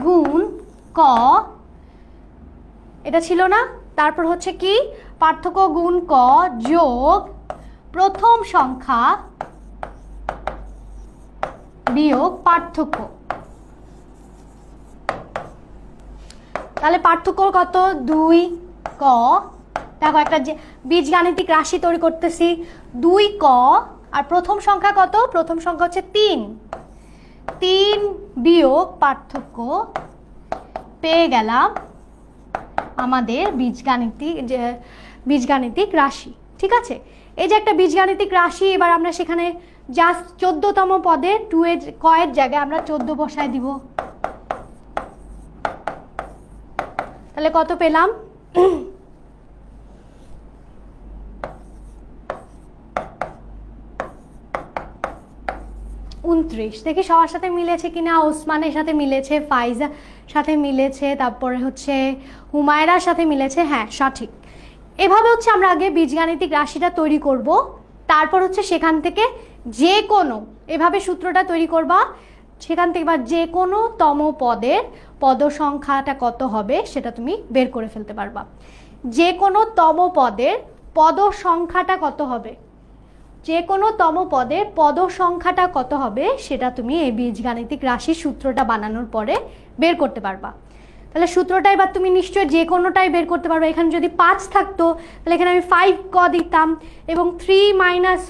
গুণ ক, এটা ছিল না? তারপর হচ্ছে কি? পার্থক্য গুণ ক যোগ প্রথম সংখ্যা বিয়োগ পার্থক্য। তাহলে পার্থক্য কত? 2 ক। দেখো একটা যে বীজগাণিতিক রাশি তৈরি করতেছি, 2 ক আর প্রথম সংখ্যা কত? প্রথম সংখ্যা হচ্ছে 3 বিয়োগ পার্থক্য, পেয়ে গেলাম আমাদের বীজগাণিতিক রাশি। ঠিক আছে, এই যে একটা বীজগাণিতিক রাশি। এবার আমরা সেখানে জাস্ট 14তম পদে 2 এর ক এর জায়গায় আমরা 14 বসায় দিব। তাহলে কত পেলাম? 29। দেখি সবার সাথে মিলেছে কিনা। ওসমানের সাথে মিলেছে, ফাইজার সাথে মিলেছে, তারপরে হচ্ছে হুমায়রার সাথে মিলেছে। হ্যাঁ, সঠিক। এভাবে হচ্ছে আমরা আগে বীজগাণিতিক রাশিটা তৈরি করব, তারপর হচ্ছে সেখান থেকে যে কোনো, এভাবে সূত্রটা তৈরি করবা, সেখান থেকে বা যে কোনো তম পদের পদ সংখ্যাটা কত হবে সেটা তুমি বের করে ফেলতে পারবা। যে কোনো তম পদের পদ সংখ্যাটা কত হবে, যে কোনো তম পদের পদ সংখ্যাটা কত হবে সেটা তুমি এই বীজগাণিতিক রাশির সূত্রটা বানানোর পরে বের করতে পারবা। তাহলে সূত্রটা এবার তুমি নিশ্চয়ই যে কোনোটাই বের করতে পারবে। এখানে যদি 5 থাকতো তাহলে এখানে আমি 5 ক দিতাম এবং 3 -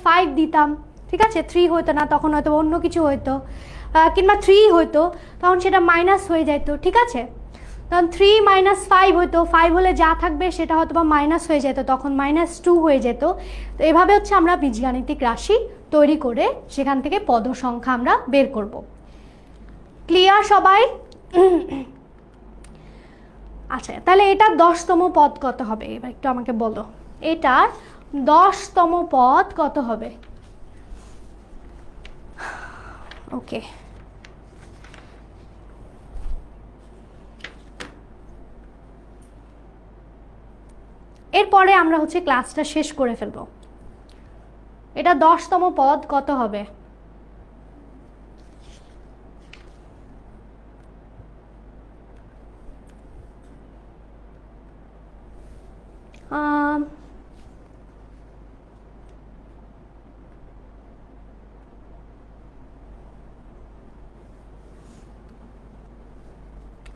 5 দিতাম। ঠিক আছে, 3 হইতো না, তখন হয়তো অন্য কিছু হইতো, কিংবা 3 হইতো, তখন সেটা মাইনাস হয়ে যেত। ঠিক আছে, তখন 3 - 5 হইতো, 5 হলে যা থাকবে সেটা হয়তো বা মাইনাস হয়ে যেত, তখন -2 হয়ে যেত। তো এভাবে হচ্ছে আমরা বীজগাণিতিক রাশি তৈরি করে সেখান থেকে পদ সংখ্যা আমরা বের করব। ক্লিয়ার সবাই? আচ্ছা, তাহলে এটার 10তম পদ কত হবে এবার একটু আমাকে বলো। এটার 10তম পদ কত হবে? ওকে, এরপরে আমরা হচ্ছে ক্লাসটা শেষ করে ফেলবো। এটা 10তম পদ কত হবে?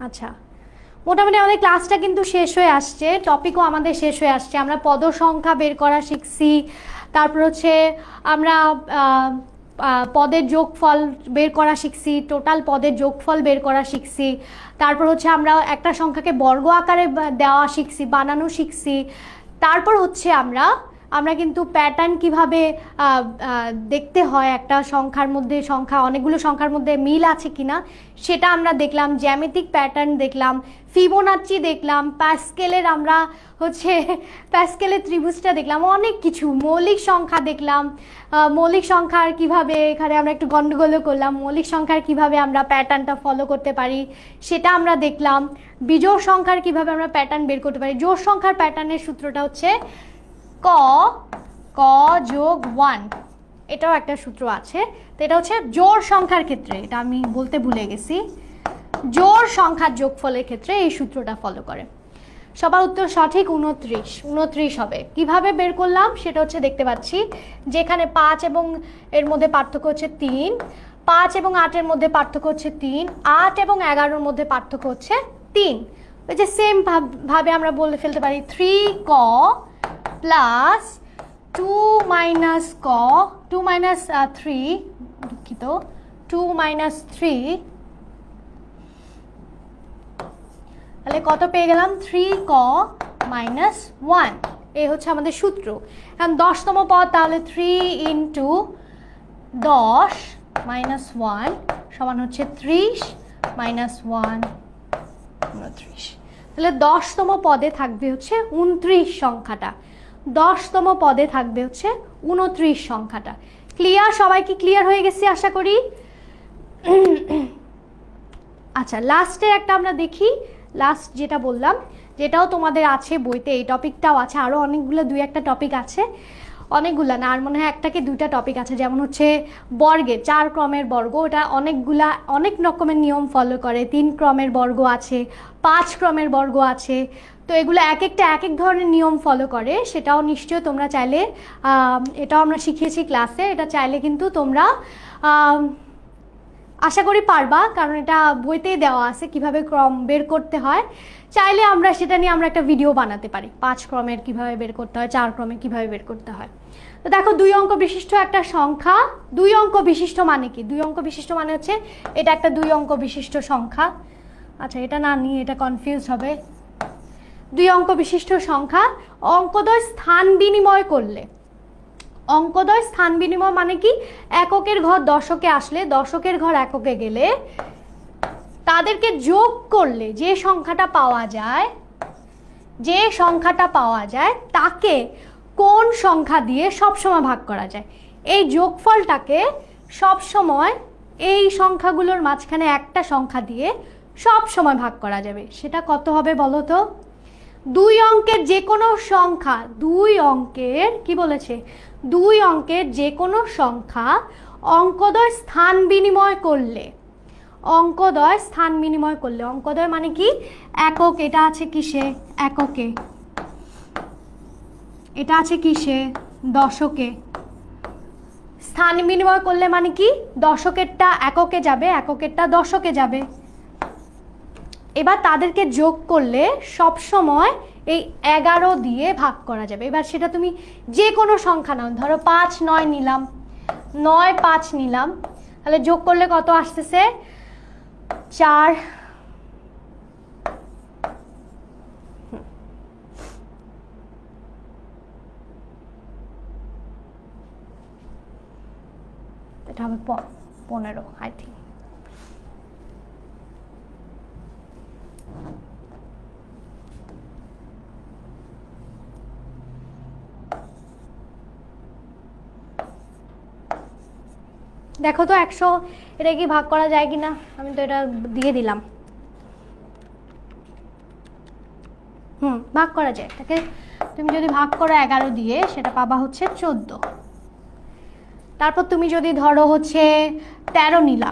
আচ্ছা, মোটামুটি আমাদের ক্লাসটা কিন্তু শেষ হয়ে আসছে, টপিকও আমাদের শেষ হয়ে আসছে। আমরা পদ সংখ্যা বের করা শিখছি, তারপর হচ্ছে আমরা পদের যোগফল বের করা শিখছি, টোটাল পদের যোগফল বের করা শিখছি, তারপর হচ্ছে আমরা একটা সংখ্যাকে বর্গ আকারে দেওয়া শিখছি, বানানো শিখছি, তারপর হচ্ছে আমরা আমরা কিন্তু প্যাটার্ন কিভাবে দেখতে হয় একটা সংখ্যার মধ্যে, অনেকগুলো সংখ্যার মধ্যে মিল আছে কিনা সেটা আমরা দেখলাম, জ্যামিতিক প্যাটার্ন দেখলাম, ফিবোনাচ্চি দেখলাম, প্যাসকেলের আমরা হচ্ছে প্যাসকেলের ত্রিভুজটা দেখলাম, অনেক কিছু, মৌলিক সংখ্যা দেখলাম, মৌলিক সংখ্যার কিভাবে, এখানে আমরা একটু গন্ডগোলও করলাম, মৌলিক সংখ্যার কিভাবে আমরা প্যাটার্নটা ফলো করতে পারি সেটা আমরা দেখলাম, বিজোড় সংখ্যার কিভাবে আমরা প্যাটার্ন বের করতে পারি। জোড় সংখ্যার প্যাটার্নের সূত্রটা হচ্ছে ক ক যোগ 1, এটাও একটা সূত্র আছে। তো এটা হচ্ছে জোড় সংখ্যার ক্ষেত্রে, এটা আমি বলতে ভুলে গেছি, জোড় সংখ্যার যোগফলের ক্ষেত্রে এই সূত্রটা ফলো করে। সবার উত্তর সঠিক, 29 হবে। কিভাবে বের করলাম সেটা হচ্ছে দেখতে পাচ্ছি, যেখানে 5 এবং এর মধ্যে পার্থক্য হচ্ছে 3, 5 এবং 8-এর মধ্যে পার্থক্য হচ্ছে 3, 8 এবং 11-এর মধ্যে পার্থক্য হচ্ছে 3। ওই যে সেম ভাবে আমরা বলে ফেলতে পারি 3 ক প্লাস 2 মাইনাস ক, 2 মাইনাস 3, দুঃখিত, 2 মাইনাস 3, তাহলে কত পেয়ে গেলাম, 3 ক মাইনাস 1। এই হচ্ছে আমাদের সূত্র। এখন 10তম পদ, তাহলে 3 ইন্টু 10 মাইনাস 1 সমান হচ্ছে 30 মাইনাস 1 29। তাহলে 10তম পদে থাকবে হচ্ছে 29 সংখ্যাটা, 10তম পদে থাকবে হচ্ছে 29 সংখ্যাটা। ক্লিয়ার? সবাই কি ক্লিয়ার হয়ে গেছে আশা করি? আচ্ছা, লাস্টের একটা আমরা দেখি, লাস্ট যেটা বললাম, যেটাও তোমাদের আছে বইতে, এই টপিকটাও আছে, আরও অনেকগুলো, 2-1টা টপিক আছে, অনেকগুলো না, আর মনে হয় 1টা কি 2টা টপিক আছে, যেমন হচ্ছে বর্গে, 4 ক্রমের বর্গ, ওটা অনেক রকমের নিয়ম ফলো করে, 3 ক্রমের বর্গ আছে, 5 ক্রমের বর্গ আছে, তো এগুলো এক একটা এক এক ধরনের নিয়ম ফলো করে। সেটাও নিশ্চয়ই তোমরা চাইলে, এটাও আমরা শিখিয়েছি ক্লাসে, এটা চাইলে কিন্তু তোমরা আশা করি পারবা, কারণ এটা বইতেই দেওয়া আছে কিভাবে ক্রম বের করতে হয়। চাইলে আমরা সেটা নিয়ে আমরা একটা ভিডিও বানাতে পারি, 5 ক্রমের কিভাবে বের করতে হয়, 4 ক্রমের কিভাবে বের করতে হয়। তো দেখো 2 অঙ্ক বিশিষ্ট একটা সংখ্যা, 2 অঙ্ক বিশিষ্ট মানে কি? 2 অঙ্ক বিশিষ্ট মানে হচ্ছে এটা একটা 2 অঙ্ক বিশিষ্ট সংখ্যা। আচ্ছা, এটা না নিয়ে এটা কনফিউজ হবে। 2 অঙ্ক বিশিষ্ট সংখ্যা অঙ্কদ্বয় স্থান বিনিময় করলে, অঙ্কদ্বয় স্থান বিনিময় মানে কি? এককের ঘর দশকে আসলে, দশকের ঘর এককে গেলে তাদেরকে যোগ করলে যে সংখ্যাটা পাওয়া যায়, তাকে কোন সংখ্যা দিয়ে সবসময় ভাগ করা যায়? এই যোগফলটাকে সবসময় এই সংখ্যাগুলোর মাঝখানে একটা সংখ্যা দিয়ে সবসময় ভাগ করা যাবে। সেটা কত হবে বলো তো? 2 অঙ্কের যে কোনো সংখ্যা, 2 অঙ্কের কি বলেছে, 2 অঙ্কের যে কোনো সংখ্যা অঙ্কদ্বয় স্থান বিনিময় করলে, অঙ্কদ্বয় স্থান বিনিময় করলে, অঙ্কদ্বয় মানে কি? একক, এটা আছে কিসে? এককে, এটা আছে কিসে? দশকে। স্থান বিনিময় করলে মানে কি? দশকেরটা এককে যাবে, এককেরটা দশকে যাবে। এবার তাদেরকে যোগ করলে সব সময় এই 11 দিয়ে ভাগ করা যাবে। এবার সেটা তুমি যে কোনো সংখ্যা নাও, ধরো 5 9 নিলাম, 9 5 নিলাম, তাহলে যোগ করলে কত আসতেছে? 4। এটা হবে 15 আই থিঙ্ক। দেখো তো 100 এটা কি ভাগ করা যায় কিনা, আমি তো এটা দিয়ে দিলাম। ভাগ করা যায়, এটাকে তুমি যদি ভাগ করো 11 দিয়ে, সেটা পাবা হচ্ছে 14। তারপর তুমি যদি ধরো হচ্ছে 13 নিলা,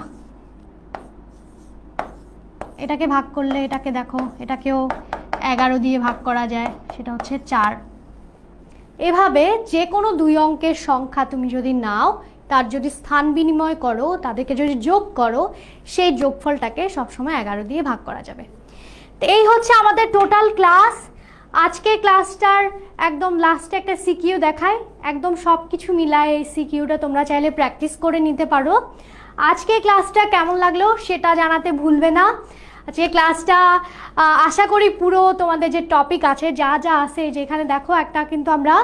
এটাকে ভাগ করলে, এটাকে দেখো, এটাকেও 11 দিয়ে ভাগ করা যায়, সেটা হচ্ছে 4। এভাবে যে কোনো 2 অঙ্কের সংখ্যা তুমি যদি নাও, তার যদি স্থান বিনিময় করো, তাদেরকে যদি যোগ করো, সেই যোগফলটাকে সবসময় 11 দিয়ে ভাগ করা যাবে। তো এই হচ্ছে আমাদের টোটাল ক্লাস। আজকে ক্লাসটার একদম লাস্টে একটা সিকিউ দেখায়, একদম সব কিছু মিলায় এই সিকিউটা তোমরা চাইলে প্র্যাকটিস করে নিতে পারো। আজকে ক্লাসটা কেমন লাগলো সেটা জানাতে ভুলবে না। আজকে ক্লাসটা আশা করি পুরো তোমাদের যে টপিক আছে যা যা আছে, যেখানে দেখো একটা কিন্তু আমরা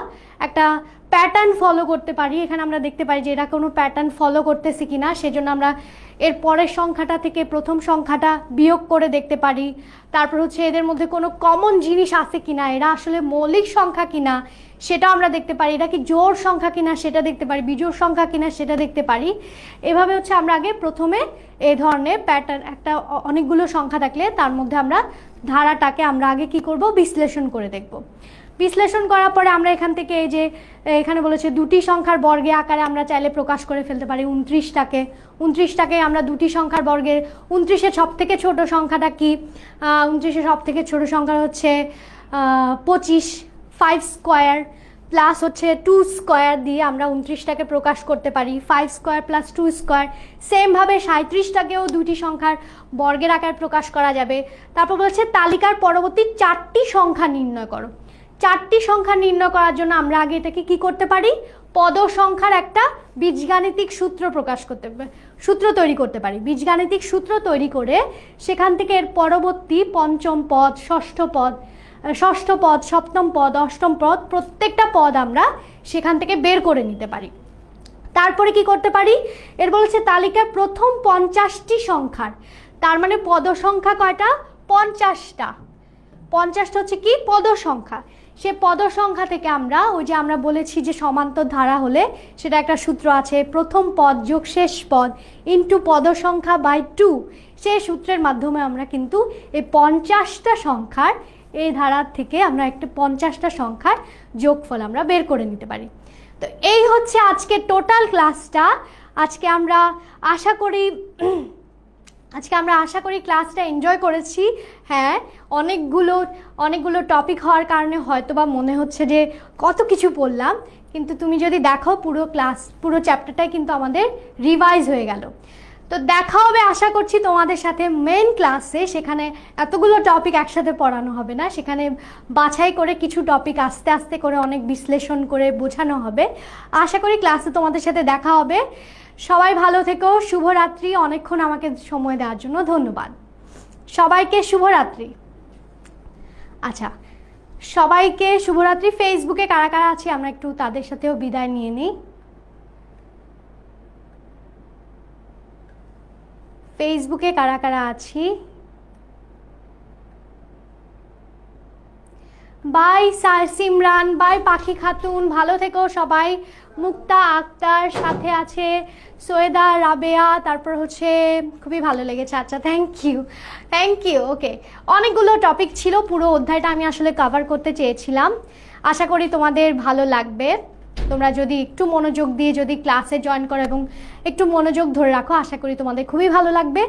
একটা প্যাটার্ন ফলো করতে পারি। এখানে আমরা দেখতে পারি যে এরা কোনো প্যাটার্ন ফলো করতেছি কিনা, সেজন্য আমরা এর পরের সংখ্যাটা থেকে প্রথম সংখ্যাটা বিয়োগ করে দেখতে পারি। তারপর হচ্ছে এদের মধ্যে কোনো কমন জিনিস আছে কিনা, এরা আসলে মৌলিক সংখ্যা কিনা সেটাও আমরা দেখতে পারি, এটা কি জোড় সংখ্যা কিনা সেটা দেখতে পারি, বিজোড় সংখ্যা কিনা সেটা দেখতে পারি। এভাবে হচ্ছে আমরা আগে প্রথমে এই ধরনের প্যাটার্ন, একটা অনেকগুলো সংখ্যা থাকলে তার মধ্যে আমরা ধারাটাকে আমরা আগে কি করব, বিশ্লেষণ করে দেখব। বিশ্লেষণ করার পরে আমরা এখান থেকে এই যে এখানে বলেছে দুটি সংখ্যার বর্গে আকারে আমরা চাইলে প্রকাশ করে ফেলতে পারি 29টাকে আমরা দুটি সংখ্যার বর্গের 29-এর সব থেকে ছোট সংখ্যাটা কি, 29-এর সব থেকে ছোট সংখ্যা হচ্ছে 25, 5 স্কোয়ার প্লাস হচ্ছে 2 স্কোয়ার দিয়ে আমরা 29টাকে প্রকাশ করতে পারি, 5 স্কোয়ার প্লাস 2 স্কোয়ার। সেমভাবে 37টাকেও দুটি সংখ্যার বর্গের আকারে প্রকাশ করা যাবে। তারপর বলছে তালিকার পরবর্তী 4টি সংখ্যা নির্ণয় করো। 4টি সংখ্যা নির্ণয় করার জন্য আমরা আগে এটাকে কি করতে পারি, পদ সংখ্যার একটা বীজগাণিতিক সূত্র সূত্র তৈরি করতে পারি। বীজগাণিতিক সূত্র তৈরি করে সেখান থেকে এর পরবর্তী পঞ্চম পদ, ষষ্ঠ পদ, সপ্তম পদ, অষ্টম পদ, প্রত্যেকটা পদ আমরা সেখান থেকে বের করে নিতে পারি। তারপরে কি করতে পারি, এর বলছে তালিকার প্রথম 50টি সংখ্যার, তার মানে পদ সংখ্যা কয়টা, 50টা। 50টা হচ্ছে কি পদ সংখ্যা। সে পদ সংখ্যা থেকে আমরা ওই যে আমরা বলেছি যে সমান্তর ধারা হলে সেটা একটা সূত্র আছে, প্রথম পদ যোগ শেষ পদ ইন্টু পদ সংখ্যা বাই 2। সেই সূত্রের মাধ্যমে আমরা কিন্তু এই 50টা সংখ্যার এই ধারার থেকে আমরা একটা 50টা সংখ্যার যোগফল আমরা বের করে নিতে পারি। তো এই হচ্ছে আজকে টোটাল ক্লাসটা। আজকে আমরা আশা করি ক্লাসটা এনজয় করেছি। হ্যাঁ, অনেকগুলো টপিক হওয়ার কারণে হয়তো বা মনে হচ্ছে যে কত কিছু পড়লাম, কিন্তু তুমি যদি দেখো পুরো চ্যাপ্টারটাই কিন্তু আমাদের রিভাইজ হয়ে গেল। তো দেখা হবে আশা করছি তোমাদের সাথে মেন ক্লাসে। সেখানে এতগুলো টপিক একসাথে পড়ানো হবে না, সেখানে বাছাই করে কিছু টপিক আস্তে আস্তে করে অনেক বিশ্লেষণ করে বোঝানো হবে। আশা করি ক্লাসে তোমাদের সাথে দেখা হবে। সবাই ভালো থেকো, শুভরাত্রি। অনেকক্ষণ আমাকে সময় দেওয়ার জন্য ধন্যবাদ। সবাইকে শুভরাত্রি। আচ্ছা, সবাইকে শুভরাত্রি। ফেসবুকে কারা কারা আছে আমরা একটু তাদের সাথেও বিদায় নিয়ে নিই। ফেসবুকে কারা কারা আছি, বাই সিমরান, বাই পাখি খাতুন, ভালো থেকো সবাই। মুক্তা আক্তার সাথে আছে, সৈয়দা রাবেয়া, তারপর হচ্ছে খুবই ভালো লেগেছে। আচ্ছা, থ্যাংক ইউ। ওকে, অনেকগুলো টপিক ছিল, পুরো অধ্যায়টা আমি আসলে কভার করতে চেয়েছিলাম। আশা করি তোমাদের ভালো লাগবে। তোমরা যদি একটু মনোযোগ দিয়ে যদি ক্লাসে জয়েন করো এবং একটু মনোযোগ ধরে রাখো, আশা করি তোমাদের খুবই ভালো লাগবে।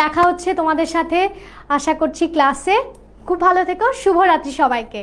দেখা হচ্ছে তোমাদের সাথে আশা করছি ক্লাসে। খুব ভালো থেকো, শুভরাত্রি সবাইকে।